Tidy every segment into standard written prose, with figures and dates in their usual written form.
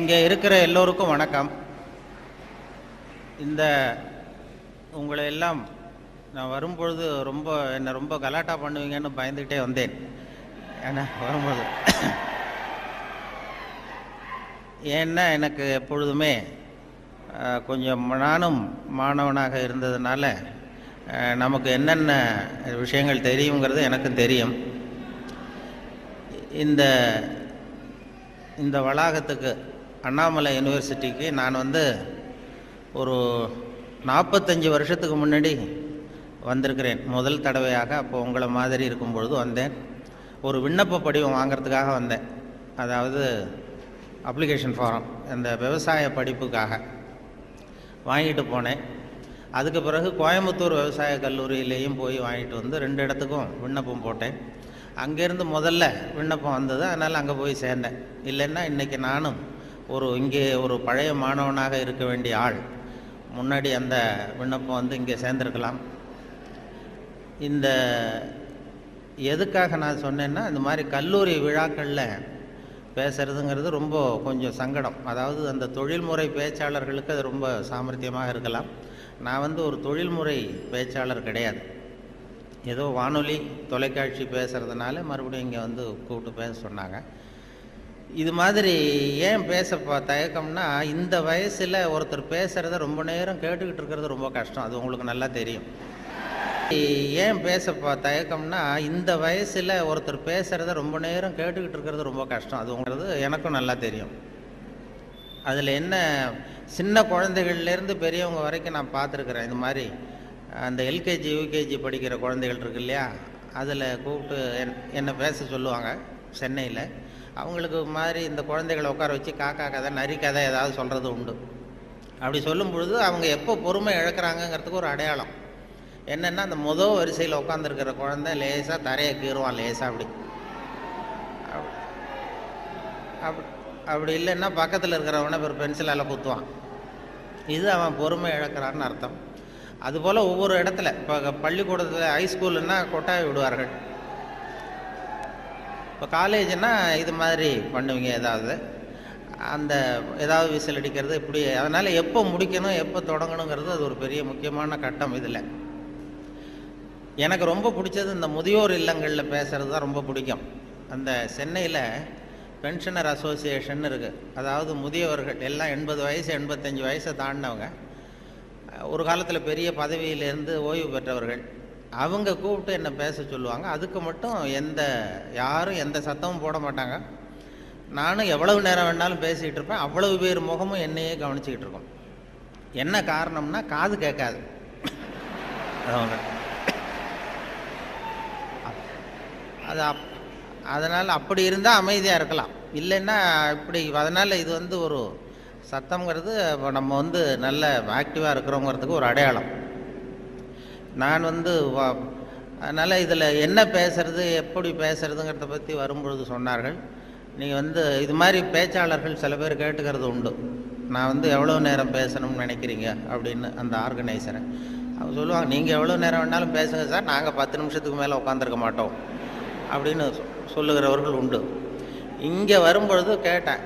இங்கே இருக்கிற எல்லோருக்கும் வணக்கம். இந்த உங்களை எல்லாம் நான் வரும்பொழுது என்னை ரொம்ப கலாட்டா பண்ணுவீங்கன்னு பயந்துக்கிட்டே வந்தேன். ஏன்னா வரும்போது ஏன்னா எனக்கு எப்பொழுதுமே கொஞ்சம் நானும் மாணவனாக இருந்ததுனால நமக்கு என்னென்ன விஷயங்கள் தெரியுங்கிறது எனக்கும் தெரியும். இந்த வளாகத்துக்கு அண்ணாமலை யூனிவர்சிட்டிக்கு நான் ஒரு 45 வருஷத்துக்கு முன்னாடி வந்திருக்கிறேன் முதல் தடவையாக. அப்போ உங்களை மாதிரி இருக்கும் பொழுது வந்தேன். ஒரு விண்ணப்ப படிவம் வாங்கிறதுக்காக வந்தேன். அதாவது அப்ளிகேஷன் ஃபாரம், அந்த விவசாய படிப்புக்காக வாங்கிட்டு போனேன். அதுக்கு பிறகு கோயம்புத்தூர் விவசாய கல்லூரியிலேயும் போய் வாங்கிட்டு வந்து 2 இடத்துக்கும் விண்ணப்பம் போட்டேன். அங்கேருந்து முதல்ல விண்ணப்பம் வந்தது, அதனால் அங்கே போய் சேர்ந்தேன். இல்லைன்னா இன்றைக்கி நானும் இங்கே ஒரு பழைய மாணவனாக இருக்க வேண்டிய ஆள் முன்னாடி அந்த விண்ணப்பம் இங்கே சேர்ந்துருக்கலாம். எதுக்காக நான் சொன்னேன்னா, இந்த மாதிரி கல்லூரி விழாக்களில் பேசுகிறதுங்கிறது ரொம்ப கொஞ்சம் சங்கடம். அதாவது அந்த தொழில்முறை பேச்சாளர்களுக்கு அது ரொம்ப சாமர்த்தியமாக இருக்கலாம். நான் ஒரு தொழில்முறை பேச்சாளர் கிடையாது. ஏதோ வானொலி தொலைக்காட்சி பேசுகிறதுனால மறுபடியும் இங்கே கூப்பிட்டு பேச சொன்னாங்க. இது மாதிரி ஏன் பேச தயக்கம்னா, இந்த வயசில் ஒருத்தர் பேசுகிறத ரொம்ப நேரம் கேட்டுக்கிட்டு இருக்கிறது ரொம்ப கஷ்டம். அது உங்களுக்கு நல்லா தெரியும். ஏன் பேச தயக்கம்னா, இந்த வயசில் ஒருத்தர் பேசுகிறத ரொம்ப நேரம் கேட்டுக்கிட்டு இருக்கிறது ரொம்ப கஷ்டம். அதுங்கிறது எனக்கும் நல்லா தெரியும். அதில் என்ன, சின்ன குழந்தைகள்லேருந்து பெரியவங்க வரைக்கும் நான் பார்த்துருக்குறேன். இது மாதிரி அந்த எல்கேஜி யூகேஜி படிக்கிற குழந்தைகள் இருக்கு இல்லையா, அதில் கூப்பிட்டு என்னை பேச சொல்லுவாங்க சென்னையில். அவங்களுக்கு மாதிரி இந்த குழந்தைகளை உட்கார வச்சு காக்கா கதை நரி கதை ஏதாவது சொல்கிறது உண்டு. அப்படி சொல்லும் பொழுது அவங்க எப்போ பொறுமை இழக்கிறாங்கங்கிறதுக்கு ஒரு அடையாளம் என்னென்னா, அந்த முதல் வரிசையில் உட்காந்துருக்கிற குழந்தை லேசாக தரையை கீறுவான், லேசாக அப்படி இல்லைன்னா பக்கத்தில் இருக்கிறவனை ஒரு பென்சிலால் குத்துவான். இது அவன் பொறுமை இழக்கிறான்னு அர்த்தம். அதுபோல் ஒவ்வொரு இடத்துல, இப்போ பள்ளிக்கூடத்தில் ஹைஸ்கூலுன்னா கொட்டாய் விடுவார்கள். இப்போ காலேஜுன்னா இது மாதிரி பண்ணுவீங்க, ஏதாவது விசில் அடிக்கிறது இப்படி. அதனால் எப்போ முடிக்கணும் எப்போ தொடங்கணுங்கிறது அது ஒரு பெரிய முக்கியமான கட்டம். இதில் எனக்கு ரொம்ப பிடிச்சது இந்த முதியோர் இல்லங்களில் பேசுகிறது தான் ரொம்ப பிடிக்கும். அந்த சென்னையில் பென்ஷனர் அசோசியேஷன் இருக்குது. அதாவது முதியவர்கள் எல்லாம் 80 வயசு 85 வயசை தாண்டினவங்க, ஒரு காலத்தில் பெரிய பதவியிலேருந்து ஓய்வு பெற்றவர்கள். அவங்க கூப்பிட்டு என்னை பேச சொல்லுவாங்க. அதுக்கு மட்டும் யாரும் எந்த சத்தமும் போட மாட்டாங்க. நானும் எவ்வளவு நேரம் வேணாலும் பேசிக்கிட்டு இருப்பேன். அவ்வளவு பேர் முகமும் என்னையே கவனிச்சிக்கிட்டு இருக்கோம். என்ன காரணம்னா, காது கேட்காது. அதனால் அப்படி இருந்தால் அமைதியாக இருக்கலாம், இல்லைன்னா இப்படி. அதனால் இது ஒரு சத்தம்ங்கிறது நம்ம நல்ல ஆக்டிவாக இருக்கிறோங்கிறதுக்கு ஒரு அடையாளம். நான் அதனால் இதில் என்ன பேசுறது எப்படி பேசுறதுங்கிறத பற்றி வரும்பொழுது சொன்னார்கள். நீங்கள் இது மாதிரி பேச்சாளர்கள் சில பேர் கேட்டுக்கிறது உண்டு, நான் எவ்வளோ நேரம் பேசணும்னு நினைக்கிறீங்க அப்படின்னு அந்த ஆர்கனைசரை. அவங்க சொல்லுவாங்க, நீங்கள் எவ்வளோ நேரம் வேணாலும் பேசுங்க சார், நாங்கள் 10 நிமிஷத்துக்கு மேலே உட்காந்துருக்க மாட்டோம் அப்படின்னு சொல்லுகிறவர்கள் உண்டு. இங்கே வரும்பொழுது கேட்டேன்,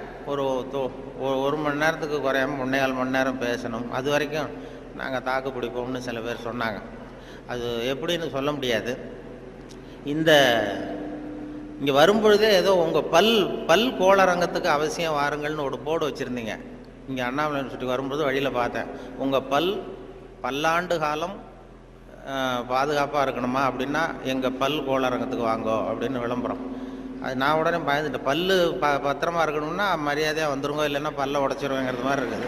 ஒரு மணி நேரத்துக்கு குறையாமல் 3.25 மணி நேரம் பேசணும், அது வரைக்கும் நாங்கள் தாக்கு பிடிப்போம்னு சில பேர் சொன்னாங்க. அது எப்படின்னு சொல்ல முடியாது. இங்கே வரும்பொழுதே ஏதோ உங்கள் பல் கோளரங்கத்துக்கு அவசியம் வாருங்கள்னு ஒரு போர்டு வச்சுருந்தீங்க. இங்கே அண்ணாமலை யூனிவர்சிட்டி வரும்பொழுது வழியில் பார்த்தேன். உங்கள் பல்லாண்டு காலம் பாதுகாப்பாக இருக்கணுமா அப்படின்னா எங்கள் பல் கோளரங்கத்துக்கு வாங்கோ அப்படின்னு விளம்பரம். அது நான் உடனே பயந்துட்டேன். பத்திரமா இருக்கணும்னா மரியாதையாக வந்துருங்க, இல்லைன்னா பல்ல உடச்சிருவேங்கிறது மாதிரி இருக்குது.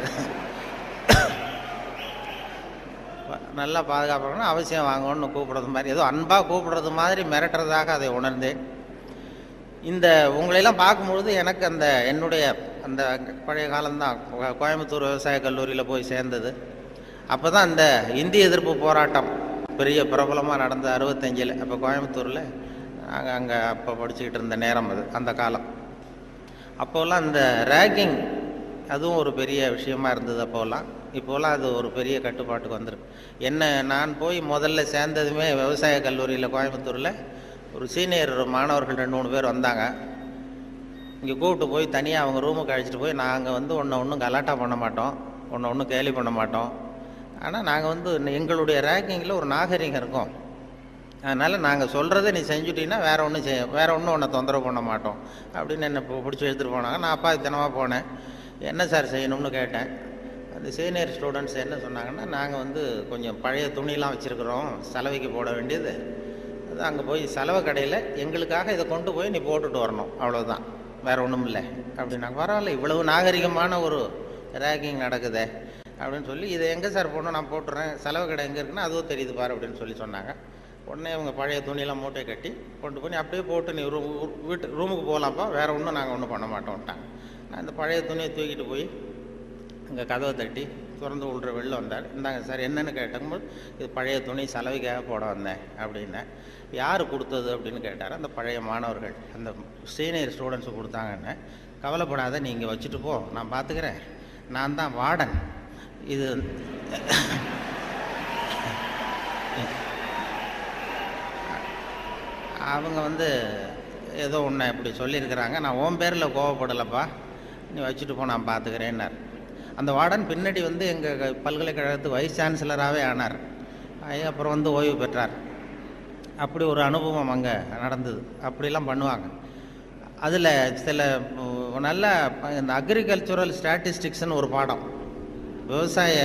நல்லா பாதுகாப்பாகணும், அவசியம் வாங்கணும்னு கூப்பிடுறது மாதிரி, ஏதோ அன்பாக கூப்பிடுறது மாதிரி மிரட்டுறதாக அதை உணர்ந்தேன். உங்களையெல்லாம் பார்க்கும்பொழுது எனக்கு என்னுடைய அந்த பழைய காலம்தான். கோயம்புத்தூர் விவசாய கல்லூரியில் போய் சேர்ந்தது. அப்போ தான் இந்த இந்திய எதிர்ப்பு போராட்டம் பெரிய பிரபலமாக நடந்த 65. அப்போ கோயம்புத்தூரில் நாங்கள் அங்கே அப்போ படிச்சுக்கிட்டு இருந்த நேரம் அது, அந்த காலம். அப்போல்லாம் இந்த ரேகிங் அதுவும் ஒரு பெரிய விஷயமா இருந்தது அப்போல்லாம். இப்போலாம் அது ஒரு பெரிய கட்டுப்பாட்டுக்கு வந்துருக்கு. நான் போய் முதல்ல சேர்ந்ததுமே விவசாய கல்லூரியில் கோயம்புத்தூரில் ஒரு சீனியர் மாணவர்கள் 2-3 பேர் வந்தாங்க. இங்கே கூப்பிட்டு போய் தனியாக அவங்க ரூமுக்கு அழைச்சிட்டு போய் நாங்கள் வந்து ஒன்றும் கலாட்டா பண்ண மாட்டோம், ஒன்றும் கேலி பண்ண மாட்டோம். ஆனால் நாங்கள் வந்து எங்களுடைய ரேங்கிங்கில் ஒரு நாகரிகம் இருக்கும். அதனால் நாங்கள் சொல்கிறத நீ செஞ்சுட்டீங்கன்னா வேறு ஒன்றும் உன்னை தொந்தரவு பண்ண மாட்டோம் அப்படின்னு என்னை பிடிச்சி எடுத்துகிட்டு போனாங்க. நான் அப்பாவித்தனமாக போனேன். என்ன சார் செய்யணும்னு கேட்டேன். அந்த சீனியர் ஸ்டூடெண்ட்ஸ் என்ன சொன்னாங்கன்னா, நாங்கள் வந்து கொஞ்சம் பழைய துணியெலாம் வச்சுருக்குறோம், சலவைக்கு போட வேண்டியது. அது அங்கே போய் சலவை கடையில் எங்களுக்காக இதை கொண்டு போய் நீ போட்டுட்டு வரணும், அவ்வளோதான், வேறு ஒன்றும் இல்லை அப்படின்னாங்க. பரவாயில்ல, இவ்வளவு நாகரிகமான ஒரு ரேக்கிங் நடக்குதே அப்படின்னு சொல்லி, இதை எங்கே சார் போடணும், நான் போட்டுறேன், செலவு கடை எங்கே இருக்குன்னா அதுவும் தெரியுது பாரு அப்படின்னு சொல்லி சொன்னாங்க. உடனே அவங்க பழைய துணியெல்லாம் மூட்டை கட்டி கொண்டு போய் அப்படியே போட்டு நீ ரூமுக்கு போகலாம்ப்பா, வேறு ஒன்றும் நாங்கள் ஒன்றும் பண்ண மாட்டோம்ட்டாங்க. நான் இந்த பழைய துணியை தூக்கிட்டு போய் அங்கே கதவை தட்டி திறந்து விட்ற வெளில வந்தார். இந்தாங்க சார் என்னென்னு கேட்டபோது, இது பழைய துணி சலவைக்காக போட வந்தேன் அப்படின்னேன். யார் கொடுத்தது அப்படின்னு கேட்டார். அந்த பழைய மாணவர்கள், அந்த சீனியர் ஸ்டூடெண்ட்ஸு கொடுத்தாங்கன்னு. கவலைப்படாத, நீ இங்கே வச்சுட்டு போ, நான் பார்த்துக்கிறேன், நான் தான் வார்டன். இது அவங்க வந்து ஏதோ ஒன்று இப்படி சொல்லியிருக்கிறாங்க, நான் உன் பேரில் கோவப்படலைப்பா, நீ வச்சுட்டு போ, நான் பார்த்துக்கிறேன்னார். அந்த வார்டன் பின்னாடி வந்து எங்கள் பல்கலைக்கழகத்து வைஸ் சான்சலராகவே ஆனார். அப்புறம் வந்து ஓய்வு பெற்றார். அப்படி ஒரு அனுபவம் அங்கே நடந்தது. அப்படிலாம் பண்ணுவாங்க. அதில் சில நல்ல இந்த அக்ரிகல்ச்சுரல் ஸ்டாட்டிஸ்டிக்ஸ்னு ஒரு பாடம், விவசாய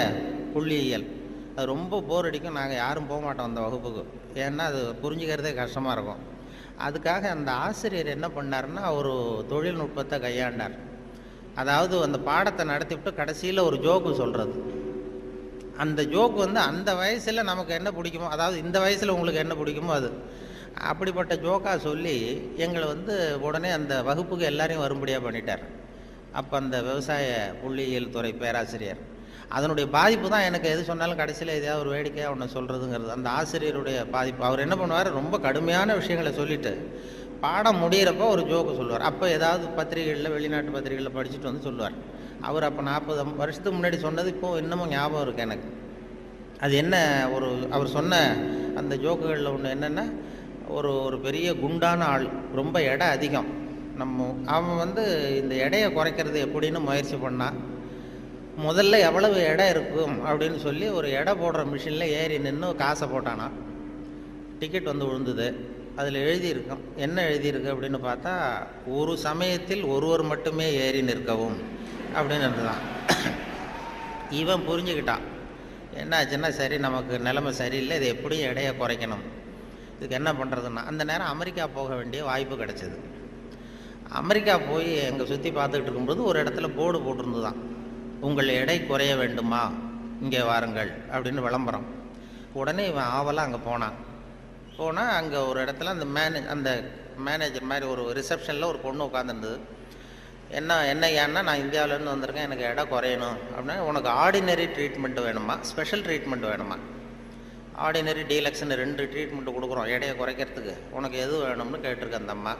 புள்ளியியல், அது ரொம்ப போர் அடிக்கும். நாங்கள் யாரும் போக மாட்டோம் அந்த வகுப்புக்கு, ஏன்னா அது புரிஞ்சுக்கிறதே கஷ்டமாக இருக்கும். அதுக்காக அந்த ஆசிரியர் என்ன பண்ணார்னா, ஒரு தொழில்நுட்பத்தை கையாண்டார். அதாவது அந்த பாடத்தை நடத்திவிட்டு கடைசியில் ஒரு ஜோக்கு சொல்கிறது. அந்த ஜோக்கு வந்து அந்த வயசில் நமக்கு என்ன பிடிக்குமோ, அதாவது இந்த வயசில் உங்களுக்கு என்ன பிடிக்குமோ அது, அப்படிப்பட்ட ஜோக்காக சொல்லி எங்களை வந்து உடனே அந்த வகுப்புக்கு எல்லாரையும் வரும்படியாக பண்ணிட்டார். அப்போ அந்த விவசாய புள்ளியியல் துறை பேராசிரியர், அதனுடைய பாதிப்பு தான் எனக்கு எது சொன்னாலும் கடைசியில் எதையாவது ஒரு வேடிக்கையாக ஒன்று சொல்கிறதுங்கிறது. அந்த ஆசிரியருடைய பாதிப்பு. அவர் என்ன பண்ணுவார், ரொம்ப கடுமையான விஷயங்களை சொல்லிவிட்டு பாடம் முடிகிறப்போ ஒரு ஜோக்கு சொல்லுவார். அப்போ ஏதாவது பத்திரிகைகளில், வெளிநாட்டு பத்திரிகைகளில் படிச்சுட்டு வந்து சொல்லுவார். அவர் அப்போ 40 வருஷத்துக்கு முன்னாடி சொன்னது இப்போது இன்னமும் ஞாபகம் இருக்குது எனக்கு. அது என்ன, அவர் சொன்ன அந்த ஜோக்குகளில் ஒன்று என்னென்னா, ஒரு பெரிய குண்டான ஆள், ரொம்ப எடை அதிகம், அவன் வந்து இந்த எடையை குறைக்கிறது எப்படின்னு முயற்சி பண்ணான். முதல்ல எவ்வளவு எடை இருக்கும் அப்படின்னு சொல்லி ஒரு எடை போடுற மிஷினில் ஏறி நின்று காசை போட்டானா. டிக்கெட் வந்து விழுந்தது. அதில் எழுதியிருக்கும், என்ன எழுதியிருக்கு அப்படின்னு பார்த்தா, ஒரு சமயத்தில் ஒருவர் மட்டுமே ஏறி நிற்கவும் அப்படின்னு இருந்துதான். இவன் புரிஞ்சுக்கிட்டான், என்ன ஆச்சுன்னா, சரி நமக்கு நிலைமை சரியில்லை, இது எப்படியும் எடையை குறைக்கணும், இதுக்கு என்ன பண்ணுறதுன்னா, அந்த நேரம் அமெரிக்கா போக வேண்டிய வாய்ப்பு கிடச்சிது. அமெரிக்கா போய் அங்கே சுற்றி பார்த்துக்கிட்டு இருக்கும்போது ஒரு இடத்துல போர்டு போட்டிருந்துதான், உங்கள் எடை குறைய வேண்டுமா, இங்கே வாருங்கள் அப்படின்னு விளம்பரம். உடனே இவன் ஆவலாக அங்கே போனான். அங்கே ஒரு இடத்துல அந்த மேனேஜர் மாதிரி ஒரு ரிசப்ஷனில் ஒரு பொண்ணு உட்காந்துருந்தது. என்ன ஏன்னா, நான் இந்தியாவிலேருந்து வந்திருக்கேன், எனக்கு எடை குறையணும் அப்படின்னா, உனக்கு ஆர்டினரி ட்ரீட்மெண்ட் வேணுமா, ஸ்பெஷல் ட்ரீட்மெண்ட் வேணுமா, ஆர்டினரி டீலக்ஸ்ன்னு 2 ட்ரீட்மெண்ட்டு கொடுக்குறோம் எடையை குறைக்கிறதுக்கு, உனக்கு எது வேணும்னு கேட்டிருக்க அந்த அம்மா.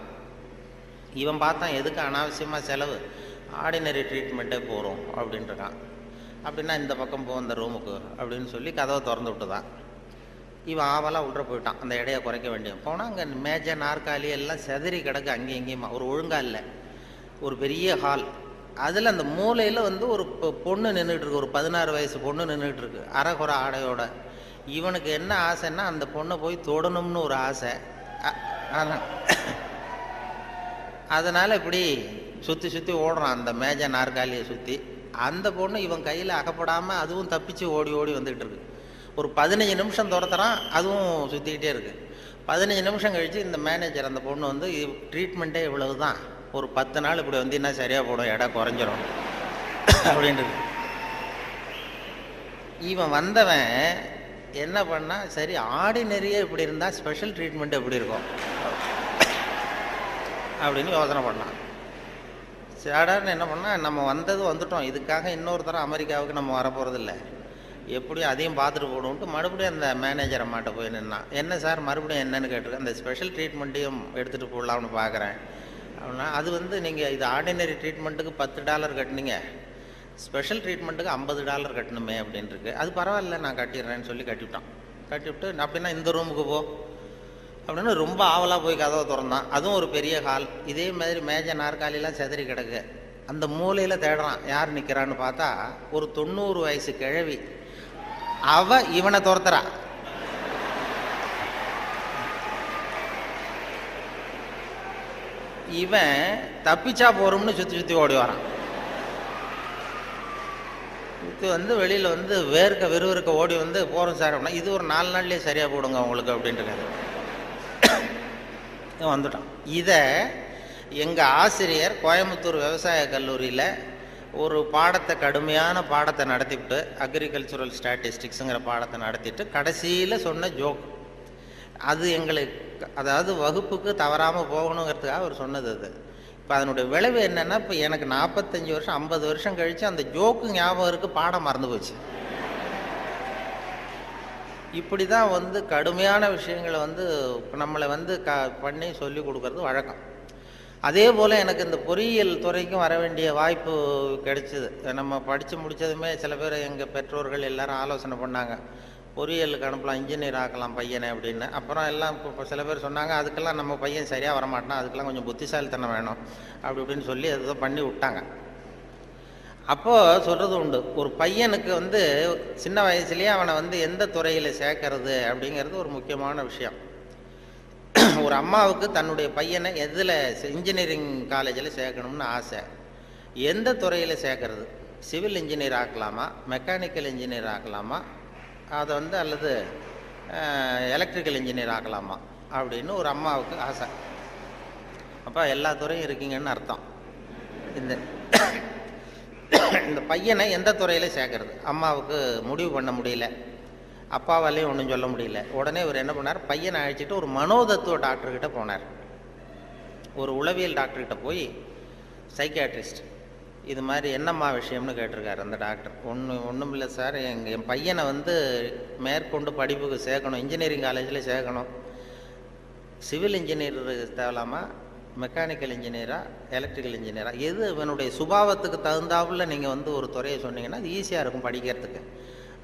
இவன் பார்த்தான், எதுக்கு அனாவசியமாக செலவு, ஆர்டினரி ட்ரீட்மெண்ட்டே போகிறோம் அப்படின்ட்டுருக்கான். அப்படின்னா இந்த பக்கம் போ, அந்த ரூமுக்கு அப்படின்னு சொல்லி கதவை திறந்து விட்டு தான் இவன் ஆவலாக உள்ள போயிட்டான். அந்த எடையை குறைக்க வேண்டியது போனால் அங்கே மேஜை நாற்காலி எல்லாம் செதறி கிடக்கு, அங்கேயும் இங்கேயுமா, ஒரு ஒழுங்காக இல்லை. ஒரு பெரிய ஹால், அதில் அந்த மூலையில் வந்து ஒரு பொண்ணு நின்றுட்டுருக்கு, ஒரு 16 வயசு பொண்ணு நின்றுட்டுருக்கு, அரைகுறை ஆடையோட. இவனுக்கு என்ன ஆசைன்னா, அந்த பொண்ணை போய் தொடணும்னு ஒரு ஆசை. அதனால் இப்படி சுற்றி சுற்றி ஓடுறான் அந்த மேஜை நாற்காலியை சுற்றி. அந்த பொண்ணு இவன் கையில் அகப்படாமல் அதுவும் தப்பிச்சு ஓடி ஓடி வந்துக்கிட்டு இருக்கு. ஒரு 15 நிமிஷம் துரத்துறான், அதுவும் சுற்றிக்கிட்டே இருக்குது. 15 நிமிஷம் கழித்து இந்த மேனேஜர், அந்த பொண்ணு வந்து, ட்ரீட்மெண்ட்டே இவ்வளவு தான், ஒரு 10 நாள் இப்படி வந்தீங்கன்னா சரியாக போடும், எடை குறைஞ்சிரும் அப்படின்ட்டு. இவன் வந்தவன் என்ன பண்ணா, சரி ஆர்டினரியே இப்படி இருந்தால் ஸ்பெஷல் ட்ரீட்மெண்ட் எப்படி இருக்கும் அப்படின்னு யோசனை பண்ணான். சாடார்னு என்ன பண்ணால், நம்ம வந்துட்டோம், இதுக்காக இன்னொரு தரம் அமெரிக்காவுக்கு நம்ம வரப்போகிறதில்ல, எப்படியும் அதையும் பார்த்துட்டு போடுவோன்ட்டு மறுபடியும் அந்த மேனேஜர் அம்மாட்ட போய் நின்னான். என்ன சார் மறுபடியும் என்னன்னு கேட்டிருக்கேன். அந்த ஸ்பெஷல் ட்ரீட்மெண்ட்டையும் எடுத்துகிட்டு போடலாம்னு பார்க்குறேன் அப்படின்னா, அது வந்து நீங்கள் இது ஆர்டினரி ட்ரீட்மெண்ட்டுக்கு $10 கட்டினீங்க, ஸ்பெஷல் ட்ரீட்மெண்ட்டுக்கு $50 கட்டணுமே அப்படின்ட்டுருக்கு. அது பரவாயில்ல, நான் கட்டிடுறேன்னு சொல்லி கட்டிவிட்டான். கட்டிவிட்டு அப்படின்னா இந்த ரூமுக்கு போ அப்படின்னு ரொம்ப ஆவலாக போய் கதவை திறந்தான். அதுவும் ஒரு பெரிய ஹால். இதே மாதிரி மேஜை நாற்காலிலாம் செதறி கிடக்கு. அந்த மூலையில் தேடுறான், யார் நிற்கிறான்னு பார்த்தா ஒரு 90 வயசு கிழவி. அவ இவனை துரத்துறா. இவன் தப்பிச்சா போறோம்னு சுற்றி சுற்றி ஓடி வரான். சுற்றி வந்து வெளியில் வந்து விறுவிறுக்க ஓடி வந்து போகிறோம் சார் அப்படின்னா, இது ஒரு 4 நாள்லேயே சரியாக போடுங்க உங்களுக்கு அப்படின்ட்டு வந்துட்டான். இதை எங்கள் ஆசிரியர் கோயம்புத்தூர் விவசாய கல்லூரியில் ஒரு பாடத்தை, கடுமையான பாடத்தை நடத்திவிட்டு, அக்ரிகல்ச்சுரல் ஸ்டாட்டிஸ்டிக்ஸுங்கிற பாடத்தை நடத்திட்டு கடைசியில் சொன்ன ஜோக் அது எங்களுக்கு, அதாவது வகுப்புக்கு தவறாமல் போகணுங்கிறதுக்காக அவர் சொன்னது அது. இப்போ அதனுடைய விளைவு என்னென்னா, இப்போ எனக்கு 45 வருஷம் 50 வருஷம் கழித்து அந்த ஜோக்கு ஞாபகம் இருக்குது, பாடம் மறந்து போச்சு. இப்படி தான் வந்து கடுமையான விஷயங்களை வந்து நம்மளை வந்து பண்ணி சொல்லி கொடுக்கறது வழக்கம். அதே போல் எனக்கு இந்த பொறியியல் துறைக்கும் வர வேண்டிய வாய்ப்பு கிடைச்சிது. நம்ம படித்து முடித்ததுமே சில பேர் எங்கள் பெற்றோர்கள் எல்லாரும் ஆலோசனை பண்ணாங்க, பொறியியலுக்கு அனுப்பலாம், இன்ஜினியர் ஆக்கலாம் பையனை அப்படின்னு. அப்புறம் எல்லாம் இப்போ சில பேர் சொன்னாங்க, அதுக்கெல்லாம் நம்ம பையன் சரியாக வரமாட்டான், அதுக்கெல்லாம் கொஞ்சம் புத்திசாலித்தனம் வேணும் அப்படி இப்படின்னு சொல்லி அதை பண்ணி விட்டாங்க. அப்போது சொல்கிறது உண்டு, ஒரு பையனுக்கு வந்து சின்ன வயசுலேயே அவனை வந்து எந்த துறையில் சேர்க்கறது அப்படிங்கிறது ஒரு முக்கியமான விஷயம். ஒரு அம்மாவுக்கு தன்னுடைய பையனை எதில், இன்ஜினியரிங் காலேஜில் சேர்க்கணும்னு ஆசை. எந்த துறையில் சேர்க்கறது, சிவில் இன்ஜினியர் ஆக்கலாமா, மெக்கானிக்கல் இன்ஜினியர் ஆக்கலாமா, அதை வந்து அல்லது எலக்ட்ரிக்கல் இன்ஜினியர் ஆக்கலாமா அப்படின்னு ஒரு அம்மாவுக்கு ஆசை. அப்போ எல்லா துறையும் இருக்கீங்கன்னு அர்த்தம். இந்த பையனை எந்த துறையில் சேர்க்கறது அம்மாவுக்கு முடிவு பண்ண முடியல, அப்பாவாலையும் ஒன்றும் சொல்ல முடியல. உடனே இவர் என்ன பண்ணார், பையனை அழைச்சிட்டு ஒரு மனோதத்துவ டாக்டர்கிட்ட போனார். ஒரு உளவியல் டாக்டர்கிட்ட போய், சைக்கியாட்ரிஸ்ட், இது மாதிரி என்னம்மா விஷயம்னு கேட்டிருக்காரு அந்த டாக்டர். ஒன்றும் இல்லை சார், என் பையனை வந்து மேற்கொண்டு படிப்புக்கு சேர்க்கணும், இன்ஜினியரிங் காலேஜில் சேர்க்கணும். சிவில் இன்ஜினியர் தேவலாமா, மெக்கானிக்கல் இன்ஜினியரா, எலக்ட்ரிக்கல் இன்ஜினியரா, எது இவனுடைய சுபாவத்துக்கு தகுந்தாப்புல நீங்கள் வந்து ஒரு துறையை சொன்னீங்கன்னா அது ஈஸியாக இருக்கும் படிக்கிறதுக்கு.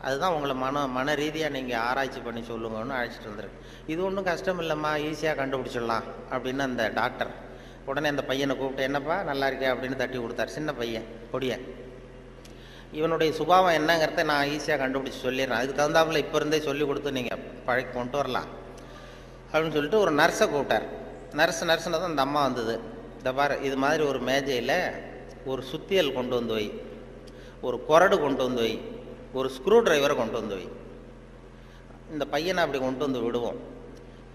அதுதான் உங்களை மன ரீதியாக நீங்கள் ஆராய்ச்சி பண்ணி சொல்லுங்கன்னு அழைச்சிட்டு வந்துருக்கு. இது ஒன்றும் கஷ்டம் இல்லைம்மா, ஈஸியாக கண்டுபிடிச்சிடலாம் அப்படின்னு அந்த டாக்டர். உடனே அந்த பையனை கூப்பிட்டு, என்னப்பா நல்லா இருக்கே அப்படின்னு தட்டி கொடுத்தார். சின்ன பையன், பொடியன். இவனுடைய சுபாவம் என்னங்கிறத நான் ஈஸியாக கண்டுபிடிச்சி சொல்லிடுறேன், அதுக்கு தகுந்தாப்புல இப்போ இருந்தே சொல்லி கொடுத்து நீங்கள் பழக்கி கொண்டு வரலாம் அப்படின்னு சொல்லிட்டு ஒரு நர்ஸை கூப்பிட்டார். நர்ஸ்னு தான் அந்த அம்மா வந்தது. இந்த பாரு, இது மாதிரி ஒரு மேஜையில் ஒரு சுத்தியல் கொண்டு வந்து வை, ஒரு கொரடு கொண்டு வந்து வை, ஒரு ஸ்க்ரூ டிரைவரை கொண்டு வந்து வை. இந்த பையனை அப்படி கொண்டு வந்து விடுவோம்.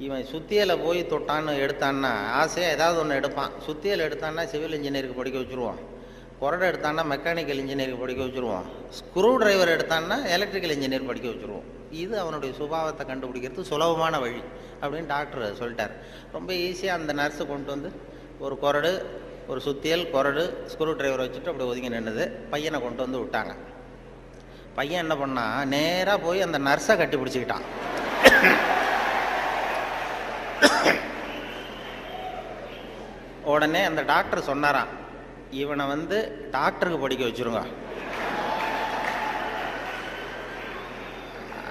இவன் சுத்தியலை போய் தொட்டான்னு எடுத்தான்னா ஆசையாக ஏதாவது ஒன்று எடுப்பான். சுத்தியல் எடுத்தான்னா சிவில் இன்ஜினியருக்கு படிக்க வச்சுருவோம், கொரடை எடுத்தான்னா மெக்கானிக்கல் இன்ஜினியருக்கு படிக்க வச்சுருவோம், ஸ்க்ரூ டிரைவர் எடுத்தான்னா எலக்ட்ரிக்கல் இன்ஜினியர் படிக்க வச்சுருவோம். இது அவனுடைய சுபாவத்தை கண்டுபிடிக்கிறது சுலபமான வழி அப்படின்னு டாக்டர் சொல்லிட்டார். ரொம்ப ஈஸியாக அந்த நர்ஸு கொண்டு வந்து ஒரு கொரடு, ஒரு சுத்தியல், கொரடு, ஸ்க்ரூ டிரைவர் வச்சுட்டு அப்படி ஒதுங்கி நின்றுது. பையனை கொண்டு வந்து விட்டாங்க. பையன் என்ன பண்ணான், நேராக போய் அந்த நர்ஸை கட்டி பிடிச்சிக்கிட்டான். உடனே அந்த டாக்டர் சொன்னாராம், இவனை வந்து டாக்டருக்கு படிக்க வச்சுருங்க,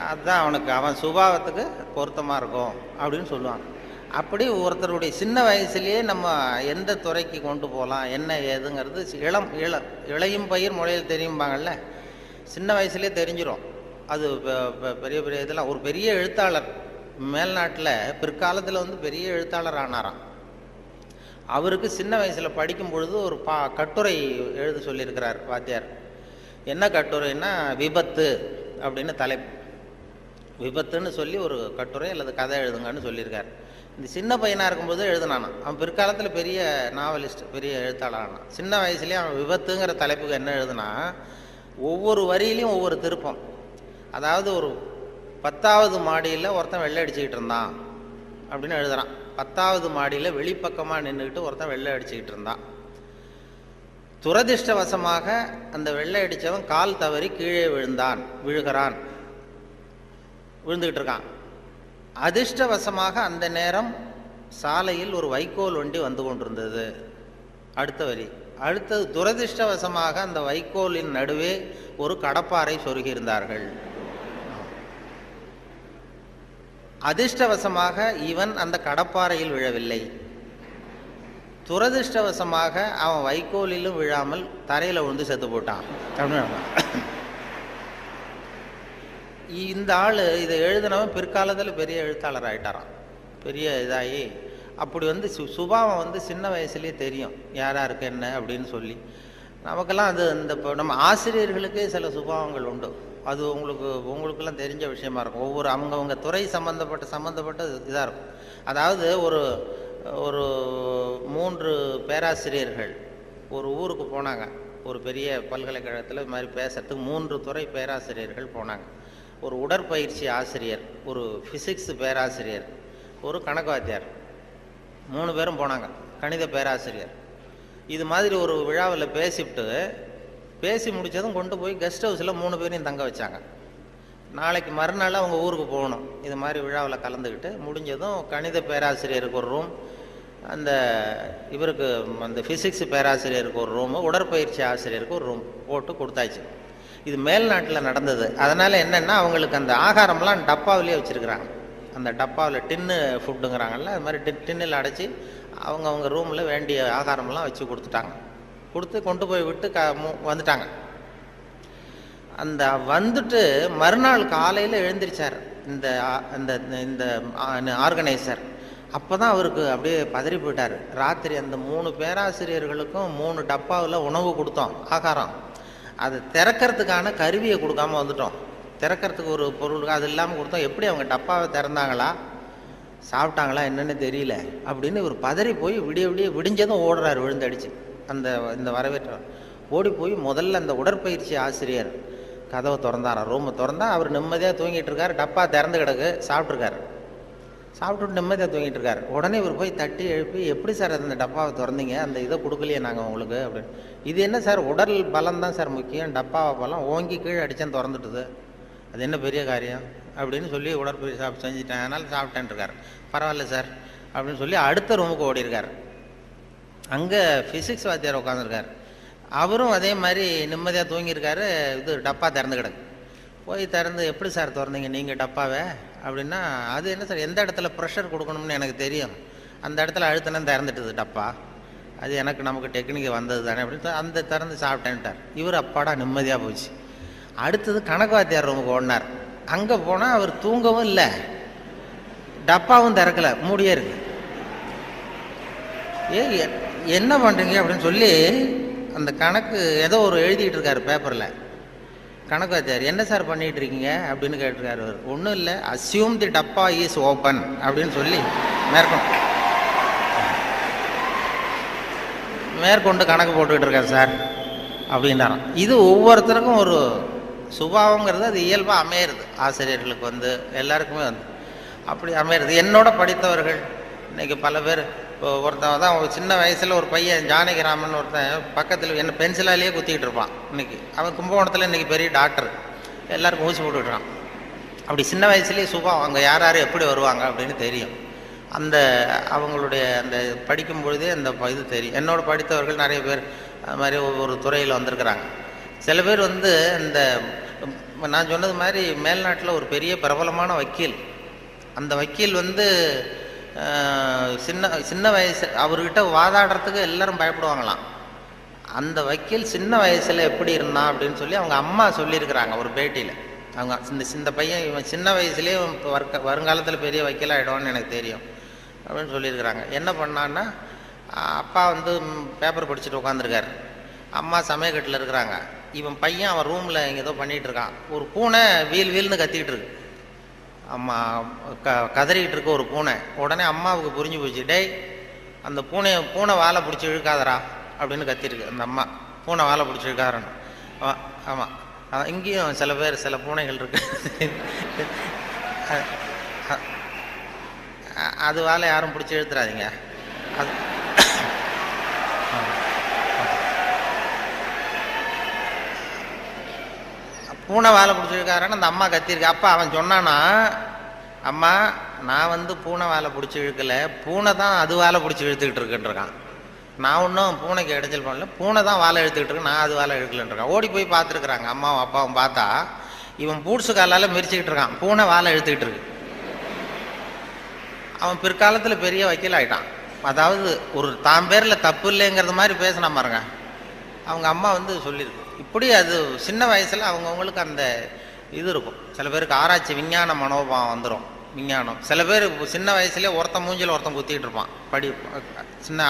அதுதான் அவனுக்கு அவன் சுபாவத்துக்கு பொருத்தமாக இருக்கும் அப்படின்னு சொல்லுவான். அப்படி ஒருத்தருடைய சின்ன வயசுலேயே நம்ம எந்த துறைக்கு கொண்டு போகலாம் என்ன ஏதுங்கிறது இளையும் பயிர் முளையில் தெரியும்பாங்கள்ல, சின்ன வயசுலேயே தெரிஞ்சிடும். அது பெரிய பெரிய இதெல்லாம். ஒரு பெரிய எழுத்தாளர் மேல்நாட்டில் பிற்காலத்தில் வந்து பெரிய எழுத்தாளர் ஆனாராம். அவருக்கு சின்ன வயசில் படிக்கும் பொழுது ஒரு கட்டுரை எழுத சொல்லியிருக்கிறார் வாத்தியார். என்ன கட்டுரைன்னா, விபத்து அப்படின்னு தலைப்பு. விபத்துன்னு சொல்லி ஒரு கட்டுரை அல்லது கதை எழுதுங்கன்னு சொல்லியிருக்கார். இந்த சின்ன பையனாக இருக்கும்போது எழுதுனானா. அவன் பிற்காலத்தில் பெரிய நாவலிஸ்ட், பெரிய எழுத்தாளர் ஆனான். சின்ன வயசுலேயே அவன் விபத்துங்கிற தலைப்புக்கு என்ன எழுதுனா, ஒவ்வொரு வரியிலையும் ஒவ்வொரு திருப்பம். அதாவது ஒரு 10வது மாடியில் ஒருத்தன் வெள்ளை அடிச்சுக்கிட்டு இருந்தான் அப்படின்னு எழுதுறான். 10வது மாடியில் வெளிப்பக்கமாக நின்றுக்கிட்டு ஒருத்தன் வெள்ளை அடிச்சுக்கிட்டு இருந்தான். துரதிர்ஷ்டவசமாக அந்த வெள்ளை அடித்தவன் கால் தவறி கீழே விழுகிறான், விழுந்துக்கிட்டு இருக்கான். அதிர்ஷ்டவசமாக அந்த நேரம் சாலையில் ஒரு வைக்கோல் வண்டி வந்து கொண்டிருந்தது. அடுத்த வரி. அடுத்தது, துரதிர்ஷ்டவசமாக அந்த வைக்கோலின் நடுவே ஒரு கடப்பாரை சொருகியிருந்தார்கள். அதிர்ஷ்டவசமாக இவன் அந்த கடப்பாறையில் விழவில்லை, துரதிர்ஷ்டவசமாக அவன் வைக்கோலிலும் விழாமல் தரையில் விழுந்து செத்து போட்டான் அப்படின்னு. இந்த ஆள் இதை எழுதினவன் பிற்காலத்தில் பெரிய எழுத்தாளர் ஆகிட்டாரான், பெரிய இதாகி. அப்படி சுபாவம் சின்ன வயசுலேயே தெரியும் யார் யாருக்கு என்ன அப்படின்னு சொல்லி. நமக்கெல்லாம் அது இப்போ நம்ம ஆசிரியர்களுக்கே சில சுபாவங்கள் உண்டு. அது உங்களுக்கெல்லாம் தெரிஞ்ச விஷயமா இருக்கும். ஒவ்வொரு அவங்கவுங்க துறை சம்மந்தப்பட்ட இதாக இருக்கும். அதாவது ஒரு 3 பேராசிரியர்கள் ஒரு ஊருக்கு போனாங்க. ஒரு பெரிய பல்கலைக்கழகத்தில் இது மாதிரி பேசுறதுக்கு 3 துறை பேராசிரியர்கள் போனாங்க. ஒரு உடற்பயிற்சி ஆசிரியர், ஒரு ஃபிசிக்ஸ் பேராசிரியர், ஒரு கணக்கு வாத்தியார், 3 பேரும் போனாங்க. கணித பேராசிரியர் இது மாதிரி ஒரு விழாவில் பேசி முடித்ததும் கொண்டு போய் கெஸ்ட் ஹவுஸில் 3 பேரையும் தங்க வச்சாங்க. நாளைக்கு மறுநாள் அவங்க ஊருக்கு போகணும். இது மாதிரி விழாவில் கலந்துக்கிட்டு முடிஞ்சதும் கணித பேராசிரியருக்கு ஒரு ரூம், இவருக்கு அந்த ஃபிசிக்ஸ் பேராசிரியருக்கு ஒரு ரூமு, உடற்பயிற்சி ஆசிரியருக்கு ஒரு ரூம் போட்டு கொடுத்தாச்சு. இது மேல்நாட்டில் நடந்தது. அதனால் என்னென்னா அவங்களுக்கு அந்த ஆகாரம்லாம் டப்பாவிலே வச்சுருக்குறாங்க. அந்த டப்பாவில் டின்னு ஃபுட்டுங்கிறாங்கல்ல, அது மாதிரி டின்னில் அடைச்சி அவங்க ரூமில் வேண்டிய ஆகாரம்லாம் வச்சு கொடுத்துட்டாங்க. கொண்டு போய் விட்டு வந்துட்டாங்க. அந்த வந்துட்டு மறுநாள் காலையில் எழுந்திரிச்சார் இந்த ஆர்கனைசர். அப்போ தான் அவருக்கு அப்படியே பதறி போயிட்டார். ராத்திரி அந்த 3 பேராசிரியர்களுக்கும் 3 டப்பாவில் உணவு கொடுத்தோம், ஆகாரம். அது திறக்கிறதுக்கான கருவியை கொடுக்காம வந்துட்டோம். திறக்கிறதுக்கு ஒரு பொருள் அது இல்லாமல் கொடுத்தோம். எப்படி அவங்க டப்பாவை திறந்தாங்களா சாப்பிட்டாங்களா என்னன்னு தெரியல அப்படின்னு இவர் பதறி போய் விடிஞ்சதும் ஓடுறாரு விழுந்தடிச்சு. இந்த வரவேற்ற ஓடி போய் முதல்ல அந்த உடற்பயிற்சி ஆசிரியர் கதவை திறந்தாராம். ரூமை திறந்தா அவர் நிம்மதியாக தூங்கிட்டு இருக்காரு. டப்பா திறந்து கிடக்கு, சாப்பிட்டுட்டு நிம்மதியாக தூங்கிட்டு இருக்காரு. உடனே இவர் போய் தட்டி எழுப்பி, எப்படி சார் அந்த டப்பாவை திறந்தீங்க, அந்த இதை கொடுக்கலையே நாங்கள் உங்களுக்கு அப்படின்னு. இது என்ன சார், உடல் பலம் தான் சார் முக்கியம், டப்பாவை பலம் ஓங்கி கீழே அடித்தேன் திறந்துட்டுது, அது என்ன பெரிய காரியம் அப்படின்னு சொல்லி உடற்பயிற்சி செஞ்சுட்டேன், அதனால் சாப்பிட்டேன் இருக்கார். பரவாயில்ல சார் அப்படின்னு சொல்லி அடுத்த ரூமுக்கு ஓடி இருக்கார். அங்கே ஃபிசிக்ஸ் வாத்தியார் உட்காந்துருக்கார். அவரும் அதே மாதிரி நிம்மதியாக தூங்கியிருக்காரு. இது டப்பா திறந்து கிடக்கு. போய் திறந்து, எப்படி சார் திறந்தீங்க நீங்கள் டப்பாவை அப்படின்னா, அது என்ன சார், எந்த இடத்துல ப்ரெஷர் கொடுக்கணும்னு எனக்கு தெரியும், அந்த இடத்துல அழுத்தினா திறந்துட்டுது டப்பா, அது நமக்கு டெக்னிக்கு வந்தது தானே அப்படின்னு அந்த திறந்து சாப்பிட்டேன்ட்டார். இவர் அப்பாடா நிம்மதியாக போச்சு. அடுத்தது கணக்கு வாத்தியார் ரூமுக்கு ஓடினார். அங்கே போனால் அவர் தூங்கவும் இல்லை, டப்பாவும் திறக்கலை, மூடியே இருக்கு. என்ன பண்ணுறீங்க அப்படின்னு சொல்லி அந்த கணக்கு ஏதோ ஒரு எழுதிட்டு இருக்காரு பேப்பரில். கணக்கு வாத்தியார், என்ன சார் பண்ணிட்டு இருக்கீங்க அப்படின்னு கேட்டிருக்காரு. அவர் ஒன்றும் இல்லை, அஸ்யூம் தி டப்பா இஸ் ஓப்பன் அப்படின்னு சொல்லி மேற்கொண்டு கணக்கு போட்டுக்கிட்டு இருக்காரு சார் அப்படின்னாராம். இது ஒவ்வொருத்தருக்கும் ஒரு சுபாவங்கிறது அது இயல்பாக அமையிறது. ஆசிரியர்களுக்கு எல்லாருக்குமே அப்படி அமையிறது. என்னோட படித்தவர்கள் இன்னைக்கு பல பேர், இப்போ ஒருத்தன் தான் சின்ன வயசில் ஒரு பையன் ஜானகிராமன் ஒருத்தன் பக்கத்தில் என்ன பென்சிலாலேயே குத்திக்கிட்டு இருப்பான். இன்னைக்கு அவன் கும்பகோணத்தில் இன்னைக்கு பெரிய டாக்டர், எல்லாருக்கும் ஊசி போட்டுக்கிட்டான். அப்படி சின்ன வயசுலேயே சுபாவம், அங்கே யார் யார் எப்படி வருவாங்க அப்படின்னு தெரியும். அவங்களுடைய அந்த படிக்கும் பொழுதே அந்த இது தெரியும். என்னோட படித்தவர்கள் நிறைய பேர் அது மாதிரி ஒவ்வொரு துறையில் வந்திருக்கிறாங்க. சில பேர் இந்த நான் சொன்னது மாதிரி மேல்நாட்டில் ஒரு பெரிய பிரபலமான வக்கீல். அந்த வக்கீல் சின்ன வயசு அவர்கிட்ட வாதாடுறதுக்கு எல்லாரும் பயப்படுவாங்களாம். அந்த வக்கீல் சின்ன வயசில் எப்படி இருந்தான் அப்படின்னு சொல்லி அவங்க அம்மா சொல்லியிருக்கிறாங்க ஒரு பேட்டியில். அவங்க இந்த பையன் இவன் சின்ன வயசுலேயே வருங்காலத்தில் பெரிய வக்கீல் ஆகிடுவான்னு எனக்கு தெரியும் அப்படின்னு சொல்லியிருக்கிறாங்க. என்ன பண்ணான்னா, அப்பா பேப்பர் படிச்சுட்டு உட்காந்துருக்காரு, அம்மா சமயக்கட்டில் இருக்கிறாங்க. இவன் பையன் அவன் ரூமில் இங்கே ஏதோ பண்ணிகிட்டு இருக்கான். ஒரு பூனை வீல்னு கத்திக்கிட்டு இருக்கு. அம்மா கதறிக்கிட்டு இருக்க ஒரு பூனை. உடனே அம்மாவுக்கு புரிஞ்சு போச்சு, டேய் அந்த பூனை வாழை பிடிச்சி இழுக்காதரா அப்படின்னு கத்திருக்கு அந்த அம்மா. பூனை வாழை பிடிச்சி இழுக்காதரன்னு. ஆமாம், இங்கேயும் சில பூனைகள் இருக்கு, அது வாழை யாரும் பிடிச்சி இழுத்துறாதீங்க. அது பூனை வாழை பிடிச்சிருக்காருன்னு அந்த அம்மா கத்திருக்கு. அப்பா அவன் சொன்னானா, அம்மா நான் பூனை வாழை பிடிச்சி இழுக்கலை, பூனை தான் அது வாழை பிடிச்சி இழுத்துக்கிட்டு இருக்குன்றான். நான் ஒன்றும் பூனைக்கு இடைஞ்சல் பண்ணல, பூனை தான் வாழை இழுத்துக்கிட்டு இருக்கு, நான் அது வாழை இழுக்கலன்றான். ஓடி போய் பார்த்துருக்குறாங்க அம்மாவும் அப்பாவும். பார்த்தா இவன் பூட்ஸு காலால் மிரிச்சிக்கிட்டு இருக்கான், பூனை வாழை இழுத்துக்கிட்டு இருக்கு. அவன் பிற்காலத்தில் பெரிய வக்கீல் ஆகிட்டான். அதாவது ஒரு தான் பேரில் தப்பு இல்லைங்கிறது மாதிரி பேசினா பாருங்க. அவங்க அம்மா வந்து சொல்லியிருக்கு. இப்படி அது சின்ன வயசில் அவங்கவுங்களுக்கு அந்த இது இருக்கும். சில பேருக்கு ஆராய்ச்சி விஞ்ஞான மனோபாவம் வந்துடும். விஞ்ஞானம் சில பேர் சின்ன வயசுலேயே ஒருத்தன் மூஞ்சில் ஒருத்தன் குத்திட்டு இருப்பான். சின்ன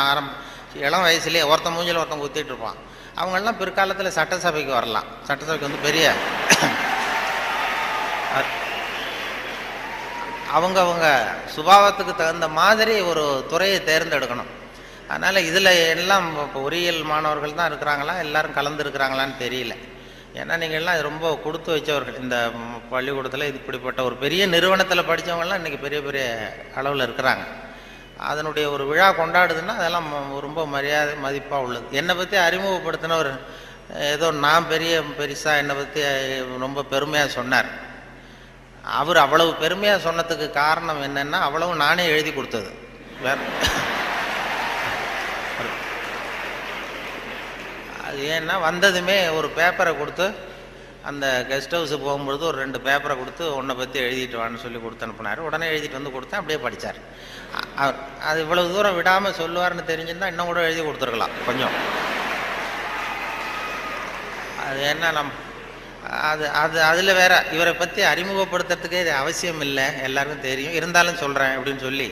இளம் வயசுலேயே ஒருத்தன் மூஞ்சில் ஒருத்தன் குத்திட்டு இருப்பான். அவங்கெல்லாம் பிற்காலத்தில் சட்டசபைக்கு வரலாம். சட்டசபைக்கு வந்து பெரிய அவங்க சுபாவத்துக்கு தகுந்த மாதிரி ஒரு துறையை தேர்ந்தெடுக்கணும். அதனால் இதில் எல்லாம் இப்போ பொறியியல் மாணவர்கள் தான் இருக்கிறாங்களா, எல்லாரும் கலந்துருக்கிறாங்களான்னு தெரியல. ஏன்னா நீங்கள் எல்லாம் ரொம்ப கொடுத்து வச்சவர்கள். இந்த பள்ளிக்கூடத்தில் இது இப்படிப்பட்ட ஒரு பெரிய நிறுவனத்தில் படித்தவங்கலாம் இன்றைக்கி பெரிய பெரிய அளவில் இருக்கிறாங்க. அதனுடைய ஒரு விழா கொண்டாடுதுன்னா அதெல்லாம் ரொம்ப மரியாதை மதிப்பாக உள்ளது. என்னை பற்றி அறிமுகப்படுத்தினவர் ஏதோ நான் பெருசாக என்னை பற்றி ரொம்ப பெருமையாக சொன்னார். அவர் அவ்வளவு பெருமையாக சொன்னதுக்கு காரணம் என்னென்னா அவ்வளவு நானே எழுதி கொடுத்தது. வேற அது ஏன்னா வந்ததுமே ஒரு பேப்பரை கொடுத்து அந்த கெஸ்ட் ஹவுஸுக்கு போகும்பொழுது ஒரு 2 பேப்பரை கொடுத்து உன்னை பற்றி எழுதிட்டு வான்னு சொல்லி கொடுத்து அனுப்புனார். உடனே எழுதிட்டு வந்து கொடுத்தேன். அப்படியே படித்தார். அது இவ்வளவு தூரம் விடாமல் சொல்லுவார்னு தெரிஞ்சுருந்தா இன்னும் கூட எழுதி கொடுத்துருக்கலாம் கொஞ்சம். அது என்ன அதில் வேற இவரை பற்றி அறிமுகப்படுத்துறதுக்கே இது அவசியம் இல்லை, எல்லாருக்கும் தெரியும், இருந்தாலும் சொல்கிறேன் அப்படின்னு சொல்லி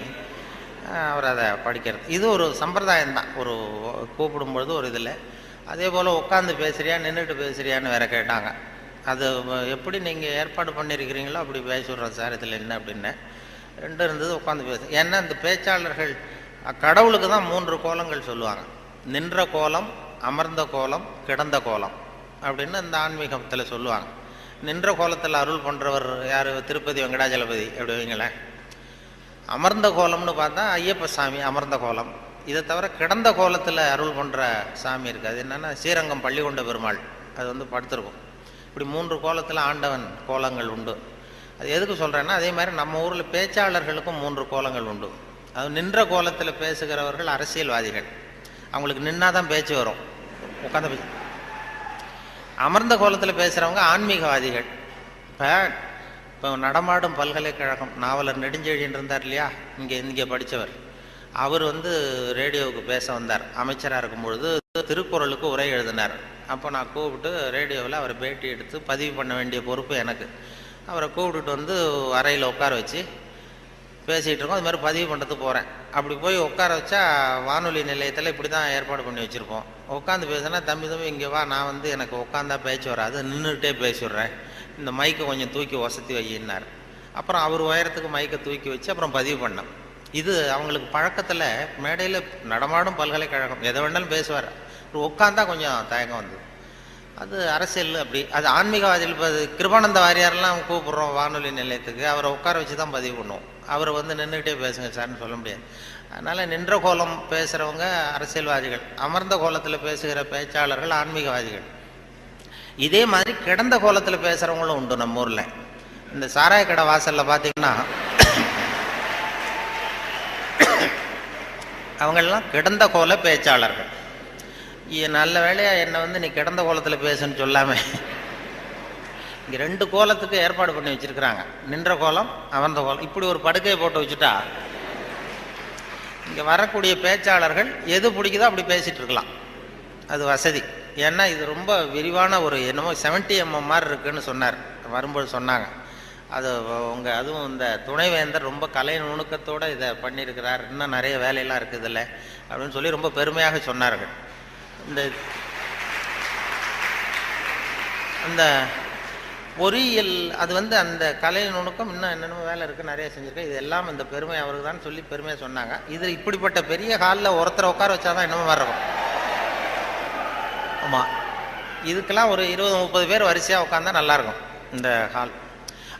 அவர் அதை படிக்கிறது. இது ஒரு சம்பிரதாயம்தான். ஒரு கூப்பிடும்பொழுது ஒரு இதில் அதே போல் உட்காந்து பேசுறியா நின்றுட்டு பேசுறியான்னு வேற கேட்டாங்க. அது எப்படி நீங்கள் ஏற்பாடு பண்ணியிருக்கிறீங்களோ அப்படி பேசிவிட்றோம் சார், இதில் என்ன அப்படின்னு 2 இருந்தது. உட்காந்து பேசு. ஏன்னா இந்த பேச்சாளர்கள் கடவுளுக்கு தான் 3 கோலங்கள் சொல்லுவாங்க. நின்ற கோலம், அமர்ந்த கோலம், கிடந்த கோலம் அப்படின்னு இந்த ஆன்மீகத்தில் சொல்லுவாங்க. நின்ற கோலத்தில் அருள் பண்ணுறவர் யார்? திருப்பதி வெங்கடாஜலபதி அப்படி வைங்களேன். அமர்ந்த கோலம்னு பார்த்தா ஐயப்ப சாமி அமர்ந்த கோலம். இதை தவிர கிடந்த கோலத்தில் அருள் பண்ணுற சாமி இருக்குது. அது என்னென்னா ஸ்ரீரங்கம் பள்ளிகொண்ட பெருமாள். அது வந்து படுத்திருக்கும். இப்படி 3 கோலத்தில் ஆண்டவன் கோலங்கள் உண்டு. அது எதுக்கு சொல்கிறேன்னா அதே மாதிரி நம்ம ஊரில் பேச்சாளர்களுக்கும் 3 கோலங்கள் உண்டு. அது நின்ற கோலத்தில் பேசுகிறவர்கள் அரசியல்வாதிகள். அவங்களுக்கு நின்னாதான் பேச்சு வரும், உட்காந்து பேச. அமர்ந்த கோலத்தில் பேசுகிறவங்க ஆன்மீகவாதிகள். இப்போ நடமாடும் பல்கலைக்கழகம் நாவலர் நெடுஞ்செழியன் இருந்தார் இல்லையா, இங்கே படித்தவர். அவர் வந்து ரேடியோவுக்கு பேச வந்தார். அமைச்சராக இருக்கும்பொழுது திருக்குறளுக்கு உரை எழுதினார். அப்போ நான் கூப்பிட்டு ரேடியோவில் அவரை பேட்டி எடுத்து பதிவு பண்ண வேண்டிய பொறுப்பு எனக்கு. அவரை கூப்பிட்டுட்டு வந்து அறையில் உட்கார வச்சு பேசிகிட்டு இருக்கோம். அது மாதிரி பதிவு பண்ணுறதுக்கு போகிறேன். அப்படி போய் உட்கார வச்சா வானொலி நிலையத்தில் இப்படி தான் ஏற்பாடு பண்ணி வச்சுருப்போம். உட்காந்து பேசுனா தம்பி இங்கே வா, நான் வந்து எனக்கு உட்காந்தா பேச்சு வராது, நின்றுக்கிட்டே பேசிவிட்றேன், இந்த மைக்கை கொஞ்சம் தூக்கி வசதி வையினார். அப்புறம் அவர் உயரத்துக்கு மைக்கை தூக்கி வச்சு அப்புறம் பதிவு பண்ணேன். இது அவங்களுக்கு பழக்கத்தில் மேடையில் நடமாடும் பல்கலைக்கழகம் எதை வேணாலும் பேசுவார். உட்காந்தா கொஞ்சம் தயக்கம் வந்தது. அது அரசியல் அப்படி. அது ஆன்மீகவாதிகள். இப்போ கிருபானந்த வாரியாரெல்லாம் கூப்பிட்றோம் வானொலி நிலையத்துக்கு, அவரை உட்கார வச்சு தான் பதிவு பண்ணுவோம். அவரை வந்து நின்றுக்கிட்டே பேசுங்க சார்னு சொல்ல முடியாது. அதனால் நின்ற கோலம் பேசுகிறவங்க அரசியல்வாதிகள், அமர்ந்த கோலத்தில் பேசுகிற பேச்சாளர்கள் ஆன்மீகவாதிகள். இதே மாதிரி கிடந்த கோலத்தில் பேசுகிறவங்களும் உண்டு நம்ம ஊரில். இந்த சாராய கடை வாசலில் பார்த்தீங்கன்னா அவங்களெல்லாம் கிடந்த கோல பேச்சாளர்கள். நல்ல வேலையாக என்னை வந்து நீ கிடந்த கோலத்தில் பேசுன்னு சொல்லாமல் இங்கே 2 கோலத்துக்கு ஏற்பாடு பண்ணி வச்சுருக்கிறாங்க. நின்ற கோலம், அமர்ந்த கோலம். இப்படி ஒரு படுக்கையை போட்டு வச்சுட்டா இங்கே வரக்கூடிய பேச்சாளர்கள் எது பிடிக்குதோ அப்படி பேசிகிட்டு இருக்கலாம். அது வசதி. ஏன்னா இது ரொம்ப விரிவான ஒரு என்னமோ 70 mm மாதிரி இருக்குன்னு சொன்னார் வரும்போது சொன்னாங்க. அது அதுவும் இந்த துணைவேந்தர் ரொம்ப கலை நுணுக்கத்தோடு இதை பண்ணியிருக்கிறார், இன்னும் நிறைய வேலையெல்லாம் இருக்குது இல்லை அப்படின்னு சொல்லி ரொம்ப பெருமையாக சொன்னார்கள். இந்த பொறியியல் அது வந்து அந்த கலை நுணுக்கம் இன்னும் என்னென்ன வேலை இருக்குது, நிறைய செஞ்சுருக்கேன். இது எல்லாம் இந்த பெருமை அவருக்கு தான் சொல்லி பெருமையாக சொன்னாங்க. இது இப்படிப்பட்ட பெரிய ஹாலில் ஒருத்தரை உட்கார வச்சாதான் என்னமோ மாதிரி இருக்கும். ஆமாம், இதுக்கெல்லாம் ஒரு 20-30 பேர் வரிசையாக உட்காந்தா நல்லாயிருக்கும் இந்த ஹால்.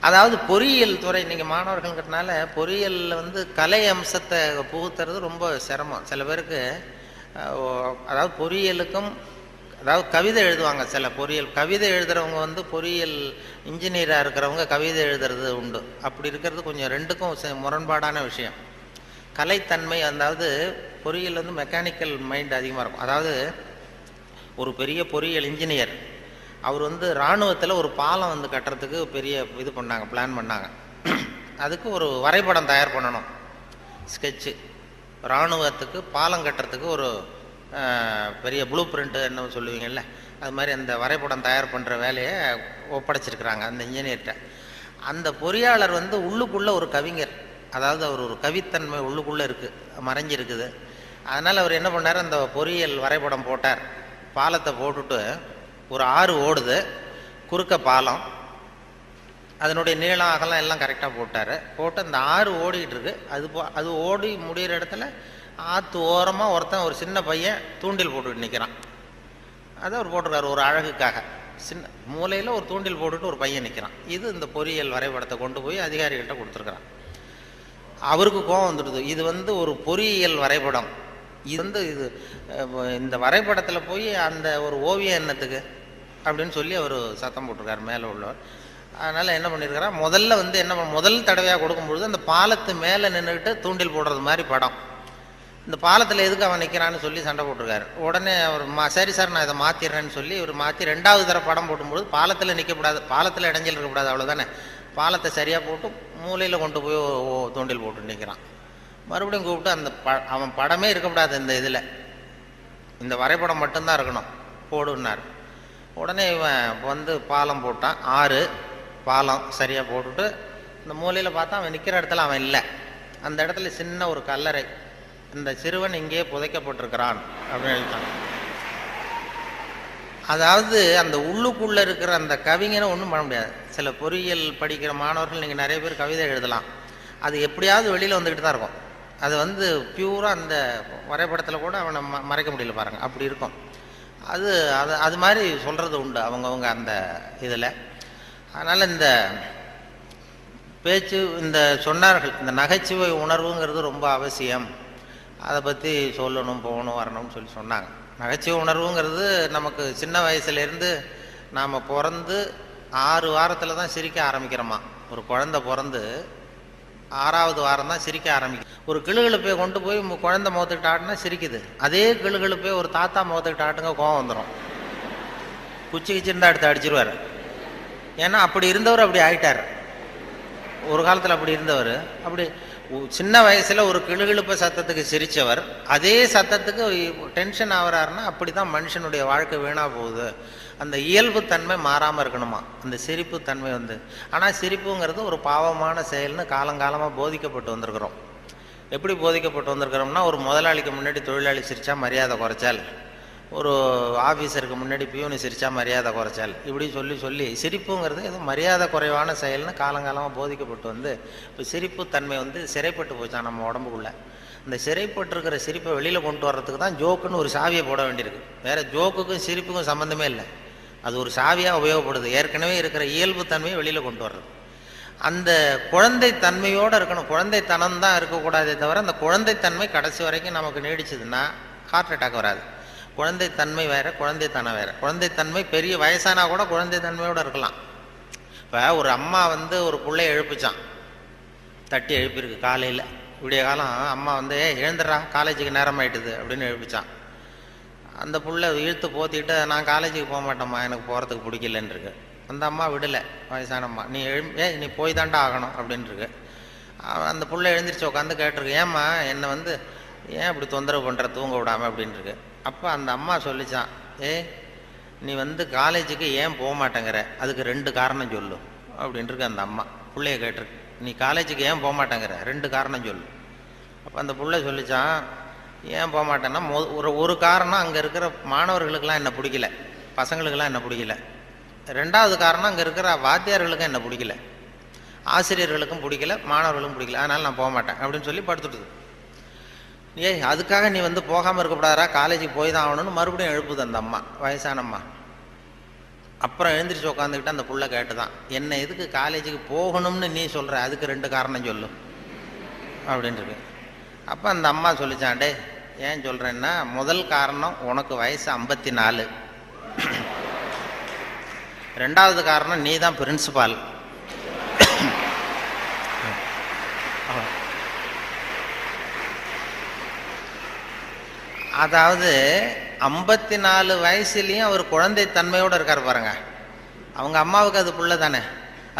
அதாவது பொறியியல் துறை நீங்கள் மாணவர்கள்ங்கிறதுனால பொறியியலில் வந்து கலை அம்சத்தை புகுத்துறது ரொம்ப சிரமம். சில பேருக்கு அதாவது பொறியியலுக்கும் அதாவது கவிதை எழுதுவாங்க. சில பொறியியல் கவிதை எழுதுகிறவங்க வந்து பொறியியல் இன்ஜினியராக இருக்கிறவங்க கவிதை எழுதுறது உண்டு. அப்படி இருக்கிறது கொஞ்சம் 2க்கும் முரண்பாடான விஷயம். கலைத்தன்மை, அதாவது பொறியியல் வந்து மெக்கானிக்கல் மைண்ட் அதிகமாக இருக்கும். அதாவது ஒரு பெரிய பொறியியல் இன்ஜினியர் அவர் வந்து இராணுவத்தில் ஒரு பாலம் வந்து கட்டுறதுக்கு பெரிய இது பண்ணாங்க, பிளான் பண்ணாங்க. அதுக்கு ஒரு வரைபடம் தயார் பண்ணணும். ஸ்கெட்சு, இராணுவத்துக்கு பாலம் கட்டுறதுக்கு ஒரு பெரிய ப்ளூ பிரிண்ட்டு என்ன சொல்லுவீங்கள்ல, அது மாதிரி அந்த வரைபடம் தயார் பண்ணுற வேலையை ஒப்படைச்சிருக்கிறாங்க அந்த இன்ஜினியர்கிட்ட. அந்த பொறியாளர் வந்து உள்ளுக்குள்ளே ஒரு கவிஞர், அதாவது அவர் ஒரு கவித்தன்மை உள்ளுக்குள்ளே இருக்குது, மறைஞ்சிருக்குது. அதனால் அவர் என்ன பண்ணார், அந்த பொறியியல் வரைபடம் போட்டார். பாலத்தை போட்டுட்டு ஒரு ஆறு ஓடுது, குறுக்க பாலம், அதனுடைய நீளம் அகலம் எல்லாம் கரெக்டாக போட்டு அந்த ஆறு ஓடிக்கிட்டு இருக்கு. அது ஓடி முடிகிற இடத்துல ஆற்று ஓரமாக ஒருத்தன் ஒரு சின்ன பையன் தூண்டில் போட்டுக்கிட்டு நிற்கிறான். அதை அவர் போட்டிருக்காரு ஒரு அழகுக்காக. சின்ன மூலையில் ஒரு தூண்டில் போட்டுட்டு ஒரு பையன் நிற்கிறான். இது இந்த பொறியியல் வரைபடத்தை கொண்டு போய் அதிகாரிகள்கிட்ட கொடுத்துருக்குறான். அவருக்கு கோபம் வந்துடுது. இது வந்து ஒரு பொறியியல் வரைபடம், இது இந்த வரைபடத்தில் போய் அந்த ஒரு ஓவியம் என்னத்துக்கு அப்படின்னு சொல்லி அவர் சத்தம் போட்டிருக்காரு மேலே உள்ளவர். அதனால் என்ன பண்ணியிருக்காரா, முதல்ல வந்து முதல் தடவையாக கொடுக்கும்பொழுது அந்த பாலத்து மேலே நின்றுக்கிட்டு தூண்டில் போடுறது மாதிரி படம். இந்த பாலத்தில் எதுக்கு அவன் நிற்கிறான்னு சொல்லி சண்டை போட்டிருக்காரு. உடனே அவர் சரி சார் நான் இதை மாற்றிடுறேன்னு சொல்லி இவர் மாற்றி 2வது தடவை படம் போடும்போது பாலத்தில் நிற்கக்கூடாது, பாலத்தில் இடைஞ்சல் இருக்கக்கூடாது, அவ்வளோதானே. பாலத்தை சரியாக போட்டு மூலையில் கொண்டு போய் தூண்டில் போட்டு நிற்கிறான். மறுபடியும் கூப்பிட்டு அவன் படமே இருக்கக்கூடாது இந்த இதில், இந்த வரைபடம் மட்டும்தான் இருக்கணும் போடுன்னார். உடனே இவன் வந்து பாலம் போட்டான், 6 பாலம் சரியாக போட்டுட்டு இந்த மூலையில் பார்த்தா அவன் நிற்கிற இடத்துல அவன் இல்லை. அந்த இடத்துல சின்ன ஒரு கல்லறை, இந்த சிறுவன் இங்கேயே புதைக்கப்பட்டிருக்கிறான் அப்படின்னு எழுதிட்டான். அதாவது அந்த உள்ளுக்குள்ளே இருக்கிற அந்த கவிஞனை ஒன்றும் பண்ண முடியாது. சில பொறியியல் படிக்கிற மாணவர்கள் நீங்கள் நிறைய பேர் கவிதை எழுதலாம், அது எப்படியாவது வெளியில் வந்துக்கிட்டு தான் இருக்கும். அது வந்து பியூராக அந்த வரைபடத்தில் கூட அவனை மறைக்க முடியல பாருங்கள், அப்படி இருக்கும். அது மாதிரி சொல்கிறது உண்டு அவங்கவுங்க அந்த இதில். அதனால் இந்த பேச்சு, இந்த சொன்னார்கள், இந்த நகைச்சுவை உணர்வுங்கிறது ரொம்ப அவசியம், அதை பற்றி சொல்லணும் போகணும் வரணும்னு சொல்லி சொன்னாங்க. நகைச்சுவை உணர்வுங்கிறது நமக்கு சின்ன வயசுலேருந்து நாம் பிறந்து 6 வாரத்தில் தான் சிரிக்க ஆரம்பிக்கிறோமா. ஒரு குழந்தை பிறந்து 6வது வாரம் தான் சிரிக்க ஆரம்பிக்கும். ஒரு கிளுகிழுப்பை கொண்டு போய் குழந்தை முகத்துக்கிட்ட ஆட்டினா சிரிக்குது. அதே கிளுகிழுப்பை ஒரு தாத்தா முகத்துக்கிட்ட ஆட்டுங்க கோவம் வந்துடும், குச்சி கிச்சிருந்தா எடுத்து அடிச்சிருவார். ஏன்னா அப்படி இருந்தவர் அப்படி ஆயிட்டார். ஒரு காலத்தில் அப்படி இருந்தவர் அப்படி சின்ன வயசில் ஒரு கிளுகிழுப்ப சத்தத்துக்கு சிரித்தவர் அதே சத்தத்துக்கு டென்ஷன் ஆகிறாருன்னா அப்படி தான் மனுஷனுடைய வாழ்க்கை வீணாக போகுது. அந்த இயல்பு தன்மை மாறாமல் இருக்கணுமா அந்த சிரிப்பு தன்மை வந்து. ஆனால் சிரிப்புங்கிறது ஒரு பாவமான செயல்னு காலங்காலமாக போதிக்கப்பட்டு வந்திருக்கிறோம். எப்படி போதிக்கப்பட்டு வந்திருக்கிறோம்னா, ஒரு முதலாளிக்கு முன்னாடி தொழிலாளி சிரித்தா மரியாதை குறைச்சால், ஒரு ஆஃபீஸருக்கு முன்னாடி பியூனு சிரித்தா மரியாதை குறைச்சால், இப்படி சொல்லி சொல்லி சிரிப்புங்கிறது எதுவும் மரியாதை குறைவான செயல்னு காலங்காலமாக போதிக்கப்பட்டு வந்து இப்போ சிரிப்பு தன்மை வந்து சிறைப்பட்டு போச்சான் நம்ம உடம்புக்குள்ளே. இந்த சிறைப்பட்டிருக்கிற சிரிப்பை வெளியில் கொண்டு வர்றதுக்கு தான் ஜோக்குன்னு ஒரு சாவியை போட வேண்டியிருக்கு. வேறு ஜோக்குக்கும் சிரிப்புக்கும் சம்மந்தமே இல்லை, அது ஒரு சாவியாக உபயோகப்படுது. ஏற்கனவே இருக்கிற இயல்பு தன்மையை வெளியில் கொண்டு வர்றது. அந்த குழந்தை தன்மையோடு இருக்கணும், குழந்தைத்தனம் தான் இருக்கக்கூடாதே தவிர அந்த குழந்தைத்தன்மை கடைசி வரைக்கும் நமக்கு நீடிச்சதுன்னா ஹார்ட் அட்டாக் வராது. குழந்தைத்தன்மை வேறு, குழந்தைத்தனம் வேறு. குழந்தைத்தன்மை பெரிய வயசானா கூட குழந்தைத்தன்மையோடு இருக்கலாம். இப்போ ஒரு அம்மா வந்து ஒரு பிள்ளைய எழுப்பிச்சான், தட்டி எழுப்பியிருக்கு காலையில் விடிய காலம். அம்மா வந்து எழுந்துடுறா காலேஜுக்கு நேரம் ஆயிட்டுது அப்படின்னு எழுப்பிச்சான். அந்த புள்ள இழுத்து போத்திட்டு நான் காலேஜுக்கு போக மாட்டேம்மா, எனக்கு போகிறதுக்கு பிடிக்கலன்னு இருக்கு. அந்த அம்மா விடலை, வயசான அம்மா, நீ போய் தாண்டா ஆகணும் அப்படின்ட்டுருக்கு. அந்த புள்ள எழுந்திரிச்சு உட்காந்து கேட்டிருக்கு, ஏம்மா என்னை வந்து ஏன் இப்படி தொந்தரவு பண்ணுற தூங்க விடாமல் அப்படின்ட்டுருக்கு. அப்போ அந்த அம்மா சொல்லிச்சான், நீ வந்து காலேஜுக்கு ஏன் போக மாட்டேங்கிற, அதுக்கு 2 காரணம் சொல்லு அப்படின்ட்டுருக்கு. அந்த அம்மா பிள்ளைய கேட்டிருக்கு, நீ காலேஜுக்கு ஏன் போக மாட்டேங்கிற 2 காரணம் சொல்லு. அப்போ அந்த பிள்ளை சொல்லிச்சான், ஏன் போக மாட்டேன்னா ஒரு காரணம் அங்கே இருக்கிற மாணவர்களுக்கெல்லாம் என்ன பிடிக்கல, பசங்களுக்கெல்லாம் என்ன பிடிக்கல. 2வது காரணம் அங்கே இருக்கிற வாத்தியார்களுக்கும் என்ன பிடிக்கல, ஆசிரியர்களுக்கும் பிடிக்கல, மாணவர்களுக்கும் பிடிக்கல, அதனால் நான் போக மாட்டேன் அப்படின்னு சொல்லி படுத்துட்டுது. அதுக்காக நீ வந்து போகாமல் இருக்கக்கூடாதா, காலேஜுக்கு போய் தான் ஆகணும்னு மறுபடியும் எழுப்புது அந்த அம்மா, வயசான அம்மா. அப்புறம் எழுந்திரிச்சு உட்காந்துக்கிட்டு அந்த புள்ள கேட்டு தான், என்ன எதுக்கு காலேஜுக்கு போகணும்னு நீ சொல்கிற, அதுக்கு 2 காரணம் சொல்லு அப்படின்ட்டு. அப்போ அந்த அம்மா சொல்லிச்சான், டே ஏன் சொல்கிறேன்னா, முதல் காரணம் உனக்கு வயசு 54, 2வது காரணம் நீ தான் பிரின்சிபால். அதாவது 54 வயசுலேயும் அவர் குழந்தை தன்மையோடு இருக்கார் பாருங்க. அவங்க அம்மாவுக்கு அது புள்ள தானே,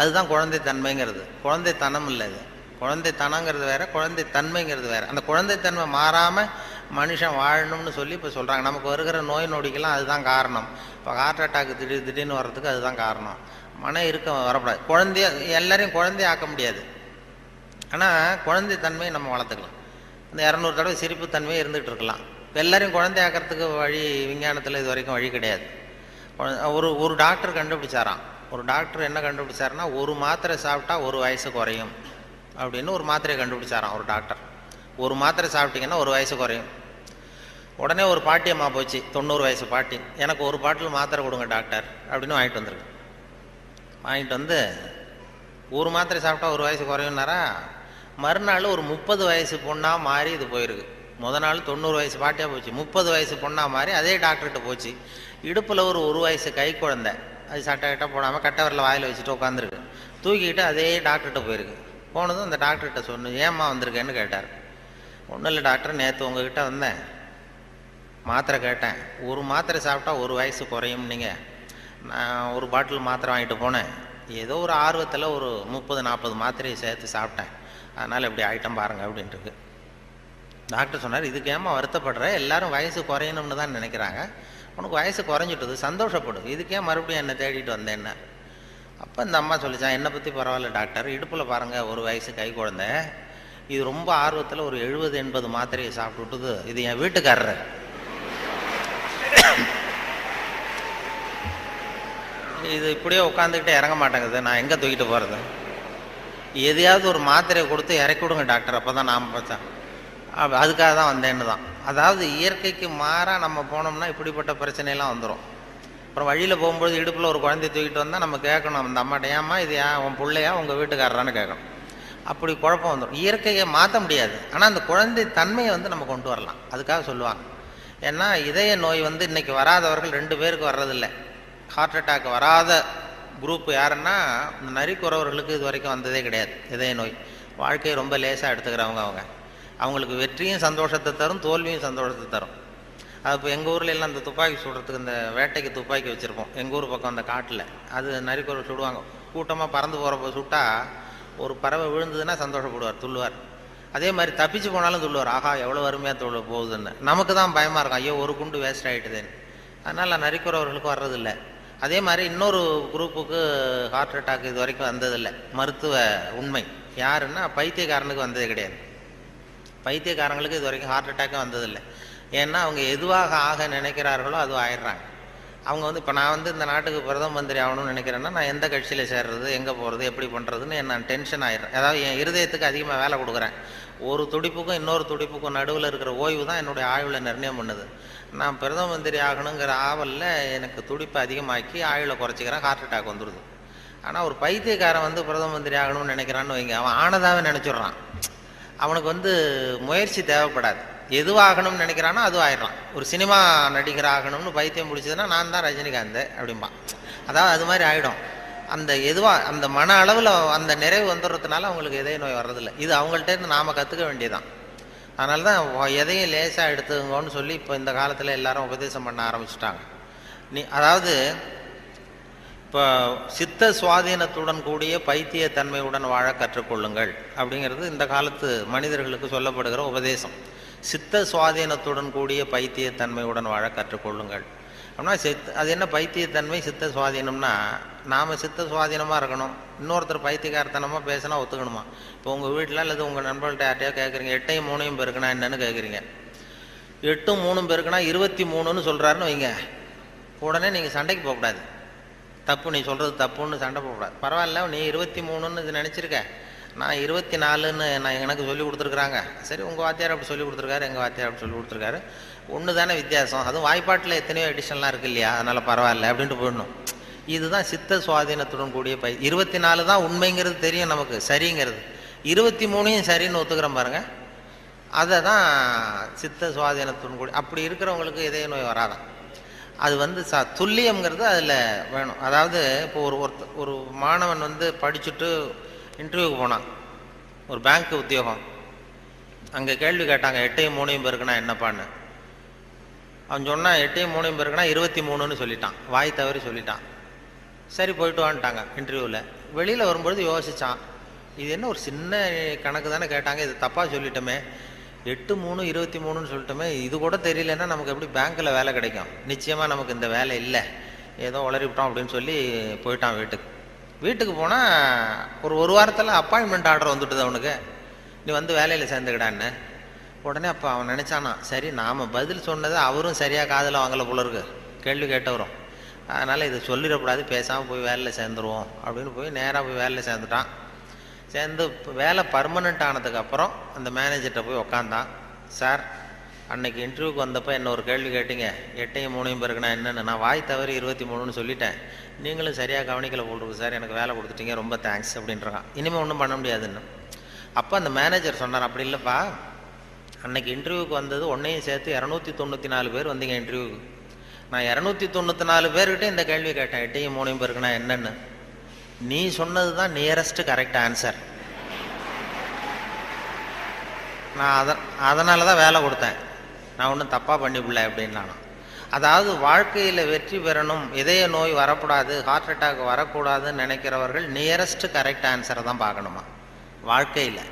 அதுதான் குழந்தை தன்மைங்கிறது, குழந்தைத்தனம் இல்லை. இது குழந்தைத்தனங்கிறது வேற, குழந்தைத்தன்மைங்கிறது வேற. அந்த குழந்தைத்தன்மை மாறாமல் மனுஷன் வாழணும்னு சொல்லி இப்போ சொல்கிறாங்க. நமக்கு வருகிற நோய் நொடிக்கெல்லாம் அதுதான் காரணம். இப்போ ஹார்ட் அட்டாக்கு திடீர்னு வர்றதுக்கு அதுதான் காரணம். மன இருக்கம் வரக்கூடாது. குழந்தைய எல்லாரையும் குழந்தைய ஆக்க முடியாது, ஆனால் குழந்தைத்தன்மையை நம்ம வளர்த்துக்கலாம். இந்த 200 தடவை சிரிப்பு தன்மையை இருந்துகிட்டு இருக்கலாம். எல்லாரையும் குழந்தை ஆக்கிறதுக்கு வழி விஞ்ஞானத்தில் இது வரைக்கும் வழி கிடையாது. ஒரு டாக்டர் கண்டுபிடிச்சாராம். ஒரு டாக்டர் என்ன கண்டுபிடிச்சாருன்னா, ஒரு மாத்திரை சாப்பிட்டா 1 வயசு குறையும் அப்படின்னு ஒரு மாத்திரையை கண்டுபிடிச்சாராம் ஒரு டாக்டர். ஒரு மாத்திரை சாப்பிட்டீங்கன்னா 1 வயசு குறையும். உடனே ஒரு பாட்டியம்மா போச்சு, 90 வயசு பாட்டி, எனக்கு ஒரு பாட்டில் மாத்திரை கொடுங்க டாக்டர் அப்படின்னு வாங்கிட்டு வந்துருக்கு. வாங்கிட்டு வந்து ஒரு மாத்திரை சாப்பிட்டா 1 வயசு குறையும்னாரா. மறுநாள் ஒரு 30 வயசு பொண்ணாக மாறி இது போயிருக்கு. நாள் 90 வயசு பாட்டியாக போச்சு, 30 வயசு பொண்ணாக மாறி அதே டாக்டர்கிட்ட போச்சு. இடுப்பில் ஒரு வயசு கை குழந்தை, அது சட்டை கிட்ட போடாமல் கட்டவரில் வாயில் வச்சுட்டு உட்காந்துருக்கு. தூக்கிக்கிட்டு அதே டாக்டர்கிட்ட போயிருக்கு. போனதும் அந்த டாக்டர்கிட்ட சொன்னேன், ஏம்மா வந்திருக்கேன்னு கேட்டார். ஒன்றும் இல்லை டாக்டர், நேற்று உங்ககிட்ட வந்தேன், மாத்திரை கேட்டேன், ஒரு மாத்திரை சாப்பிட்டா 1 வயசு குறையும். நீங்கள் நான் ஒரு பாட்டில் மாத்திரை வாங்கிட்டு போனேன், ஏதோ ஒரு ஆர்வத்தில் ஒரு 30-40 மாத்திரையை சேர்த்து சாப்பிட்டேன், அதனால் இப்படி ஆகிட்டம் பாருங்கள் அப்படின்ட்டு. டாக்டர் சொன்னார், இதுக்கு ஏமா வருத்தப்படுற, எல்லாரும் வயசு குறையணும்னு தான் நினைக்கிறாங்க, உனக்கு வயசு குறைஞ்சிட்டது, சந்தோஷப்படு, இதுக்கே மறுபடியும் என்னை தேடிட்டு வந்தேன். அப்போ இந்த அம்மா சொல்லிச்சான், என்னை பற்றி பரவாயில்ல டாக்டர், இடுப்பில் பாருங்கள் 1 வயசு கை குழந்தை, இது ரொம்ப ஆர்வத்தில் ஒரு 70-80 மாத்திரையை சாப்பிட்டுட்டுது, இது என் வீட்டுக்காரர். இது இப்படியே உட்காந்துக்கிட்டே இறங்க மாட்டேங்குது, நான் எங்கே தூக்கிட்டு போகிறது, எதையாவது ஒரு மாத்திரையை கொடுத்து இறக்கி விடுங்க டாக்டர், அப்போ தான் நாம் பார்த்தேன். அதுக்காக தான் வந்தேன்னு தான். அதாவது இயற்கைக்கு மாறாக நம்ம போனோம்னா இப்படிப்பட்ட பிரச்சனையெல்லாம் வந்துடும். அப்புறம் வழியில் போகும்போது இடுப்பில் ஒரு குழந்தைய தூக்கிட்டு வந்தால் நம்ம கேட்கணும் அந்த அம்மாட்ட, ஏம்மா இது ஏன் உன் பிள்ளையா உங்கள் வீட்டுக்காரரான்னு கேட்கணும். அப்படி குழப்பம் வந்துடும். இயற்கையை மாற்ற முடியாது, ஆனால் அந்த குழந்தை தன்மையை நம்ம கொண்டு வரலாம். அதுக்காக சொல்லுவாங்க. ஏன்னா இதய நோய் இன்றைக்கி வராதவர்கள் 2 பேருக்கு வர்றதில்லை. ஹார்ட் அட்டாக் வராத குரூப் யாருன்னா, இந்த நரிக்குறவர்களுக்கு இது வரைக்கும் வந்ததே கிடையாது இதய நோய். வாழ்க்கையை ரொம்ப லேசாக எடுத்துக்கிறவங்க. அவங்களுக்கு வெற்றியும் சந்தோஷத்தை தரும், தோல்வியும் சந்தோஷத்தை தரும். அது இப்போ எங்கள் ஊரில் எல்லாம் இந்த துப்பாக்கி சுடுறதுக்கு, இந்த வேட்டைக்கு துப்பாக்கி வச்சுருப்போம் எங்கள் ஊர் பக்கம், அந்த காட்டில் அது நரிக்குறவை சுடுவாங்க. கூட்டமாக பறந்து போகிறப்ப சுட்டால் ஒரு பறவை விழுந்ததுன்னா சந்தோஷப்படுவார், துள்ளுவார். அதே மாதிரி தப்பிச்சு போனாலும் துள்ளுவார், ஆகா எவ்வளோ அருமையாக போகுதுன்னு. நமக்கு தான் பயமாக இருக்கும், ஐயோ ஒரு குண்டு வேஸ்ட் ஆகிட்டுதுன்னு. அதனால் நரிக்குறவர்களுக்கும் வர்றதில்லை. அதே மாதிரி இன்னொரு குரூப்புக்கு ஹார்ட் அட்டாக் இது வரைக்கும் வந்ததில்லை. மருத்துவ உண்மை யாருன்னா, பைத்தியக்காரனுக்கு வந்ததே கிடையாது. பைத்தியக்காரங்களுக்கு இது வரைக்கும் ஹார்ட் அட்டாக்கும் வந்ததில்லை. ஏன்னா அவங்க எதுவாக ஆக நினைக்கிறார்களோ அதுவும் ஆயிடுறாங்க. அவங்க இப்போ நான் இந்த நாட்டுக்கு பிரதம மந்திரி ஆகணும்னு நினைக்கிறேன்னா, நான் எந்த கட்சியில் சேர்றது, எங்கே போகிறது, எப்படி பண்ணுறதுன்னு நான் டென்ஷன் ஆகிடுறேன். அதாவது என் இருதயத்துக்கு அதிகமாக வேலை கொடுக்குறேன். ஒரு துடிப்புக்கும் இன்னொரு துடிப்புக்கும் நடுவில் இருக்கிற ஓய்வு தான் என்னுடைய ஆயுளை நிர்ணயம் பண்ணுது. நான் பிரதம மந்திரி ஆகணுங்கிற ஆவலில் எனக்கு துடிப்பை அதிகமாக்கி ஆயுளை குறைச்சிக்கிறேன், ஹார்ட் அட்டாக் வந்துடுது. ஆனால் ஒரு பைத்தியக்காரன் பிரதம மந்திரி ஆகணும்னு நினைக்கிறான்னு வைங்க, அவன் ஆனதாகவே நினச்சிட்றான். அவனுக்கு முயற்சி தேவைப்படாது. எதுவாகணும்னு நினைக்கிறானோ அதுவும் ஆயிடலாம். ஒரு சினிமா நடிகர் ஆகணும்னு பைத்தியம் பிடிச்சதுன்னா, நான் தான் ரஜினிகாந்த் அப்படிம்பான். அதாவது அது மாதிரி ஆகிடும். அந்த அந்த மன அளவில் அந்த நிறைவு வந்துடுறதுனால அவங்களுக்கு இதய நோய் வர்றதில்லை. இது அவங்கள்ட்டேருந்து நாம் கற்றுக்க வேண்டியதான். அதனால தான் எதையும் லேசாக எடுத்துங்கன்னு சொல்லி இப்போ இந்த காலத்தில் எல்லாரும் உபதேசம் பண்ண ஆரம்பிச்சிட்டாங்க. அதாவது இப்போ சித்த சுவாதீனத்துடன் கூடிய பைத்திய தன்மையுடன் வாழ கற்றுக்கொள்ளுங்கள் அப்படிங்கிறது இந்த காலத்து மனிதர்களுக்கு சொல்லப்படுகிற உபதேசம். சித்த சுவாதீனத்துடன் கூடிய பைத்திய தன்மையுடன் வாழ கற்றுக்கொள்ளுங்கள் அப்படின்னா, அது என்ன பைத்தியத்தன்மை சித்த சுவாதீனம்னா, நாம் சித்த சுவாதீனமாக இருக்கணும், இன்னொருத்தர் பைத்தியக்காரத்தனமாக பேசினா ஒத்துக்கணுமா? இப்போ உங்கள் வீட்டில் அல்லது உங்கள் நண்பர்கள்ட்ட யார்ட்டையோ கேட்குறீங்க, 8ஐயும் 3ஐயும் பெருக்குனா என்னன்னு கேட்குறீங்க. 8ம் 3ம் பெருக்குனா 23ன்னு சொல்கிறாருன்னு வைங்க, உடனே நீங்கள் சண்டைக்கு போகக்கூடாது. தப்பு, நீ சொல்கிறது தப்புன்னு சண்டை போகக்கூடாது. பரவாயில்ல, நீ 23ன்னு இது நினச்சிருக்க, நான் 24ன்னு நான் எனக்கு சொல்லி கொடுத்துருக்குறாங்க. சரி, உங்கள் வாத்தியார் அப்படி சொல்லி கொடுத்துருக்காரு, எங்கள் வாத்தியார் அப்படி சொல்லி கொடுத்துருக்காரு, ஒன்று தானே வித்தியாசம், அதுவும் வாய்ப்பாட்டில் எத்தனையோ எடிஷன்லாம் இருக்கு இல்லையா, அதனால் பரவாயில்ல அப்படின்ட்டு போயிடணும். இதுதான் சித்த சுவாதீனத்துடன் கூடிய 24 தான் உண்மைங்கிறது தெரியும் நமக்கு, சரிங்கிறது. 23ஐயும் சரின்னு ஒத்துக்கிறோம் பாருங்க, அதை தான் சித்த சுவாதீனத்துடன் கூடிய. அப்படி இருக்கிறவங்களுக்கு இதய நோய் வராதான். அது துல்லியம்ங்கிறது அதில் வேணும். அதாவது இப்போ ஒரு மாணவன் படிச்சுட்டு இன்டர்வியூக்கு போனான், ஒரு பேங்க் உத்தியோகம். அங்கே கேள்வி கேட்டாங்க, 8ஐயும் 3ஐயும் பெருக்குனா என்னப்பான்னு. அவன் சொன்னான், 8ஐயும் 3ஐயும் பெருக்குனா 23ன்னு சொல்லிட்டான், வாய் தவறி சொல்லிட்டான். சரி, போயிட்டு வான்ட்டாங்க இன்டர்வியூவில். வெளியில் வரும்பொழுது யோசித்தான், இது என்ன ஒரு சின்ன கணக்கு தானே கேட்டாங்க, இது தப்பாக சொல்லிட்டோமே, 8-3-23 சொல்லிட்டோமே, இது கூட தெரியலன்னா நமக்கு எப்படி பேங்க்கில் வேலை கிடைக்கும்? நிச்சயமாக நமக்கு இந்த வேலை இல்லை, ஏதோ உளறிவிட்டோம் அப்படின்னு சொல்லி போயிட்டான் வீட்டுக்கு. வீட்டுக்கு போனால் ஒரு வாரத்தில் அப்பாயின்மெண்ட் ஆர்டர் வந்துட்டுது அவனுக்கு, நீ வந்து வேலையில் சேர்ந்துக்கிடான்னு. உடனே அப்போ அவன் நினச்சானா, சரி நாம் பதில் சொன்னதை அவரும் சரியாக காதில் வாங்கலை போல இருக்கு, கேள்வி கேட்டவரும், அதனால் இதை சொல்லிடக்கூடாது, பேசாமல் போய் வேலையில் சேர்ந்துருவோம் அப்படின்னு போய் நேராக போய் வேலையில் சேர்ந்துட்டான். சேர்ந்து வேலை பர்மனெண்ட் ஆனதுக்கப்புறம் அந்த மேனேஜர்கிட்ட போய் உக்காந்தான். சார், அன்னைக்கு இன்டர்வியூக்கு வந்தப்போ என்ன ஒரு கேள்வி கேட்டீங்க, 8-3 பேருக்கு நான் என்னென்னு, நான் வாய் தவறி 23 சொல்லிட்டேன், நீங்களும் சரியாக கவனிக்கலை போட்டுருக்கு சார், எனக்கு வேலை கொடுத்துட்டீங்க, ரொம்ப தேங்க்ஸ் அப்படின்றான். இனிமேல் ஒன்றும் பண்ண முடியாதுன்னு. அப்போ அந்த மேனேஜர் சொன்னார், அப்படி இல்லைப்பா, அன்னைக்கு இன்டர்வியூக்கு வந்தது ஒன்றையும் சேர்த்து 294 பேர் வந்தீங்க இன்டர்வியூக்கு, நான் 294 பேர்கிட்ட இந்த கேள்வி கேட்டேன், 8-3 பேருக்கு நான் என்னென்னு, நீ சொன்னது தான் நியரஸ்ட் கரெக்ட் ஆன்சர், நான் அதனால தான் வேலை கொடுத்தேன், நான் ஒன்றும் தப்பாக பண்ணிவிடல அப்படின்னு. நானும் அதாவது வாழ்க்கையில் வெற்றி பெறணும், இதய நோய் வரக்கூடாது, ஹார்ட் அட்டாக் வரக்கூடாதுன்னு நினைக்கிறவர்கள் நியரஸ்ட் கரெக்ட் ஆன்சரை தான் பார்க்கணுமா. வாழ்க்கையில்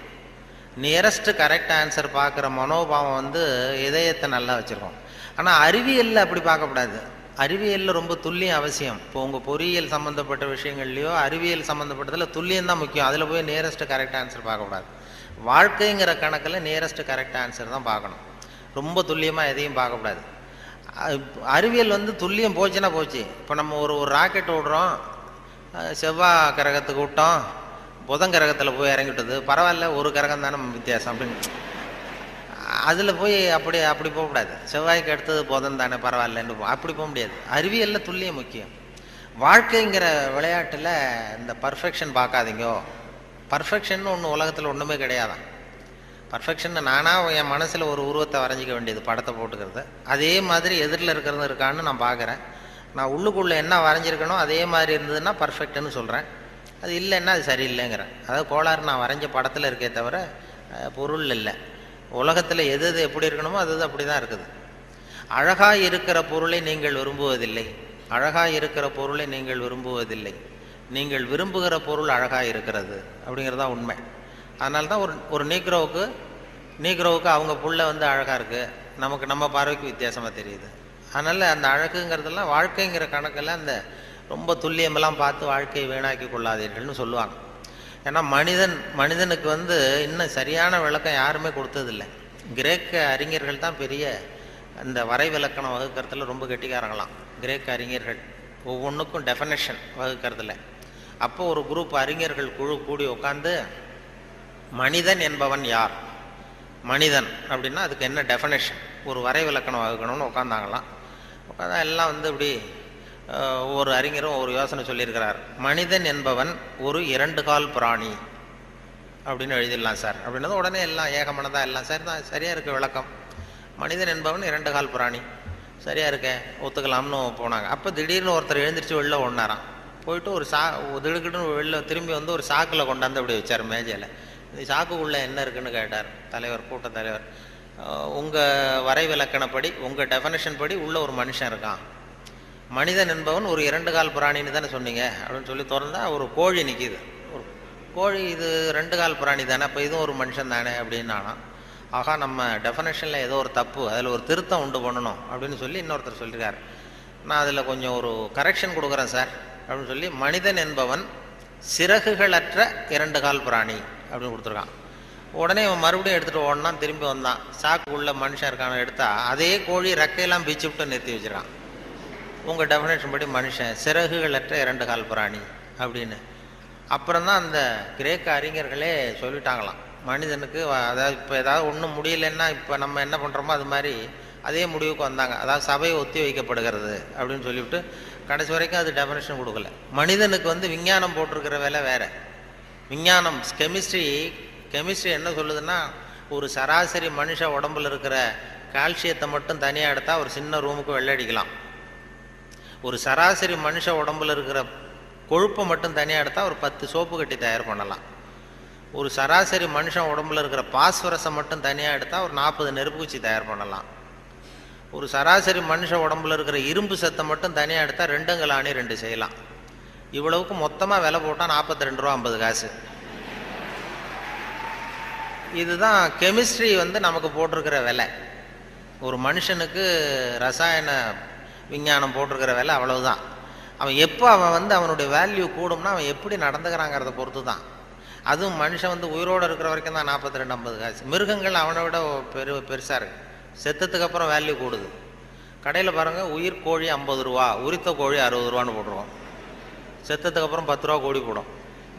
நியரஸ்ட் கரெக்ட் ஆன்சர் பார்க்குற மனோபாவம் வந்து இதயத்தை நல்லா வச்சுருக்கோம். ஆனால் அறிவியலில் அப்படி பார்க்கக்கூடாது. அறிவியலில் ரொம்ப துல்லியம் அவசியம். இப்போ உங்கள் பொறியியல் சம்மந்தப்பட்ட விஷயங்கள்லையோ அறிவியல் சம்மந்தப்பட்டதில் துல்லியம் தான் முக்கியம், அதில் போய் நியரஸ்ட் கரெக்ட் ஆன்சர் பார்க்கக்கூடாது. வாழ்க்கைங்கிற கணக்கில் நியரஸ்ட் கரெக்ட் ஆன்சர் தான் பார்க்கணும், ரொம்ப துல்லியமாக எதையும் பார்க்கக்கூடாது. அறிவியல் வந்து துல்லியம் போச்சுன்னா போச்சு. இப்போ நம்ம ஒரு ராக்கெட் விடுறோம், செவ்வாய் கிரகத்துக்கு விட்டோம், புதன் கிரகத்தில் போய் இறங்கிவிட்டது, பரவாயில்ல, ஒரு கிரகம் தானே வித்தியாசம் அப்படின்னு அதில் போய் அப்படி போகக்கூடாது. செவ்வாய்க்கு அடுத்தது புதன் தானே, பரவாயில்லன்னு அப்படி போக முடியாது. அறிவியலில் துல்லியம் முக்கியம். வாழ்க்கைங்கிற விளையாட்டில் இந்த பர்ஃபெக்ஷன் பார்க்காதீங்கோ. பர்ஃபெக்ஷன் ஒன்று உலகத்தில் ஒன்றுமே கிடையாதான். பர்ஃபெக்ஷன் நானாக என் மனசில் ஒரு உருவத்தை வரைஞ்சிக்க வேண்டியது, படத்தை போட்டுக்கிறது, அதே மாதிரி எதிரில் இருக்கிறது இருக்கான்னு நான் பார்க்குறேன். நான் உள்ளுக்குள்ளே என்ன வரைஞ்சிருக்கணும் அதே மாதிரி இருந்ததுன்னா பர்ஃபெக்ட்னு சொல்கிறேன், அது இல்லைன்னா அது சரியில்லைங்கிறேன். அதாவது கோளாறு நான் வரைஞ்ச படத்தில் இருக்கே தவிர பொருள் இல்லை. உலகத்தில் எது எப்படி இருக்கணுமோ அது அப்படி தான் இருக்குது. அழகாக இருக்கிற பொருளை நீங்கள் விரும்புவதில்லை, அழகாக இருக்கிற பொருளை நீங்கள் விரும்புவதில்லை, நீங்கள் விரும்புகிற பொருள் அழகாக இருக்கிறது அப்படிங்கிறது தான் உண்மை. அதனால தான் ஒரு நீக்ரோவுக்கு அவங்க புள்ள வந்து அழகாக இருக்குது, நமக்கு நம்ம பார்வைக்கு வித்தியாசமாக தெரியுது. அதனால் அந்த அழகுங்கிறதெல்லாம் வாழ்க்கைங்கிற கணக்கில் அந்த ரொம்ப துல்லியமெல்லாம் பார்த்து வாழ்க்கையை வீணாக்கி கொள்ளாதீர்கள்னு சொல்லுவாங்க. ஏன்னா மனிதனுக்கு வந்து இன்னும் சரியான விளக்கம் யாருமே கொடுத்ததில்லை. கிரேக்க அறிஞர்கள் தான் பெரிய அந்த வரை விளக்கணம் வகுக்கிறதுல ரொம்ப கெட்டிக்காரங்களாம். கிரேக்க அறிஞர்கள் ஒவ்வொன்றுக்கும் டெஃபனேஷன் வகுக்கிறதுல. அப்போ ஒரு குரூப் அறிஞர்கள் குழு கூடி உட்காந்து மனிதன் என்பவன் யார், மனிதன் அப்படின்னா அதுக்கு என்ன டெஃபனேஷன், ஒரு வரை விளக்கணம் வகுக்கணும்னு உட்காந்தாங்களாம். உட்காந்தா எல்லாம் வந்து இப்படி ஒவ்வொரு அறிஞரும் ஒரு யோசனை சொல்லியிருக்கிறார். மனிதன் என்பவன் ஒரு 2 கால் பிராணி அப்படின்னு எழுதிடலாம் சார் அப்படின்னது உடனே எல்லாம் ஏகமனதாக எல்லாம் சரி தான், சரியாக இருக்க விளக்கம். மனிதன் என்பவன் 2 கால் பிராணி, சரியாக இருக்க, ஒத்துக்கலாம்னு போனாங்க. அப்போ திடீர்னு ஒருத்தர் எழுந்திரிச்சு வெளில ஒன்றாராம். போயிட்டு ஒரு திடுக்கிட்டு வெளில திரும்பி வந்து ஒரு சாக்கில் கொண்டாந்து அப்படி வச்சார் மேஜையில். இந்த சாக்குக்குள்ளே என்ன இருக்குன்னு கேட்டார் தலைவர், கூட்ட தலைவர். உங்கள் வரை விளக்கணப்படி, உங்கள் டெஃபனேஷன் படி உள்ள ஒரு மனுஷன் இருக்கான், மனிதன் என்பவன் ஒரு 2 கால் பிராணின்னு தானே சொன்னீங்க அப்படின்னு சொல்லி திறந்தா ஒரு கோழி நிற்கிது. ஒரு கோழி, இது 2 கால் பிராணி தானே, அப்போ இதுவும் ஒரு மனுஷன் தானே அப்படின்னு. ஆனால் ஆகா, நம்ம டெஃபனேஷனில் ஏதோ ஒரு தப்பு, அதில் ஒரு திருத்தம் உண்டு பண்ணணும் அப்படின்னு சொல்லி இன்னொருத்தர் சொல்லியிருக்காரு. நான் அதில் கொஞ்சம் ஒரு கரெக்ஷன் கொடுக்குறேன் சார் அப்படின்னு சொல்லி மனிதன் என்பவன் சிறகுகளற்ற 2 கால் பிராணி அப்படின்னு கொடுத்துருக்கான். உடனே அவன் மறுபடியும் எடுத்துகிட்டு ஓடனான், திரும்பி வந்தான், சாக்கு உள்ள மனுஷன் இருக்கான எடுத்தா அதே கோழி ரெக்கையெல்லாம் பிச்சு விட்டு நிறுத்தி வச்சிருக்கான். உங்கள் டெஃபினேஷன் படி மனுஷன் சிறகுகளற்ற 2 கால் பிராணி அப்படின்னு. அப்புறம் தான் அந்த கிரேக்க அறிஞர்களே சொல்லிட்டாங்களாம், மனிதனுக்கு அதாவது இப்போ ஏதாவது ஒன்றும் முடியலன்னா இப்போ நம்ம என்ன பண்ணுறோமோ அது மாதிரி அதே முடிவுக்கு வந்தாங்க. அதாவது சபையை ஒத்தி வைக்கப்படுகிறது அப்படின்னு சொல்லிவிட்டு கடைசி வரைக்கும் அது டெஃபினேஷன் கொடுக்கல. மனிதனுக்கு வந்து விஞ்ஞானம் போட்டிருக்கிற வேலை வேறு. விஞ்ஞானம் கெமிஸ்ட்ரி என்ன சொல்லுதுன்னா, ஒரு சராசரி மனுஷ உடம்புல இருக்கிற கால்சியத்தை மட்டும் தனியாக எடுத்தால் ஒரு சின்ன ரூமுக்கு வெள்ளடிக்கலாம். ஒரு சராசரி மனுஷ உடம்புல இருக்கிற கொழுப்பை மட்டும் தனியாக எடுத்தால் ஒரு 10 சோப்பு கட்டி தயார் பண்ணலாம். ஒரு சராசரி மனுஷன் உடம்புல இருக்கிற பாஸ்பரஸை மட்டும் தனியாக எடுத்தால் ஒரு 40 நெருப்புக்குச்சி தயார் பண்ணலாம். ஒரு சராசரி மனுஷ உடம்புல இருக்கிற இரும்பு சத்தை மட்டும் தனியாக எடுத்தால் 2 கலாணி 2 செய்யலாம். இவ்வளவுக்கு மொத்தமாக விலை போட்டால் 42 ரூபா 50 காசு. இதுதான் கெமிஸ்ட்ரி வந்து நமக்கு போட்டிருக்கிற விலை. ஒரு மனுஷனுக்கு ரசாயன விஞ்ஞானம் போட்டிருக்கிற விலை அவ்வளவுதான். அவன் எப்போ அவன் வந்து அவனுடைய வேல்யூ கூடும்னா அவன் எப்படி நடந்துக்கிறாங்கிறத பொறுத்து தான். அதுவும் மனுஷன் வந்து உயிரோடு இருக்கிற வரைக்கும் தான் 42-50 காசு. மிருகங்கள் அவனை விட பெருசாக இருக்கு. செத்ததுக்கு அப்புறம் வேல்யூ கூடுது. கடையில் பாருங்கள், உயிர் கோழி 50 ரூபா, உரித்த கோழி 60 ரூபான்னு போட்டுருவோம். செத்ததுக்கு அப்புறம் 10 ரூபா கோடி போடும்.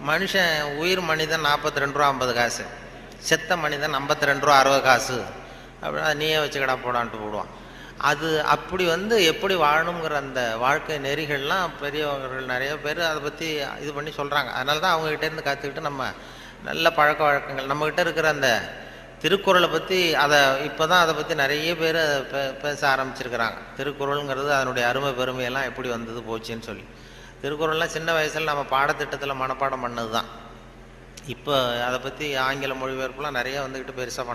மனுஷன் உயிர் மனிதன் 42 ரூபா 50 காசு, செத்த மனிதன் 52 ரூபா 60 காசு. அப்படின்னா நீயே வச்சுக்கடா போடான்ட்டு போடுவான். அது அப்படி வந்து எப்படி வாழணுங்கிற அந்த வாழ்க்கை நெறிகள்லாம் பெரியவர்கள் நிறைய பேர் அதை பற்றி இது பண்ணி சொல்கிறாங்க. அதனால தான் அவங்ககிட்டேருந்து கற்றுக்கிட்டு நம்ம நல்ல பழக்க வழக்கங்கள் நம்மக்கிட்ட இருக்கிற அந்த திருக்குறளை பற்றி இப்போ தான் அதை பற்றி நிறைய பேர் பேச ஆரம்பிச்சிருக்கிறாங்க. திருக்குறளுங்கிறது அதனுடைய அருமை பெருமையெல்லாம் எப்படி வந்தது போச்சுன்னு சொல்லி. திருக்குறள்லாம் சின்ன வயசில் நம்ம பாடத்திட்டத்தில் மனப்பாடம் பண்ணது தான். இப்போ அதை பற்றி ஆங்கில மொழிபெயர்ப்புலாம் நிறைய வந்துக்கிட்டு பெருசாக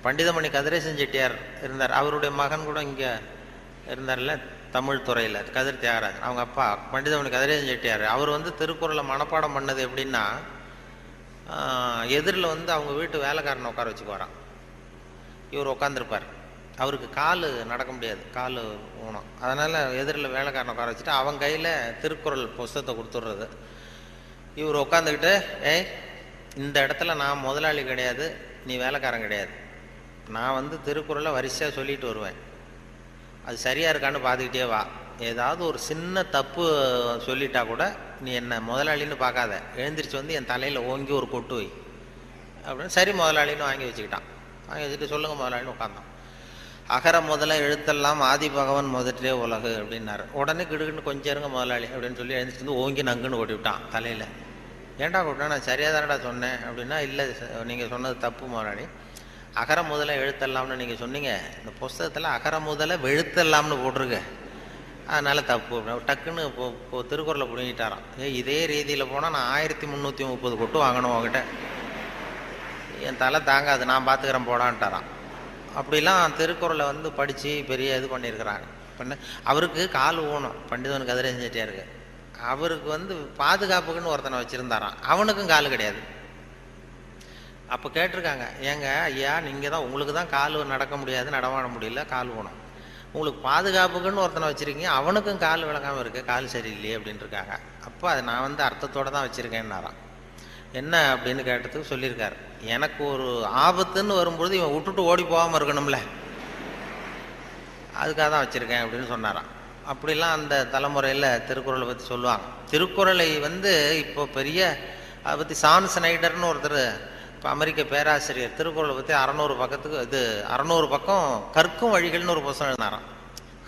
பண்டிதமணி கதிரேசன் செட்டியார் இருந்தார். அவருடைய மகன் கூட இங்கே இருந்தார்ல தமிழ் துறையில், கதிர் தியாகராஜன். அவங்க அப்பா பண்டிதமணி கதிரேசன் செட்டியார். அவர் வந்து திருக்குறளை மனப்பாடம் பண்ணது எப்படின்னா, எதிரில் வந்து அவங்க வீட்டு வேலைக்காரனை உட்கார வச்சுக்குவாராம். இவர் உட்காந்துருப்பார். அவருக்கு கால் நடக்க முடியாது, கால் ஊனம். அதனால் எதிரில் வேலைக்காரனை உட்கார வச்சுட்டு அவங்க கையில் திருக்குறள் புஸ்தகத்தை கொடுத்துட்றது. இவர் உட்காந்துக்கிட்டு, இந்த இடத்துல நான் முதலாளி கிடையாது, நீ வேலைக்காரன் கிடையாது, நான் வந்து திருக்குறளை வரிசையாக சொல்லிட்டு வருவேன், அது சரியாக இருக்கான்னு பார்த்துக்கிட்டே வா, ஏதாவது ஒரு சின்ன தப்பு சொல்லிட்டா கூட நீ என்ன முதலாளின்னு பார்க்காத, எழுந்திரிச்சு வந்து என் தலையில் ஓங்கி ஒரு கொட்டு வை அப்படின்னு. சரி முதலாளின்னு வாங்கி வச்சுக்கிட்டான். வாங்கி வச்சுட்டு சொல்லுங்கள் முதலாளின்னு உட்காந்தான். அகர முதல எழுத்தெல்லாம் ஆதி பகவன் முதற்றே உலகு அப்படின்னாரு. உடனே கிடுக்குன்னு கொஞ்சம் இருங்க முதலாளி அப்படின்னு சொல்லி எழுந்திரிச்சு வந்து ஓங்கி நங்குன்னு கொட்டி விட்டான் தலையில். ஏன்டா கொட்டினா, நான் சரியாக தானடா சொன்னேன் அப்படின்னா, இல்லை நீங்கள் சொன்னது தப்பு முதலாளி, அகர முதல எழுத்தெல்லாம்னு நீங்கள் சொன்னீங்க, இந்த புஸ்தகத்தில் அகர முதல வெழுத்தெல்லாம்னு போட்டிருக்கு, அதனால் தப்பு அப்படின்னு டக்குன்னு இப்போ திருக்குறளை பிடிங்கிட்டாராம். இதே ரீதியில் போனால் நான் 1330 கொட்டு வாங்கணும் உங்ககிட்ட, என் தலை தாங்காது, நான் பார்த்துக்கிறேன் போடான்ட்டாரான். அப்படிலாம் திருக்குறளை வந்து படித்து பெரிய இது பண்ணியிருக்கிறாங்க. அவருக்கு கால் ஊனம், பண்டிதன் கதிரேசன் செட்டியாருக்கு. அவருக்கு வந்து பாதுகாப்புக்குன்னு ஒருத்தனை வச்சுருந்தாரான், அவனுக்கும் கால் கிடையாது. அப்போ கேட்டிருக்காங்க, ஏங்க ஐயா நீங்கள் தான், உங்களுக்கு தான் கால் நடக்க முடியாது, நடமாட முடியல, கால் ஊனம், உங்களுக்கு பாதுகாப்புக்குன்னு ஒருத்தனை வச்சுருக்கீங்க, அவனுக்கும் கால் விளங்காமல் இருக்கு, கால் சரியில்லையே அப்படின்ட்டு இருக்காங்க. அப்போ அதை நான் வந்து அர்த்தத்தோடு தான் வச்சுருக்கேன்னாரான். என்ன அப்படின்னு கேட்டதுக்கு சொல்லியிருக்காரு, எனக்கு ஒரு ஆபத்துன்னு வரும்பொழுது இவன் விட்டுட்டு ஓடி போகாமல் இருக்கணும்ல, அதுக்காக தான் வச்சுருக்கேன் அப்படின்னு சொன்னாரான். அப்படிலாம் அந்த தலைமுறையில் திருக்குறளை பற்றி சொல்லுவாங்க. திருக்குறளை வந்து இப்போ பெரிய அதை பற்றி சான் ஸ்னைடர்னு ஒருத்தர், இப்போ அமெரிக்க பேராசிரியர், திருக்குறளை பற்றி 600 பக்கத்துக்கு 600 பக்கம் கற்கும் வழிகள்னு ஒரு புத்தகம் எழுதினாராம்.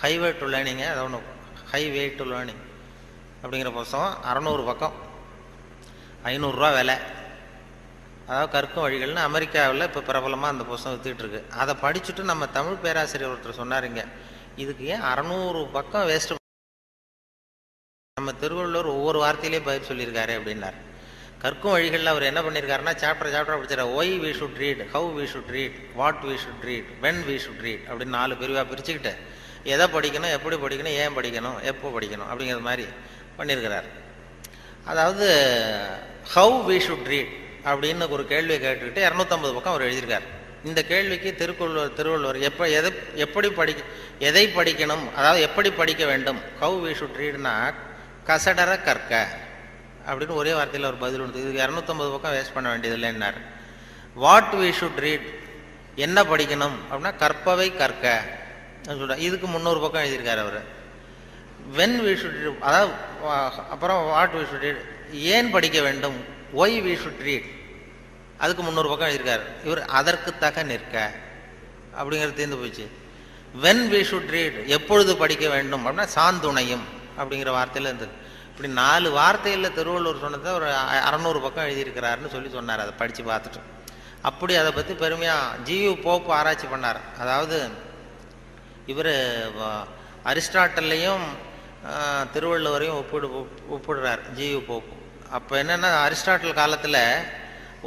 ஹைவே டு லேர்னிங்க, அது ஒன்று ஹைவே டு லேர்னிங் அப்படிங்கிற புத்தகம் 600 பக்கம், 500 ரூபா விலை. அதாவது கற்கும் வழிகள்னு அமெரிக்காவில் இப்போ பிரபலமாக அந்த புத்தகம் வித்துக்கிட்டு இருக்கு. அதை படிச்சுட்டு நம்ம தமிழ் பேராசிரியர் ஒருத்தர் சொன்னாருங்க, இதுக்கு ஏன் 600 பக்கம் வேஸ்ட், நம்ம திருவள்ளுவர் ஒவ்வொரு வார்த்தையிலேயே பதில் சொல்லியிருக்காரு அப்படின்னார். கற்கும் வழிகளில் அவர் என்ன பண்ணியிருக்காருன்னா, சாப்டர் படிச்சார். Why we should read, how we should read, what we should read, when we should read அப்படின்னு 4 பிரிவாக பிரிச்சுக்கிட்டு எதை படிக்கணும், எப்படி படிக்கணும், ஏன் படிக்கணும், எப்போ படிக்கணும் அப்படிங்கிற மாதிரி பண்ணியிருக்கிறார். அதாவது ஹவு வி ஷுட் ரீட் அப்படின்னு ஒரு கேள்வியை கேட்டுக்கிட்டு 250 பக்கம் அவர் எழுதியிருக்கார். இந்த கேள்விக்கு திருவள்ளுவர் எதை படிக்கணும், அதாவது எப்படி படிக்க வேண்டும், ஹவு வி ஷுட் ரீட்னா கசடர கற்க அப்படின்னு ஒரே வார்த்தையில் ஒரு பதில் உண்டு. இதுக்கு 250 பக்கம் வேஸ்ட் பண்ண வேண்டியதில்லைன்னார். வாட் வி ஷுட் ரீட், என்ன படிக்கணும் அப்படின்னா கற்பவை கற்க சொல்கிறார். இதுக்கு 300 பக்கம் எழுதியிருக்காரு அவர். வென் வி ஷுட் ரீட், அதாவது அப்புறம் வாட் வி ஷுட் ரீட், ஏன் படிக்க வேண்டும், ஒய் வி ஷுட் ரீட், அதுக்கு 300 பக்கம் எழுதியிருக்காரு. இவர் அதற்கு தக நிற்க அப்படிங்கிறது தீர்ந்து போச்சு. வென் வி ஷுட் ரீட், எப்பொழுது படிக்க வேண்டும் அப்படின்னா சாந்துணையும் அப்படிங்கிற வார்த்தையில் இருந்தது. இப்படி 4 வார்த்தையில் திருவள்ளுவர் சொன்னதை ஒரு 600 பக்கம் எழுதியிருக்கிறாருன்னு சொல்லி சொன்னார். அதை படித்து பார்த்துட்டு அப்படி அதை பற்றி பெருமையாக ஜியு போப் ஆராய்ச்சி பண்ணார். அதாவது இவர் அரிஸ்டாட்டல்லையும் திருவள்ளுவரையும் ஒப்பிடுறார் ஜியு போப். அப்போ என்னென்னா, அரிஸ்டாட்டில் காலத்தில்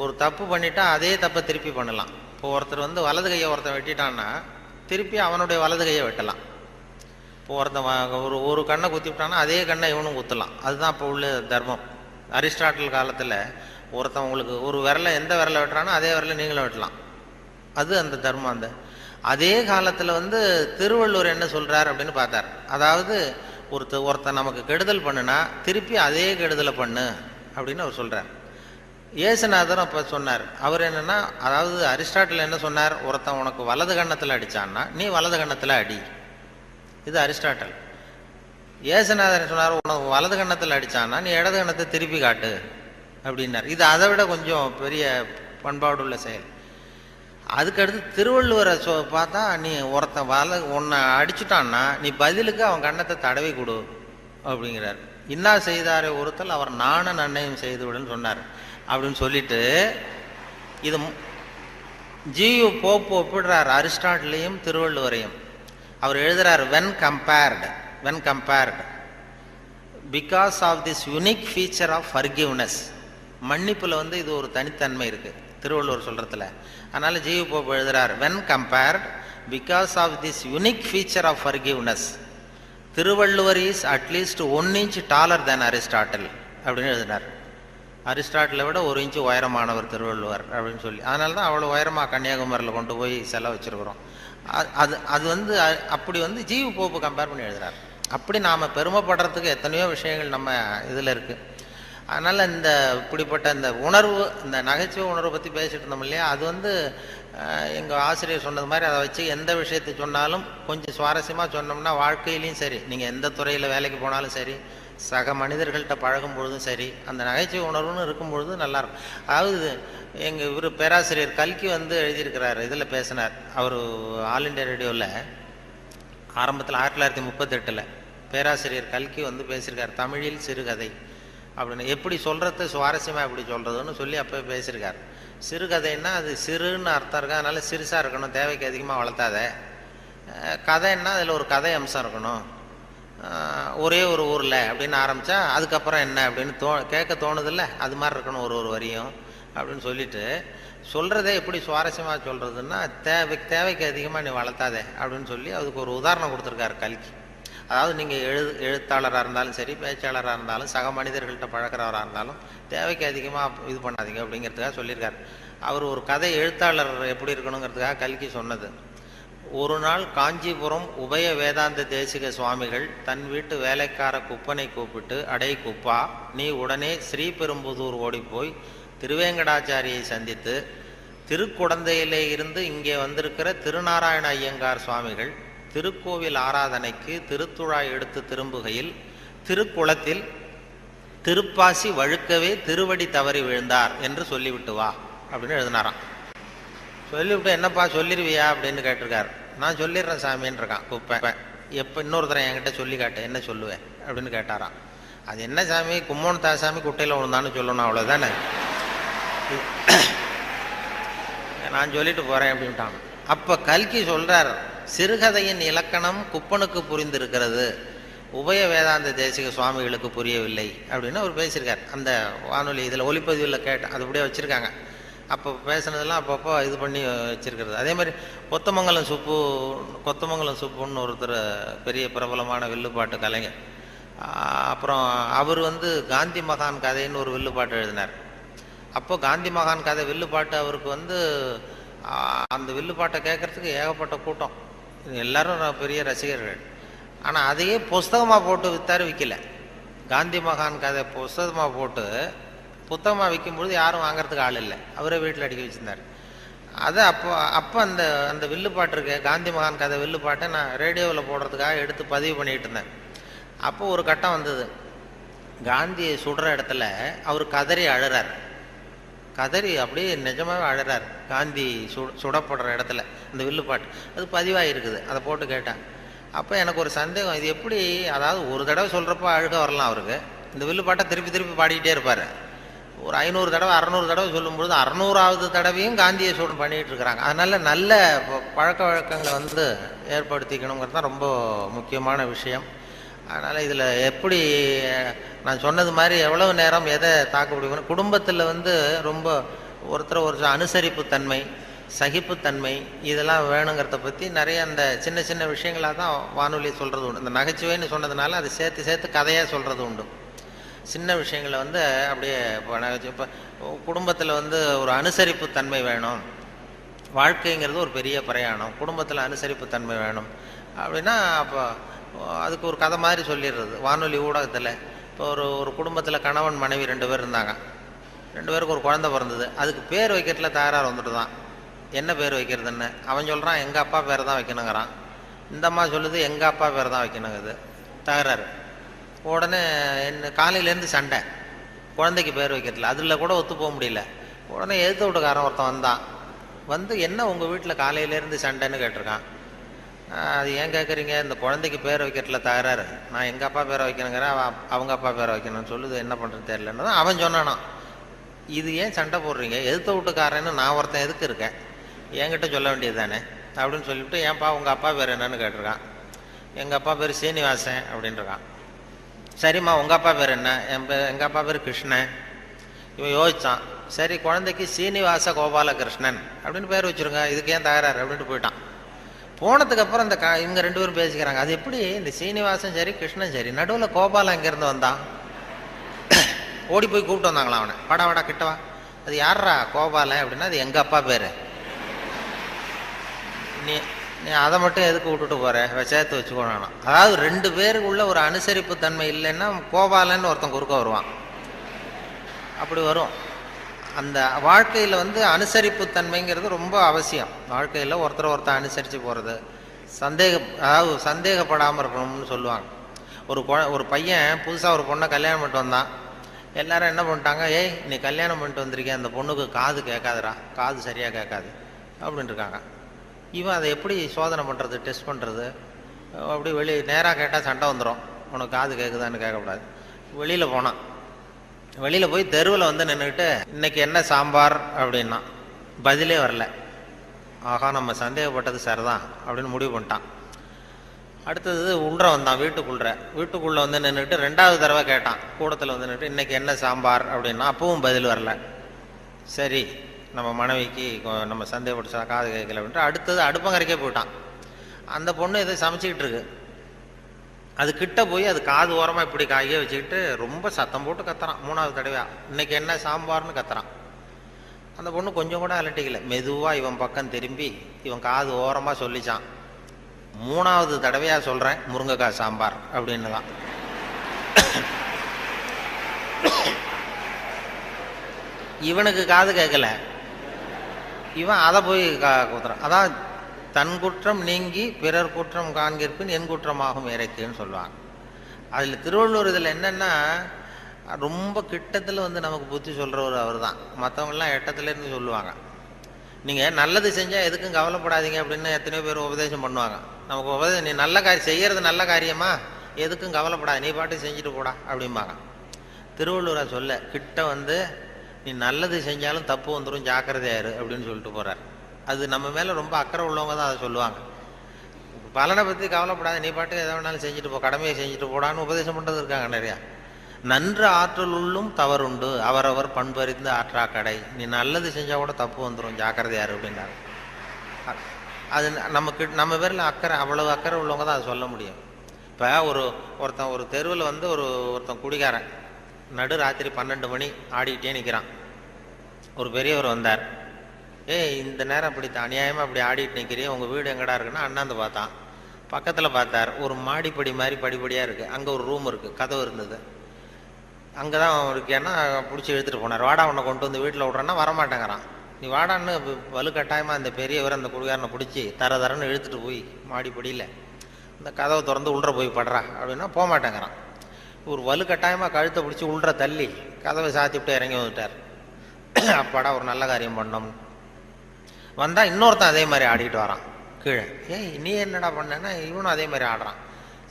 ஒரு தப்பு பண்ணிட்டா அதே தப்பை திருப்பி பண்ணலாம். இப்போ ஒருத்தர் வந்து வலது கையை ஒருத்தன் வெட்டிட்டான்னா திருப்பி அவனுடைய வலது கையை வெட்டலாம். இப்போ ஒருத்தன் ஒரு கண்ணை குத்தி விட்டான்னா அதே கண்ணை இவனும் குத்தலாம். அதுதான் இப்போ உள்ள தர்மம். அரிஸ்டாட்டில் காலத்தில் ஒருத்தன் உங்களுக்கு ஒரு விரலை எந்த விரலை வெட்டுறானோ அதே விரலை நீங்களும் வெட்டலாம். அது அந்த தர்மம். அந்த அதே காலத்தில் திருவள்ளுவர் என்ன சொல்கிறார் அப்படின்னு பார்த்தார். அதாவது ஒருத்தன் நமக்கு கெடுதல் பண்ணுனா திருப்பி அதே கெடுதலை பண்ணு அப்படின்னு அவர் சொல்கிறார். இயேசுநாதரும் அப்போ சொன்னார். அவர் என்னென்னா, அதாவது அரிஸ்டாட்டில் என்ன சொன்னார், ஒருத்தன் உனக்கு வலது கன்னத்தில் அடித்தான்னா நீ வலது கன்னத்தில் அடி. இது அரிஸ்டாட்டல். இயேசுநாதர் சொன்னார், உனக்கு வலது கன்னத்தில் அடித்தான்னா நீ இடது கன்னத்தை திருப்பி காட்டு அப்படின்னார். இது அதை விட கொஞ்சம் பெரிய பண்பாடுள்ள செயல். அதுக்கடுத்து திருவள்ளுவரை பார்த்தா, நீ ஒருத்தன் உன்னை அடிச்சுட்டான்னா நீ பதிலுக்கு அவன் கன்னத்தை தடவி கொடு அப்படிங்கிறார். இன்னா செய்தாரை ஒருத்தல் அவர் நாண நன்னையும் செய்து விடுன்னு சொன்னார். அப்படின்னு சொல்லிட்டு இது ஜியு போப்பு ஒப்பிடுறார் அரிஸ்டாட்டிலையும் திருவள்ளுவரையும். அவர் எழுதுறார், when compared because of this unique feature of forgiveness. மன்னிப்புல இது ஒரு தனித்தன்மை இருக்கு திருவள்ளுவர் சொல்றதுல. அதனால ஜியு போப்பு எழுதுறார், when compared because of this unique feature of forgiveness, Thiruvalluvar is at least 1 inch taller than Aristotle அப்படின்னு எழுதினார். அரிஸ்டாட்டிலை விட 1 inch உயரமானவர் திருவள்ளுவர் அப்படின்னு சொல்லி. அதனால தான் அவ்வளோ உயரமாக கன்னியாகுமரியில் கொண்டு போய் செலவு வச்சுருக்குறோம். அது அப்படி ஜியு போப்பு கம்பேர் பண்ணி எழுதுறார். அப்படி நாம் பெருமைப்படுறதுக்கு எத்தனையோ விஷயங்கள் நம்ம இதில் இருக்குது. அதனால் இப்படிப்பட்ட இந்த உணர்வு, இந்த நகைச்சுவை உணர்வை பற்றி பேசிட்டு இருந்தோம் இல்லையா, அது எங்கள் ஆசிரியர் சொன்னது மாதிரி அதை வச்சு எந்த விஷயத்தை சொன்னாலும் கொஞ்சம் சுவாரஸ்யமாக சொன்னோம்னா வாழ்க்கையிலையும் சரி, நீங்கள் எந்த துறையில் வேலைக்கு போனாலும் சரி, சக மனிதர்கள்ட்ட பழகும் பொழுதும் சரி, அந்த நகைச்சுவை உணர்வுன்னு இருக்கும் பொழுது நல்லாயிருக்கும். அதாவது எங்கள் பேராசிரியர் கல்கி எழுதியிருக்கிறார், இதில் பேசினார். அவர் ஆல் இண்டியா ரேடியோவில் ஆரம்பத்தில் 1938 பேராசிரியர் கல்கி பேசியிருக்கார், தமிழில் சிறுகதை அப்படின்னு. எப்படி சொல்கிறது, சுவாரஸ்யமாக எப்படி சொல்கிறதுன்னு சொல்லி அப்போ பேசியிருக்கார். சிறுகதைன்னா அது சிறுன்னு அர்த்தம் இருக்கா, அதனால் சிறுசாக இருக்கணும், தேவைக்கு அதிகமாக வளர்த்தாத. கதைன்னா அதில் ஒரு கதை அம்சம் இருக்கணும். ஒரே ஒரு ஊரில் அப்படின்னு ஆரம்பித்தா அதுக்கப்புறம் என்ன அப்படின்னு கேட்க தோணுதில்ல, அது மாதிரி இருக்கணும் ஒரு வரியும் அப்படின்னு சொல்லிட்டு, சொல்கிறதே எப்படி சுவாரஸ்யமாக சொல்கிறதுன்னா தேவைக்கு அதிகமாக நீ வளர்த்தாதே அப்படின்னு சொல்லி அதுக்கு ஒரு உதாரணம் கொடுத்துருக்காரு கல்கி. அதாவது நீங்கள் எழுத்தாளராக இருந்தாலும் சரி, பேச்சாளராக இருந்தாலும், சக மனிதர்கள்ட்ட பழக்கிறவராக இருந்தாலும் தேவைக்கு அதிகமாக இது பண்ணாதீங்க அப்படிங்கிறதுக்காக சொல்லியிருக்காரு. அவர் ஒரு கதை எழுத்தாளர் எப்படி இருக்கணுங்கிறதுக்காக கல்கி சொன்னது. ஒரு நாள் காஞ்சிபுரம் உபய வேதாந்த தேசிக சுவாமிகள் தன் வீட்டு வேலைக்கார குப்பனை கூப்பிட்டு, அடை குப்பா, நீ உடனே ஸ்ரீபெரும்புதூர் ஓடிப்போய் திருவேங்கடாச்சாரியை சந்தித்து திருக்குடந்தையிலே இருந்து இங்கே வந்திருக்கிற திருநாராயண ஐயங்கார் சுவாமிகள் திருக்கோவில் ஆராதனைக்கு திருத்துழாய் எடுத்து திரும்புகையில் திருக்குளத்தில் திருப்பாசி வழுக்கவே திருவடி தவறி விழுந்தார் என்று சொல்லிவிட்டு வா அப்படின்னு எழுதினாராம். சொல்லிவிட்டு, என்னப்பா சொல்லிடுவியா அப்படின்னு கேட்டிருக்காரு. நான் சொல்லிடுறேன் சாமின்னு இருக்கான் குப்பை. எப்போ இன்னொருத்தரை என்கிட்ட சொல்லி காட்டு, என்ன சொல்லுவேன் அப்படின்னு கேட்டாராம். அது என்ன சாமி, கும்மோன் தாசாமி குட்டையில் விழுந்தான்னு சொல்லணும், அவ்வளோதானே, நான் சொல்லிட்டு போகிறேன் அப்படின்ட்டான். அப்போ கல்கி சொல்கிறார், சிறுகதையின் இலக்கணம் குப்பனுக்கு புரிந்திருக்கிறது, உபய வேதாந்த தேசிக சுவாமிகளுக்கு புரியவில்லை அப்படின்னு அவர் பேசியிருக்கார். அந்த வானொலி இதில் ஒலிப்பதிவில் கேட்டேன், அது அப்படியே வச்சுருக்காங்க. அப்போ பேசுனதெல்லாம் அப்பப்போ இது பண்ணி வச்சுருக்கிறது. அதே மாதிரி கொத்தமங்கலம் சுப்புன்னு ஒருத்தர் பெரிய பிரபலமான வில்லுப்பாட்டு கலைஞர். அப்புறம் அவர் காந்தி மகான் கதைன்னு ஒரு வில்லுப்பாட்டு எழுதினார். அப்போ காந்தி மகான் கதை வில்லுப்பாட்டு அவருக்கு அந்த வில்லுப்பாட்டை கேட்குறதுக்கு ஏகப்பட்ட கூட்டம், எல்லாரும் பெரிய ரசிகர்கள். ஆனால் அதையே புஸ்தகமாக போட்டு விற்றாரு, விற்கல. காந்தி மகான் கதை புஸ்தகமாக போட்டு புத்தகமாக விற்கும்பொழுது யாரும் வாங்கிறதுக்கு ஆள் இல்லை, அவரே வீட்டில் அடிக்க வச்சுருந்தார். அதை அப்போ அந்த வில்லுப்பாட்டு இருக்கு, காந்தி மகான் கதை வில்லுப்பாட்டை நான் ரேடியோவில் போடுறதுக்காக எடுத்து பதிவு பண்ணிகிட்டு இருந்தேன். அப்போ ஒரு கட்டம் வந்தது, காந்தியை சுடுற இடத்துல அவர் கதறி அழுறார். கதறி அப்படியே நிஜமாகவே அழறார் காந்தி சுடப்படுற இடத்துல. அந்த வில்லுப்பாட்டு அது பதிவாக இருக்குது, அதை போட்டு கேட்டேன். அப்போ எனக்கு ஒரு சந்தேகம், இது எப்படி, அதாவது ஒரு தடவை சொல்கிறப்போ அழுக வரலாம் அவருக்கு, இந்த வில்லுப்பாட்டை திருப்பி திருப்பி பாடிக்கிட்டே இருப்பார். ஒரு 500 தடவை 600 தடவை சொல்லும்பொழுது 600வது தடவையும் காந்தியை சூடு பண்ணிகிட்டு இருக்கிறாங்க. அதனால் நல்ல பழக்க வழக்கங்களை ஏற்படுத்திக்கணுங்கிறது தான் ரொம்ப முக்கியமான விஷயம். அதனால் இதில் எப்படி நான் சொன்னது மாதிரி எவ்வளவு நேரம் எதை தாக்க முடியும், குடும்பத்தில் ரொம்ப ஒரு அனுசரிப்புத்தன்மை, சகிப்புத்தன்மை இதெல்லாம் வேணுங்கிறத பற்றி நிறைய அந்த சின்ன சின்ன விஷயங்களாக தான் வானொலி சொல்கிறது உண்டு. இந்த நகைச்சுவைன்னு சொன்னதுனால அதை சேர்த்து கதையாக சொல்கிறது உண்டு. சின்ன விஷயங்களை வந்து அப்படியே இப்போ குடும்பத்தில் வந்து ஒரு அனுசரிப்பு தன்மை வேணும், வாழ்க்கைங்கிறது ஒரு பெரிய பிரயாணம், குடும்பத்தில் அனுசரிப்பு தன்மை வேணும் அப்படின்னா அப்போ அதுக்கு ஒரு கதை மாதிரி சொல்லிடுறது வானொலி ஊடகத்தில். இப்போ ஒரு குடும்பத்தில் கணவன் மனைவி 2 பேர் இருந்தாங்க, 2 பேருக்கு ஒரு குழந்தை பிறந்தது. அதுக்கு பேர் வைக்கிறதுல தகராறு வந்துட்டு தான், என்ன பேர் வைக்கிறதுன்னு. அவன் சொல்கிறான் எங்கள் அப்பா பேர் தான் வைக்கணுங்கிறான், இந்த அம்மா சொல்லுது எங்கள் அப்பா பேர் தான் வைக்கணுங்குது, தகராறு. உடனே என்ன காலையிலேருந்து சண்டை, குழந்தைக்கு பேர் வைக்கிறதுல அதில் கூட ஒத்து போக முடியல. உடனே எதிர்த்து வீட்டுக்காரன் ஒருத்தன் வந்து என்ன உங்கள் வீட்டில் காலையிலேருந்து சண்டைன்னு கேட்டிருக்கான். அது ஏன் கேட்குறீங்க, இந்த குழந்தைக்கு பேர் வைக்கிறதுல தகராறு, நான் எங்கள் அப்பா பேரை வைக்கணுங்கிறேன், அவங்க அப்பா பேரை வைக்கணும்னு சொல்லுது, என்ன பண்ணுறது தெரியலன்னு தான் அவன் சொன்னானா. இது ஏன் சண்டை போடுறீங்க, எதிர்த்து வீட்டுக்காரன்னு நான் ஒருத்தன் எதுக்கு இருக்கேன், என்கிட்ட சொல்ல வேண்டியது தானே அப்படின்னு சொல்லிவிட்டு, ஏன்ப்பா உங்கள் அப்பா பேர் என்னன்னு கேட்டிருக்கான். எங்கள் அப்பா பேர் சீனிவாசன் அப்படின்ட்டுருக்கான். சரிம்மா உங்கள் அப்பா பேர் என்ன, எங்கள் அப்பா பேர் கிருஷ்ணன். இவன் யோசித்தான், சரி குழந்தைக்கு சீனிவாச கோபாலகிருஷ்ணன் அப்படின்னு பேர் வச்சுருங்க, இதுக்கு ஏன் தகராறு அப்படின்ட்டு போயிட்டான். போனதுக்கப்புறம் இந்த இவங்க 2 பேரும் பேசிக்கிறாங்க, அது எப்படி இந்த சீனிவாசன் சரி கிருஷ்ணன் சரி, நடுவில் கோபாலம் எங்கேருந்து வந்தான். ஓடி போய் கூப்பிட்டு வந்தாங்களாம் அவனை, வாடா கிட்டவா, அது யாரா கோபாலன் அப்படின்னா அது எங்கள் அப்பா பேர், நீ அதை மட்டும் எதுக்கு விட்டுட்டு போற, சேர்த்து வச்சுக்கோனா. அதாவது 2 பேருக்குள்ள ஒரு அனுசரிப்பு தன்மை இல்லைன்னா கோபாலன்னு ஒருத்தன் குறுக்க வருவான், அப்படி வரும். அந்த வாழ்க்கையில் வந்து அனுசரிப்பு தன்மைங்கிறது ரொம்ப அவசியம். வாழ்க்கையில் ஒருத்தர் அனுசரித்து போகிறது, அதாவது சந்தேகப்படாமல் இருக்கணும்னு சொல்லுவாங்க. ஒரு பையன் புதுசாக ஒரு பொண்ணை கல்யாணம் பண்ணிட்டு வந்தான். எல்லாரும் என்ன பண்ணிட்டாங்க, ஏய் நீ கல்யாணம் பண்ணிட்டு வந்திருக்கேன், அந்த பொண்ணுக்கு காது கேட்காதுடா, காது சரியாக கேட்காது அப்படின்ட்டு இருக்காங்க. இவன் அதை எப்படி சோதனை பண்ணுறது, டெஸ்ட் பண்ணுறது, அப்படி நேராக கேட்டால் சண்டை வந்துடும், உனக்கு காது கேட்குதான்னு கேட்கக்கூடாது. வெளியில் போய் தெருவில் வந்து நின்றுக்கிட்டு இன்னைக்கு என்ன சாம்பார் அப்படின்னா பதிலே வரல. ஆகா நம்ம சந்தேகப்பட்டது சரிதான் அப்படின்னு முடிவு பண்ணிட்டான். அடுத்தது வந்தான் வீட்டுக்குள்ளே வந்து நின்றுட்டு 2வது தடவை கேட்டான், கூடத்தில் வந்து நின்றுட்டு இன்னைக்கு என்ன சாம்பார் அப்படின்னா அப்பவும் பதில் வரல. சரி நம்ம மனைவிக்கு நம்ம சந்தேகப்பட்டு காது கேட்கல அப்படின்ட்டு அடுத்தது அடுப்பங்கரைக்கே போயிட்டான். அந்த பொண்ணு எதை சமைச்சிக்கிட்டு இருக்கு, அது கிட்ட போய் அது காது ஓரமாக இப்படி காயே வச்சுக்கிட்டு ரொம்ப சத்தம் போட்டு கத்துறான். 3வது தடவையா இன்னைக்கு என்ன சாம்பார்னு கத்துறான். அந்த பொண்ணு கொஞ்சம் கூட அலட்டிக்கல, மெதுவாக இவன் பக்கம் திரும்பி இவன் காது ஓரமாக சொல்லிச்சான், 3வது தடவையா சொல்கிறேன் முருங்கைக்காய் சாம்பார் அப்படின்னு தான். இவனுக்கு காது கேட்கல, இவன் அதை போய் குத்துறான். அதான் தன் குற்றம் நீங்கி பிறர் குற்றம் காண்கிற்பின் என் குற்றமாகும் இறைக்குன்னு சொல்லுவாங்க. அதில் திருவள்ளுவர் இதில் என்னென்னா ரொம்ப கிட்டத்தில் வந்து நமக்கு புத்தி சொல்கிறவர் அவர் தான். மற்றவங்களாம் எட்டத்துலேருந்து சொல்லுவாங்க, நீங்கள் நல்லது செஞ்சால் எதுக்கும் கவலைப்படாதீங்க அப்படின்னு எத்தனையோ பேர் உபதேசம் பண்ணுவாங்க. நமக்கு நீ நல்ல காரியம் செய்கிறது நல்ல காரியமா, எதுக்கும் கவலைப்படாது, நீ பாட்டு செஞ்சுட்டு போடா அப்படிம்பாங்க. திருவள்ளுவரை சொல்ல கிட்ட வந்து நீ நல்லது செஞ்சாலும் தப்பு வந்துடும் ஜாக்கிரதையாரு அப்படின்னு சொல்லிட்டு போகிறார். அது நம்ம மேலே ரொம்ப அக்கறை உள்ளவங்க தான் அதை சொல்லுவாங்க. பலனை பற்றி கவலைப்படாத, நீ பாட்டுக்கு எதை வேணாலும் செஞ்சுட்டு போ, கடமையை செஞ்சுட்டு போடான்னு உபதேசம் பண்ணுறது இருக்காங்க நிறையா. நன்று ஆற்றல் உள்ளும் தவறுண்டு, அவரவர் பண்பறிந்து ஆற்றா கடை, நீ நல்லது செஞ்சால் கூட தப்பு வந்துடும் ஜாக்கிரதையாரு அப்படின்னாரு. அது நம்ம பேரில் அக்கறை, அவ்வளவு அக்கறை உள்ளவங்க தான் அதை சொல்ல முடியும். இப்போ ஒருத்தன் ஒரு தெருவில் வந்து ஒருத்தன் குடிகாரன் நடு ராத்திரி 12 மணி ஆடிக்கிட்டே நிற்கிறான். ஒரு பெரியவர் வந்தார், இந்த நேரம் அப்படி அநியாயமாக அப்படி ஆடிட்டு நிற்கிறீ, உங்கள் வீடு எங்கடா இருக்குன்னா அண்ணாந்து பார்த்தான். பக்கத்தில் பார்த்தார், ஒரு மாடிப்படி மாதிரி படிப்படியாக இருக்குது, அங்கே ஒரு ரூம் இருக்குது, கதவு இருந்தது, அங்கே தான் இருக்கேன்னா பிடிச்சி எடுத்துகிட்டு போனார். வாடா உன்னை கொண்டு வந்து வீட்டில் விட்றேன்னா வரமாட்டேங்கிறான். நீ வாடான்னு வலுக்கட்டாயமாக அந்த பெரியவர் அந்த குடிகாரனை பிடிச்சி தரன்னு இழுத்துட்டு போய் மாடிப்படியில் இந்த கதவை திறந்து உள்ற போய் படுறா அப்படின்னா போக மாட்டேங்கிறான். ஒரு வலுக்கட்டாயமாக கழுத்தை பிடிச்சி உள்ற தள்ளி கதவை சாத்தி விட்டு இறங்கி வந்துட்டார். அப்பாடா ஒரு நல்ல காரியம் பண்ணோம். வந்தால் இன்னொருத்தன் அதே மாதிரி ஆடிட்டு வரான் கீழே. நீ என்னடா பண்ணேன்னா இவனும் அதே மாதிரி ஆடுறான்.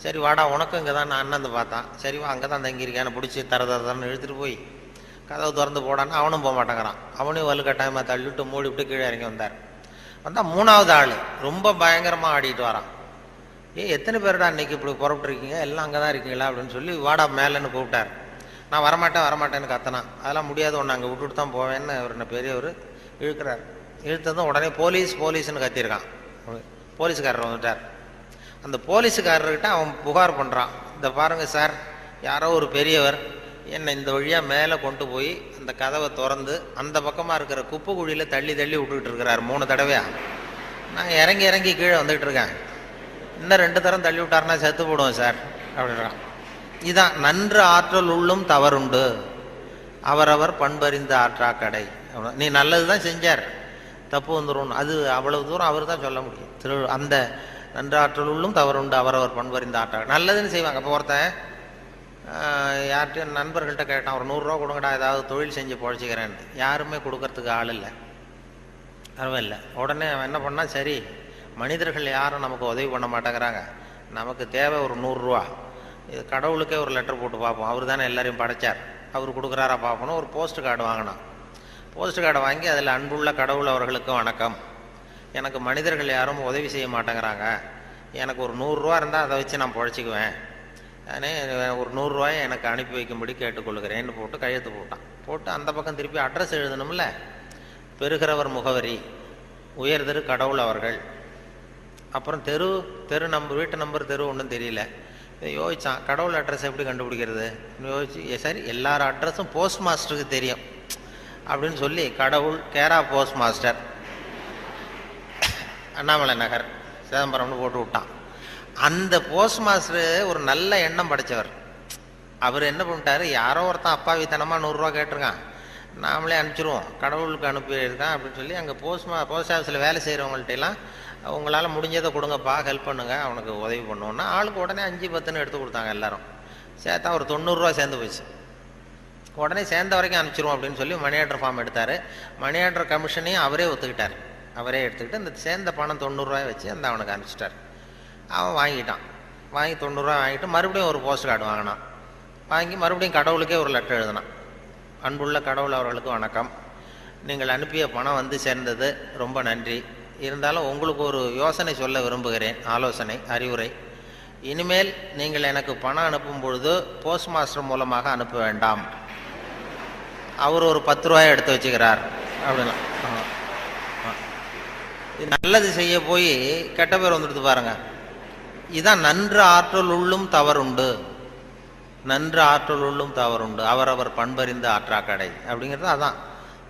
சரி வாடா உனக்கும் இங்கே தான் நான் அண்ணந்து பார்த்தான், சரி வா அங்கே தான் தங்கியிருக்கேன்னு பிடிச்சி தரன்னு இழுத்துட்டு போய் கதவு திறந்து போடான்னு அவனும் போக மாட்டேங்கிறான். அவனையும் வலுக்கட்டாயமாக தள்ளிவிட்டு மூடிவிட்டு கீழே இறங்கி வந்தார். வந்தால் 3வது ஆள் ரொம்ப பயங்கரமாக ஆடிட்டு வரான். எத்தனை பேருடா இன்னைக்கு இப்படி புறப்பட்டுருக்கீங்க, எல்லாம் அங்கே தான் இருக்கீங்களா அப்படின்னு சொல்லி வாடா மேலேன்னு கூப்பிட்டார். நான் வரமாட்டேன்னு கத்தனான். அதெல்லாம் முடியாது, ஒன்று அங்கே விட்டுட்டு தான் போவேன்னு அவர் என்ன பெரியவர் இழுக்கிறார். இழுத்ததும் உடனே போலீஸ்னு கத்திருக்கான். போலீஸுக்காரர் வந்துட்டார். அந்த போலீஸுக்காரர்கிட்ட அவன் புகார் பண்ணுறான், இந்த பாருங்க சார், யாரோ ஒரு பெரியவர் என்னை இந்த வழியாக மேலே கொண்டு போய் அந்த கதவை திறந்து அந்த பக்கமாக இருக்கிற குப்பை குழியில் தள்ளி தள்ளி விட்டுக்கிட்டு இருக்கிறார் 3 தடவையா. நான் இறங்கி இறங்கி கீழே வந்துக்கிட்டு இருக்கேன். இன்னும் 2 தரம் தள்ளி விட்டாருன்னா செத்து போடுவோம் சார் அப்படின்றான். இதுதான் நன்று ஆற்றல் உள்ளும் தவறுண்டு, அவரவர் பண்பறிந்த ஆற்றா கடை. நீ நல்லது தான் செஞ்சார், தப்பு வந்துடும், அது அவ்வளவு தூரம் அவர் தான் சொல்ல முடியும். அந்த நன்றாற்றல் உள்ளும் தவறுண்டு, அவரவர் பண்பறிந்த ஆற்றா. நல்லதுன்னு செய்வாங்க. இப்போ ஒருத்தன் யார்கிட்டையும் நண்பர்கள்ட்ட கேட்டான், ஒரு 100 ரூபா கொடுங்கடா, ஏதாவது தொழில் செஞ்சு பொழைச்சிக்கிறேன்னு. யாருமே கொடுக்கறதுக்கு ஆள் இல்லை, பரவாயில்ல. உடனே அவன் என்ன பண்ணால், சரி மனிதர்கள் யாரும் நமக்கு உதவி பண்ண மாட்டேங்கிறாங்க, நமக்கு தேவை ஒரு 100 ரூபா, இது கடவுளுக்கே ஒரு லெட்டர் போட்டு பார்ப்போம், அவர் தானே எல்லாரையும் படைச்சார், அவர் கொடுக்குறாரா பார்ப்போம். ஒரு போஸ்ட் கார்டு வாங்கினான். போஸ்ட் கார்டை வாங்கி அதில் அன்புள்ள கடவுள் அவர்களுக்கு வணக்கம், எனக்கு மனிதர்கள் யாரும் உதவி செய்ய மாட்டேங்கிறாங்க, எனக்கு ஒரு 100 ரூபா இருந்தால் அதை வச்சு நான் பொழைச்சிக்குவேன், நானே ஒரு 100 ரூபாயை எனக்கு அனுப்பி வைக்கும்படி கேட்டுக்கொள்கிறேன்னு போட்டு கையெழுத்து போட்டான். போட்டு அந்த பக்கம் திருப்பி அட்ரஸ் எழுதணும்ல, பெறுகிறவர் முகவரி, உயர்திரு கடவுள் அவர்கள், அப்புறம் தெரு நம்பர், வீட்டு நம்பர், தெரு ஒன்றும் தெரியல. யோசிச்சான், கடவுள் அட்ரஸ் எப்படி கண்டுபிடிக்கிறது யோசிச்சு, சரி எல்லார் அட்ரஸும் போஸ்ட் மாஸ்டருக்கு தெரியும் அப்படின்னு சொல்லி கடவுள் கேரா போஸ்ட் மாஸ்டர் அண்ணாமலை நகர் சிதம்பரம்னு போட்டு விட்டான். அந்த போஸ்ட் மாஸ்டர் ஒரு நல்ல எண்ணம் படைச்சவர். அவர் என்ன பண்ணிட்டாரு, யாரோ ஒருத்தன் அப்பாவித்தனமாக 100 ரூபா கேட்டிருக்கான், நாமளே அனுப்பிச்சிருவோம், கடவுளுக்கு அனுப்பியிருக்கான் அப்படின்னு சொல்லி அங்கே போஸ்ட் ஆஃபீஸில் வேலை செய்கிறவங்கள்ட்டெல்லாம் உங்களால் முடிஞ்சதை கொடுங்கப்பா, ஹெல்ப் பண்ணுங்க, அவனுக்கு உதவி பண்ணுவோன்னா ஆளுக்கு உடனே 5-10 எடுத்து கொடுத்தாங்க. எல்லாரும் சேர்த்தா ஒரு 90 ரூபா சேர்ந்து போச்சு. உடனே சேர்ந்த வரைக்கும் அனுப்பிச்சிருவோம் அப்படின்னு சொல்லி மணி ஆர்டர் ஃபார்ம் எடுத்தார். மணி ஆர்டர் கமிஷனையும் அவரே ஒத்துக்கிட்டார். அவரே எடுத்துக்கிட்டு இந்த சேர்ந்த பணம் 90 ரூபாய் வச்சு அந்த அவனுக்கு அனுப்பிச்சிட்டார். அவன் வாங்கிட்டான். வாங்கி 90 ரூபா வாங்கிட்டு மறுபடியும் ஒரு போஸ்ட் கார்டு வாங்கினான். வாங்கி மறுபடியும் கடவுளுக்கே ஒரு லெட்டர் எழுதினான். அன்புள்ள கடவுள் அவர்களுக்கு வணக்கம், நீங்கள் அனுப்பிய பணம் வந்து சேர்ந்தது, ரொம்ப நன்றி. இருந்தாலும் உங்களுக்கு ஒரு யோசனை சொல்ல விரும்புகிறேன், ஆலோசனை, அறிவுரை. இனிமேல் நீங்கள் எனக்கு பணம் அனுப்பும் பொழுது போஸ்ட் மாஸ்டர் மூலமாக அனுப்ப வேண்டாம், அவர் ஒரு 10 ரூபாயை எடுத்து வச்சுக்கிறார் அப்படின்னா. நல்லது செய்ய போய் கெட்ட பேர் வந்துடுது பாருங்க. இதுதான் நன்று ஆற்றல் உள்ளும் தவறுண்டு, நன்று ஆற்றல் உள்ளும் தவறுண்டு, அவரவர் பண்பறிந்த ஆற்றா கடை அப்படிங்கிறது அதான்.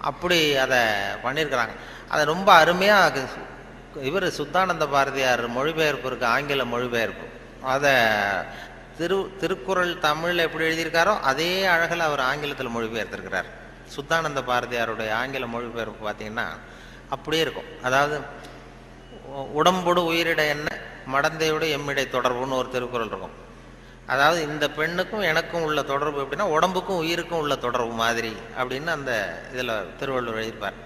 அப்படி அதை பண்ணியிருக்கிறாங்க. அதை ரொம்ப அருமையாக இவர் சுத்தானந்த பாரதியார் மொழிபெயர்ப்பு இருக்கு, ஆங்கில மொழிபெயர்ப்பு. அதை திருக்குறள் தமிழில் எப்படி எழுதியிருக்காரோ அதே அழகில் அவர் ஆங்கிலத்தில் மொழிபெயர்த்திருக்கிறார். சுத்தானந்த பாரதியாருடைய ஆங்கில மொழிபெயர்ப்பு பார்த்தீங்கன்னா அப்படியே இருக்கும். அதாவது உடம்போடு உயிரிட என்ன, மடந்தையோடு எம்மிடை தொடர்புன்னு ஒரு திருக்குறள் இருக்கும். அதாவது இந்த பெண்ணுக்கும் எனக்கும் உள்ள தொடர்பு எப்படின்னா உடம்புக்கும் உயிருக்கும் உள்ள தொடர்பு மாதிரி அப்படின்னு அந்த இதில் திருவள்ளுவர் எழுதியிருப்பார்.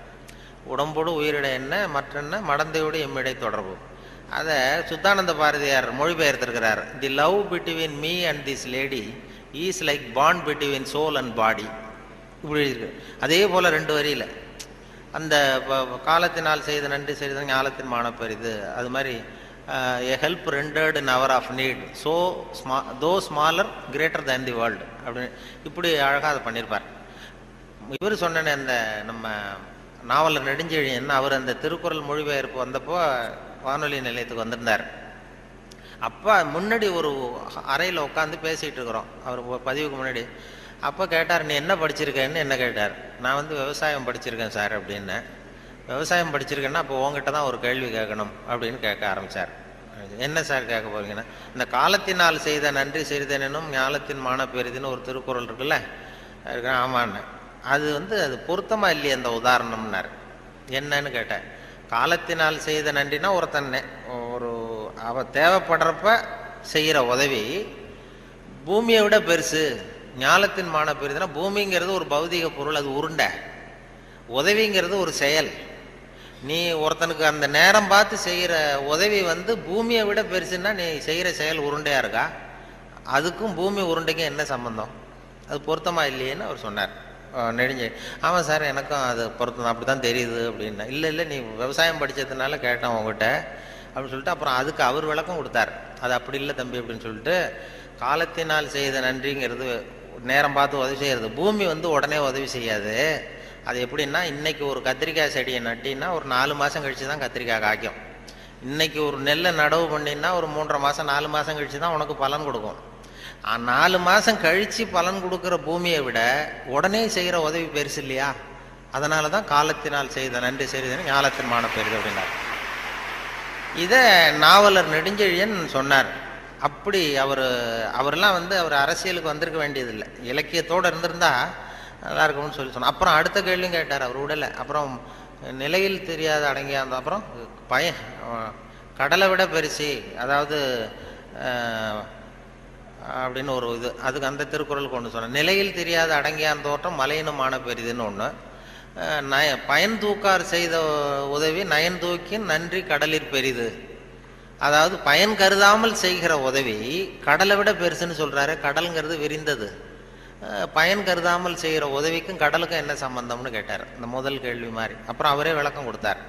உடம்போடு உயிரிட என்ன, மற்றென்ன, மடந்தையோடு எம்மிடை தொடர்பு. அதை சுத்தானந்த பாரதியார் மொழிபெயர்த்திருக்கிறார். The love between me and this lady is like bond between soul and body, இப்படி எழுதியிருக்கு. அதே போல் 2 வரியில் அந்த காலத்தினால் செய்த நன்றி செய்த ஞாலத்தின் மானப்பெரிது, அது மாதிரி a help rendered in hour of need, so though smaller greater than the world அப்படின்னு இப்படி அழகாக அதை பண்ணியிருப்பார். இவர் சொன்ன அந்த நம்ம நாவலர் நெடுஞ்செழியன், அவர் அந்த திருக்குறள் மொழிபெயர்ப்பு வந்தப்போ வானொலி நிலையத்துக்கு வந்திருந்தார். அப்போ முன்னாடி ஒரு அறையில் உட்காந்து பேசிகிட்டு இருக்கிறோம், அவர் பதிவுக்கு முன்னாடி. அப்போ கேட்டார், நீ என்ன படிச்சிருக்கேன்னு என்ன கேட்டார். நான் வந்து விவசாயம் படிச்சிருக்கேன் சார் அப்படின்னு. விவசாயம் படிச்சிருக்கேன்னா அப்போ உங்ககிட்ட தான் ஒரு கேள்வி கேட்கணும் அப்படின்னு கேட்க ஆரம்பித்தார். என்ன சார் கேட்க போறீங்கன்னா, இந்த காலத்தினால் செய்த நன்றி செய்தேனும் ஞாலத்தின் மான பெரிதுன்னு ஒரு திருக்குறள் இருக்குல்ல. ஆமான்னு. அது வந்து அது பொருத்தமாக இல்லையே அந்த உதாரணம்னார். என்னன்னு கேட்டேன். காலத்தினால் செய்த நன்றினா ஒருத்தன் ஒரு அவ தேவைப்படுறப்ப செய்கிற உதவி பூமியை விட பெருசு. ஞாலத்தின் மான பெரிதுனா பூமிங்கிறது ஒரு பௌதிக பொருள், அது உருண்டை. உதவிங்கிறது ஒரு செயல். நீ ஒருத்தனுக்கு அந்த நேரம் பார்த்து செய்கிற உதவி வந்து பூமியை விட பெருசுன்னா நீ செய்கிற செயல் உருண்டையாக இருக்கா? அதுக்கும் பூமி உருண்டைக்கும் என்ன சம்பந்தம்? அது பொருத்தமாக இல்லையேன்னு அவர் சொன்னார். நெடுஞ்செழி, ஆமாம் சார் எனக்கும் அது பொருத்தம் அப்படி தான் தெரியுது அப்படின்னா. இல்லை நீ விவசாயம் படித்ததுனால கேட்டேன் உங்ககிட்ட அப்படின்னு சொல்லிட்டு அப்புறம் அதுக்கு அவர் விளக்கம் கொடுத்தார். அது அப்படி இல்லை தம்பி அப்படின்னு சொல்லிட்டு, காலத்தினால் செய்த நன்றிங்கிறது நேரம் பார்த்து உதவி செய்கிறது. பூமி வந்து உடனே உதவி செய்யாது. அது எப்படின்னா, இன்னைக்கு ஒரு கத்திரிக்காய் செடியை நட்டின்னா ஒரு 4 மாதம் கழித்து தான் கத்திரிக்காய் காய்க்கும். இன்னைக்கு ஒரு நெல்லை நடவு பண்ணின்னா ஒரு 3.5 மாதம் 4 மாதம் கழித்து தான் உனக்கு பலன் கொடுக்கும். 4 மாதம் கழித்து பலன் கொடுக்குற பூமியை விட உடனே செய்கிற உதவி பெருசு இல்லையா? அதனால தான் காலத்தினால் செய்த நன்றி செய்தேன்னு ஞாலத்தின் மான பெரிது அப்படின்னார். இதை நாவலர் நெடுஞ்செழியன் சொன்னார். அப்படி அவரெல்லாம் அவர் அரசியலுக்கு வந்திருக்க வேண்டியதில்லை, இலக்கியத்தோடு இருந்திருந்தா நல்லா இருக்கும்னு சொன்னார். அப்புறம் அடுத்த கேள்வியும் கேட்டார், அவர் விடலை. அப்புறம் நிலையில் தெரியாத அடங்கியா இருந்தோம். அப்புறம் கடலை விட பெருசி, அதாவது அப்படின்னு ஒரு இது, அதுக்கு அந்த திருக்குறளுக்கு ஒன்று சொன்னேன். நிலையில் தெரியாத அடங்கியான் தோற்றம் மலையினுமான பெரிதுன்னு ஒன்று. பயன் தூக்கார் செய்த உதவி நயன் தூக்கின் நன்றி கடலிற் பெரிது. அதாவது பயன் கருதாமல் செய்கிற உதவி கடலை விட பெருசுன்னு சொல்கிறாரு. கடலுங்கிறது விரிந்தது. பயன் கருதாமல் செய்கிற உதவிக்கும் கடலுக்கும் என்ன சம்பந்தம்னு கேட்டார், இந்த முதல் கேள்வி மாதிரி. அப்புறம் அவரே விளக்கம் கொடுத்தார்.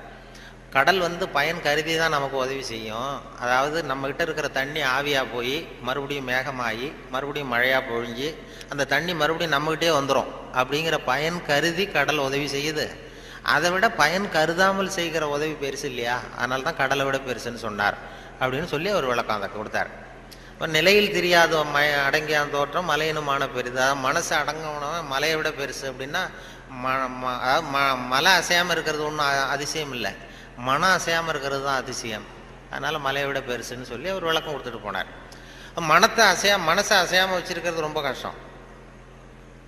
கடல் பயன் கருதி தான் நமக்கு உதவி செய்யும். அதாவது நம்மகிட்ட இருக்கிற தண்ணி ஆவியாக போய் மறுபடியும் மேகமாகி மறுபடியும் மழையாக பொழிஞ்சு அந்த தண்ணி மறுபடியும் நம்மகிட்டே வந்துடும். அப்படிங்கிற பயன் கருதி கடல் உதவி செய்யுது. அதை விட பயன் கருதாமல் செய்கிற உதவி பெருசு இல்லையா? அதனால தான் கடலை விட பெருசுன்னு சொன்னார் அப்படின்னு சொல்லி அவர் விளக்கம் அதை கொடுத்தார். இப்போ நிலையில் தெரியாத அடங்கியான் தோற்றம் மலையினுமான பெரிது. அதாவது மனசு அடங்கினவன் மலையை விட பெருசு அப்படின்னா மலை அசையாமல் இருக்கிறது ஒன்றும் அதிசயம் இல்லை, மனம் அசையாமல் இருக்கிறது தான் அதிசயம். அதனால் மலையை விட பெருசுன்னு சொல்லி அவர் விளக்கம் கொடுத்துட்டு போனார். மனசை அசையாமல் வச்சுருக்கிறது ரொம்ப கஷ்டம்.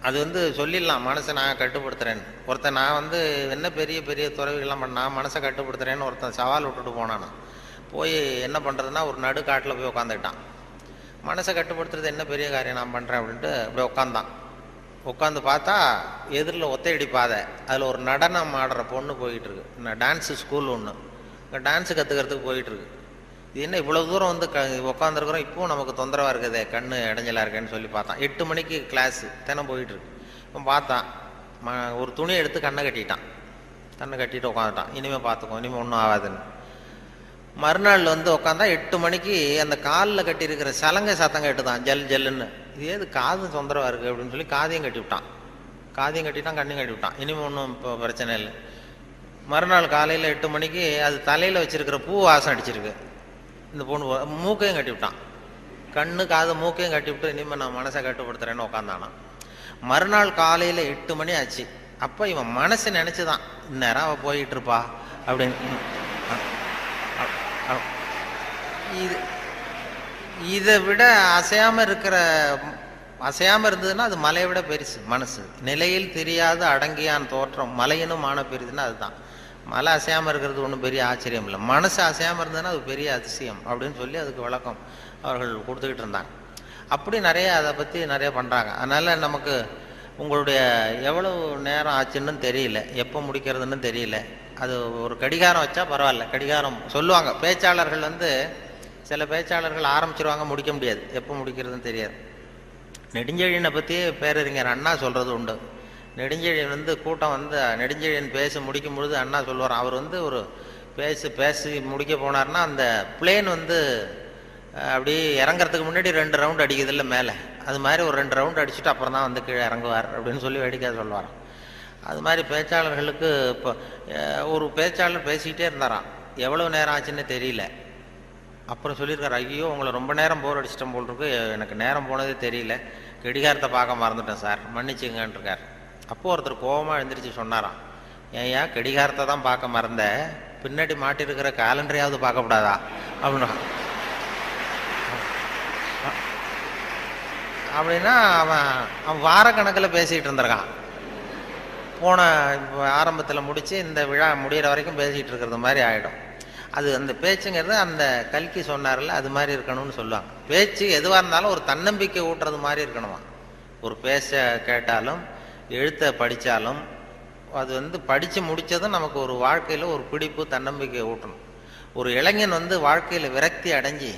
அது சொல்லிடலாம், மனசை நான் கட்டுப்படுத்துகிறேன்னு. ஒருத்தன் நான் என்ன பெரிய பெரிய துறவிகள்லாம் நான் மனசை கட்டுப்படுத்துகிறேன்னு ஒருத்தன் சவால் விட்டுட்டு போனான். போய் என்ன பண்ணுறதுன்னா ஒரு நடுக்காட்டில் போய் உட்காந்துக்கிட்டான். மனசை கட்டுப்படுத்துறது என்ன பெரிய காரியம் நான் பண்ணுறேன் அப்படின்ட்டு அப்படியே உட்காந்தான். உட்காந்து பார்த்தா எதிரில் ஒத்தையடி பாதை, அதில் ஒரு நடனம் ஆடுற பொண்ணு போயிட்டுருக்கு. டான்ஸு ஸ்கூல் ஒன்று, டான்ஸு கற்றுக்கிறதுக்கு போயிட்டுருக்கு. இது என்ன இவ்வளோ தூரம் உட்காந்துருக்குறோம், இப்போவும் நமக்கு தொந்தரவாக இருக்குதே, கண் இடைஞ்சலாக இருக்கேன்னு சொல்லி பார்த்தான். 8 மணிக்கு கிளாஸு தினம் போயிட்டுருக்கு. இப்போ பார்த்தான், ஒரு துணியை எடுத்து கண்ணை கட்டிட்டு உட்காந்துட்டான். இனிமேல் பார்த்துக்கோ, இனிமேல் ஒன்றும் ஆகாதுன்னு. மறுநாள் உட்காந்தா 8 மணிக்கு அந்த காலில் கட்டியிருக்கிற சலங்கை சத்தம் கேட்டுதான், ஜல் ஜல்லுன்னு. இது ஏது காது தொந்தரவாக இருக்குது அப்படின்னு சொல்லி காதையும் கட்டிவிட்டான். கண்ணையும் கட்டிவிட்டான். இனிமேல் ஒன்றும் இப்போ பிரச்சனை இல்லை. மறுநாள் காலையில் 8 மணிக்கு அது தலையில் வச்சிருக்கிற பூ வாசம் அடிச்சிருக்கு. இந்த பொண்ணு மூக்கையும் கட்டிவிட்டான். கண்ணு காது மூக்கையும் கட்டிவிட்டு இனிமேல் நான் மனசை கட்டுப்படுத்துறேன்னு உட்காந்தானா. மறுநாள் காலையில் 8 மணி ஆச்சு. அப்போ இவன் மனசு நினச்சிதான், இந்நேரம் அவள் போயிட்டு இருப்பா அப்படின்னு. இதை விட அசையாமல் இருந்ததுன்னா அது மலையை விட பெருசு மனசு. நிலையில் தெரியாத அடங்கியான் தோற்றம் மலையினும் மான பெரிதுன்னா அதுதான். மலை அசையாமல் இருக்கிறது ஒன்றும் பெரிய ஆச்சரியம் இல்லை, மனசு அசையாமல் இருந்ததுன்னா அது பெரிய அதிசயம் அப்படின்னு சொல்லி அதுக்கு விளக்கம் அவர்கள் கொடுத்துக்கிட்டு இருந்தாங்க. அப்படி நிறைய அதை பற்றி நிறைய பண்ணுறாங்க. அதனால் நமக்கு உங்களுடைய எவ்வளவு நேரம் ஆச்சுன்னு தெரியல, எப்போ முடிக்கிறதுன்னு தெரியல. அது ஒரு கடிகாரம் வச்சா பரவாயில்ல. கடிகாரம் சொல்லுவாங்க பேச்சாளர்கள், சில பேச்சாளர்கள் ஆரம்பிச்சிருவாங்க, முடிக்க முடியாது, எப்போ முடிக்கிறதுன்னு தெரியாது. நெடுஞ்செழியனை பற்றி பேரறிஞர் அண்ணா சொல்கிறது உண்டு. நெடுஞ்செழியன் கூட்டம் நெடுஞ்செழியன் பேசி முடிக்கும் பொழுது அண்ணா சொல்லுவார், அவர் ஒரு பேசி முடிக்க போனார்னா அந்த பிளேன் அப்படி இறங்குறதுக்கு முன்னாடி 2 ரவுண்ட் அடிக்குது இல்லை மேலே, அது மாதிரி ஒரு 2 ரவுண்ட் அடிச்சுட்டு அப்புறம் தான் கீழே இறங்குவார் அப்படின்னு சொல்லி வேடிக்கை சொல்லுவார். அது மாதிரி பேச்சாளர்களுக்கு இப்போ ஒரு பேச்சாளர் பேசிக்கிட்டே இருந்தாராம், எவ்வளோ நேரம் ஆச்சுன்னு தெரியல. அப்புறம் சொல்லியிருக்காரு, ஐயோ உங்களை ரொம்ப நேரம் போர் அடிச்சிட்டேன் போல் இருக்கு, எனக்கு நேரம் போனதே தெரியல, கடிகாரத்தை பார்க்க மறந்துட்டேன் சார், மன்னிச்சுங்கன்னு இருக்கார். அப்போது ஒருத்தர் கோபமாக எழுந்திரிச்சு சொன்னாராம், ஏயா கடிகாரத்தை தான் பார்க்க மறந்த, பின்னாடி மாட்டிருக்கிற கேலண்டரையாவது பார்க்கக்கூடாதா அப்படின்னா. அப்படின்னா அவன் வாரக்கணக்கில் பேசிகிட்டு இருந்திருக்கான். போன ஆரம்பத்தில் முடித்து இந்த விழா முடிகிற வரைக்கும் பேசிகிட்டு இருக்கிறது மாதிரி ஆகிடும். அது அந்த பேச்சுங்கிறது அந்த கல்கி சொன்னார்ல, அது மாதிரி இருக்கணும்னு சொல்லுவாங்க. பேச்சு எதுவாக இருந்தாலும் ஒரு தன்னம்பிக்கை ஊட்டுறது மாதிரி இருக்கணுமா. ஒரு பேச கேட்டாலும் எழுத்தை படித்தாலும் அது படித்து முடித்ததும் நமக்கு ஒரு வாழ்க்கையில் ஒரு பிடிப்பு தன்னம்பிக்கை ஊட்டணும். ஒரு இளைஞன் வாழ்க்கையில் விரக்தி அடைஞ்சி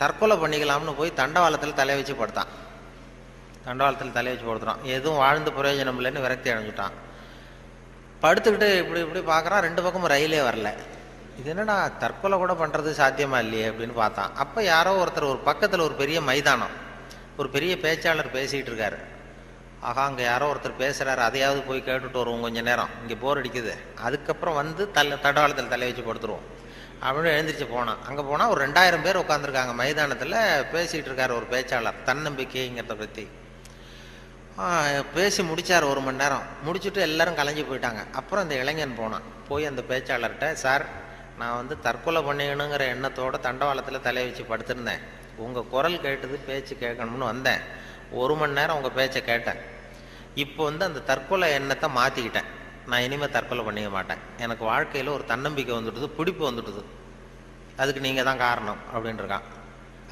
தற்கொலை பண்ணிக்கலாம்னு போய் தண்டவாளத்தில் தலையை வச்சு படுத்தான். தண்டவாளத்தில் தலையை வச்சு படுத்துறான், எதுவும் வாழ்ந்து பிரயோஜனம் இல்லைன்னு விரக்தி அடைஞ்சிட்டான். படுத்துக்கிட்டு இப்படி பார்க்குறான், 2 பக்கமும் ரயிலே வரல. இது என்னடா தற்கொலை கூட பண்ணுறது சாத்தியமா இல்லையே அப்படின்னு பார்த்தான். அப்போ யாரோ ஒருத்தர் ஒரு பக்கத்தில் ஒரு பெரிய மைதானம், ஒரு பெரிய பேச்சாளர் பேசிகிட்டு இருக்காரு. ஆகா அங்கே யாரோ ஒருத்தர் பேசுகிறாரு, அதையாவது போய் கேட்டுட்டு வருவோம் கொஞ்சம் நேரம், இங்கே போர் அடிக்குது, அதுக்கப்புறம் தண்டவாளத்தில் தலையை வச்சு படுத்துருவோம் அப்படின்னு எழுந்திரிச்சு போனான். அங்கே போனால் ஒரு 2000 பேர் உட்காந்துருக்காங்க மைதானத்தில். பேசிகிட்டு இருக்கார் ஒரு பேச்சாளர் தன்னம்பிக்கைங்கிறத பற்றி. பேசி முடித்தார் 1 மணி நேரம். முடிச்சுட்டு எல்லாரும் கலைஞ்சி போயிட்டாங்க. அப்புறம் இந்த இளைஞன் போனான். போய் அந்த பேச்சாளர்கிட்ட, சார் நான் தற்கொலை பண்ணிக்கணுங்கிற எண்ணத்தோடு தண்டவாளத்தில் தலையை வச்சு படுத்திருந்தேன். உங்கள் குரல் கேட்டது, பேச்சு கேட்கணும்னு வந்தேன். 1 மணி நேரம் உங்கள் பேச்சை கேட்டேன். இப்போ அந்த தற்கொலை எண்ணத்தை மாற்றிக்கிட்டேன். நான் இனிமேல் தற்கொலை பண்ணிக்க மாட்டேன். எனக்கு வாழ்க்கையில் ஒரு தன்னம்பிக்கை வந்துட்டுது, பிடிப்பு வந்துட்டுது. அதுக்கு நீங்கள் தான் காரணம் அப்படின்ட்டுருக்கான்.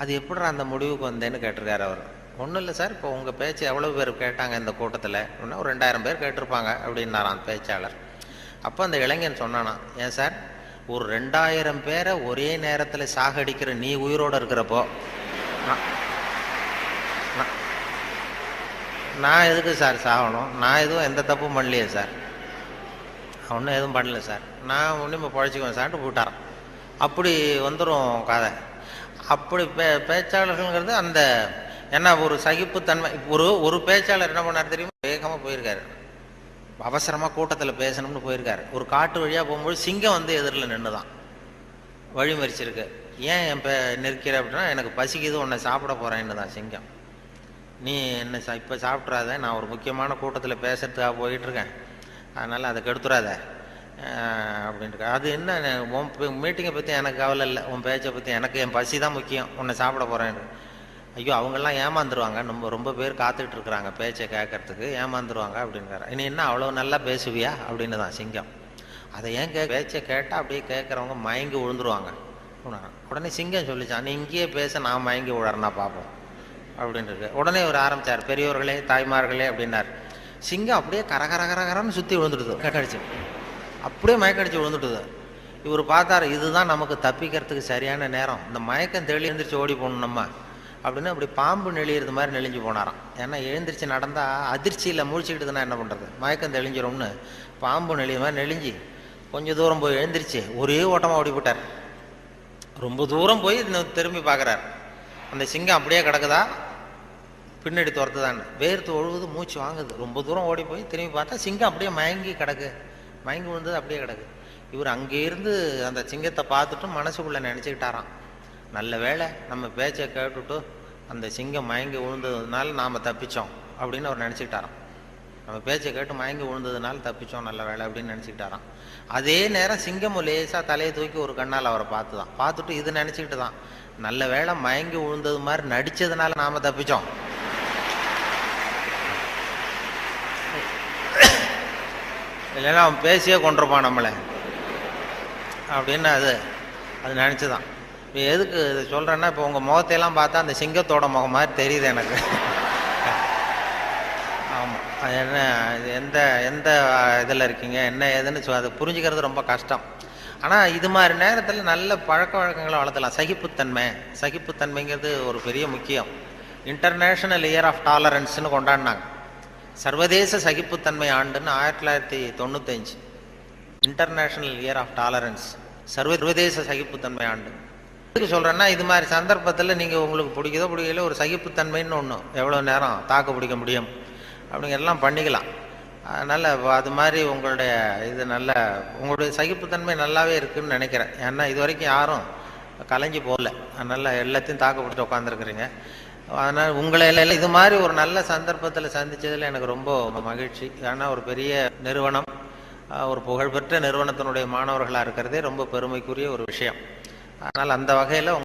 அது எப்படிடா அந்த முடிவுக்கு வந்தேன்னு கேட்டிருக்காரு அவர். ஒன்றும் இல்லை சார், இப்போ உங்கள் பேச்சு எவ்வளோ பேர் கேட்டாங்க இந்த கூட்டத்தில் அப்படின்னா ஒரு 2000 பேர் கேட்டிருப்பாங்க அப்படின்னாரான் பேச்சாளர். அப்போ அந்த இளைஞன் சொன்னானா, ஏன் சார் ஒரு 2000 பேரை ஒரே நேரத்தில் சாகடிக்கிற நீ உயிரோடு இருக்கிறப்போ நான் எதுக்கு சார் சாகணும்? நான் எதுவும் எந்த தப்பும் பண்ணலையே சார், ஒன்றும் எதுவும் பண்ணல சார், நான் ஒன்றும் இப்போ பழச்சிக்குவேன் சார்ட்டு போட்டாரான். அப்படி வந்துடும் கதை. அப்படி பேச்சாளர்கள்ங்கிறது அந்த என்ன ஒரு சகிப்புத்தன்மை. ஒரு பேச்சாளர் என்ன பண்ணார் தெரியுமா, வேகமாக போயிருக்காரு, அவசரமாக கூட்டத்தில் பேசணும்னு போயிருக்காரு. ஒரு காட்டு வழியாக போகும்போது சிங்கம் எதிரில் நின்று தான் வழி மறிச்சிருக்கு. ஏன் என் நிற்கிற அப்படின்னா, எனக்கு பசிக்குது, உன்னை சாப்பிட போகிறேன்னு தான் சிங்கம். நீ என்ன இப்போ சாப்பிட்றாத, நான் ஒரு முக்கியமான கூட்டத்தில் பேசுறதுக்காக போயிட்டுருக்கேன், அதனால் அதை கெடுத்துறாத அப்படின்ட்டு. அது என்ன, உன் மீட்டிங்கை பற்றி எனக்கு கவலை இல்லை, உன் பேச்சை பற்றி எனக்கு, என் பசி தான் முக்கியம், உன்னை சாப்பிட போகிறேன்னு. ஐயோ அவங்கெல்லாம் ஏமாந்துருவாங்க, ரொம்ப பேர் காத்துக்கிட்டு இருக்கிறாங்க பேச்சை கேட்கறதுக்கு, ஏமாந்துருவாங்க அப்படின்றாரு. இனி என்ன அவ்வளோ நல்லா பேசுவியா அப்படின்னு தான் சிங்கம். அதை ஏன் பேச்சை கேட்டால் அப்படியே கேட்குறவங்க மயங்கி விழுந்துருவாங்க. உடனே சிங்கம் சொல்லிச்சான், நீ இங்கேயே பேச, நான் மயங்கி விழறனா பார்ப்போம் அப்படின்ட்டு. உடனே ஒரு ஆரம்பித்தார், பெரியோர்களே தாய்மார்களே அப்படின்னார். சிங்கம் அப்படியே கரகரகரகரன்னு சுற்றி விழுந்துடுது, கட்டடிச்சு அப்படியே மயக்கடிச்சு விழுந்துட்டுது. இவர் பார்த்தார், இதுதான் நமக்கு தப்பிக்கிறதுக்கு சரியான நேரம், இந்த மயக்கம் தெளி எழுந்திரிச்சு ஓடி போகணும் நம்ம அப்படின்னு. அப்படி பாம்பு நெளியிறது மாதிரி நெளிஞ்சு போனாராம். ஏன்னா எழுந்திரிச்சு நடந்தால் அதிர்ச்சியில் முழிச்சுக்கிட்டுதுன்னா என்ன பண்ணுறது, மயக்கம் தெளிஞ்சிடும்னு பாம்பு நெளிய மாதிரி நெளிஞ்சு கொஞ்சம் தூரம் போய் எழுந்திரிச்சு ஒரே ஓட்டமாக ஓடி போட்டார். ரொம்ப தூரம் போய் திரும்பி பார்க்குறார், அந்த சிங்கம் அப்படியே கிடக்குதா பின்னாடி துரத்துதான்னு. வேர்த்து ஒழுகுது, மூச்சு வாங்குது. ரொம்ப தூரம் ஓடி போய் திரும்பி பார்த்தா சிங்கம் அப்படியே மயங்கி கிடக்கு, மயங்கி விழுந்தது அப்படியே கிடக்கு. இவர் அங்கேருந்து அந்த சிங்கத்தை பார்த்துட்டு மனசுக்குள்ளே நினச்சிக்கிட்டாராம், நல்ல வேளை நம்ம பேச்சை கேட்டுட்டு அந்த சிங்கம் மயங்கி விழுந்ததுனால நாம் தப்பித்தோம் அப்படின்னு அவர் நினச்சிக்கிட்டாராம். நம்ம பேச்சை கேட்டு மயங்கி விழுந்ததுனால தப்பித்தோம், நல்ல வேலை அப்படின்னு நினச்சிக்கிட்டாராம். அதே நேரம் சிங்கம் லேசாக தலையை தூக்கி ஒரு கண்ணால் அவரை பார்த்துட்டு இது நினச்சிக்கிட்டு தான், நல்ல வேளை மயங்கி விழுந்தது மாதிரி நடித்ததுனால நாம் தப்பித்தோம், இல்லைன்னா அவன் பேசியே கொண்டிருப்பான் நம்மளை அப்படின்னு அது நினச்சிதான். இப்போ எதுக்கு இது சொல்கிறேன்னா, இப்போ உங்கள் முகத்தையெல்லாம் பார்த்தா அந்த சிங்கத்தோட முகம் மாதிரி தெரியுது எனக்கு. ஆமாம், அது என்ன, இது எந்த இதில் இருக்கீங்க என்ன ஏதுன்னு அது புரிஞ்சுக்கிறது ரொம்ப கஷ்டம். ஆனால் இது மாதிரி நேரத்தில் நல்ல பழக்க வழக்கங்களை வளர்த்தலாம். சகிப்புத்தன்மைங்கிறது ஒரு பெரிய முக்கியம். இன்டர்நேஷ்னல் இயர் ஆஃப் டாலரன்ஸ்னு கொண்டாடினாங்க. சர்வதேச சகிப்புத்தன்மை ஆண்டுன்னு 1995 இன்டர்நேஷ்னல் இயர் ஆஃப் டாலரன்ஸ், சர்வதேச சகிப்புத்தன்மை ஆண்டு. எதுக்கு சொல்கிறேன்னா, இது மாதிரி சந்தர்ப்பத்தில் நீங்கள் உங்களுக்கு பிடிக்கல ஒரு சகிப்புத்தன்மைன்னு ஒன்று, எவ்வளோ நேரம் தாக்கு பிடிக்க முடியும் அப்படிங்கிறதெல்லாம் பண்ணிக்கலாம். அதனால் அது மாதிரி உங்களுடைய சகிப்புத்தன்மை நல்லாவே இருக்குதுன்னு நினைக்கிறேன். ஏன்னா இது வரைக்கும் யாரும் கலைஞ்சி போகல, அதனால் எல்லாத்தையும் தாக்கு பிடிச்சி உட்காந்துருக்குறீங்க. அதனால் உங்களை எல்லாம் இது மாதிரி ஒரு நல்ல சந்தர்ப்பத்தில் சந்தித்ததில் எனக்கு ரொம்ப மகிழ்ச்சி. ஏன்னா ஒரு பெரிய நிறுவனம், ஒரு புகழ்பெற்ற நிறுவனத்தினுடைய மாணவர்களாக இருக்கிறதே ரொம்ப பெருமைக்குரிய ஒரு விஷயம். அதனால் அந்த வகையில்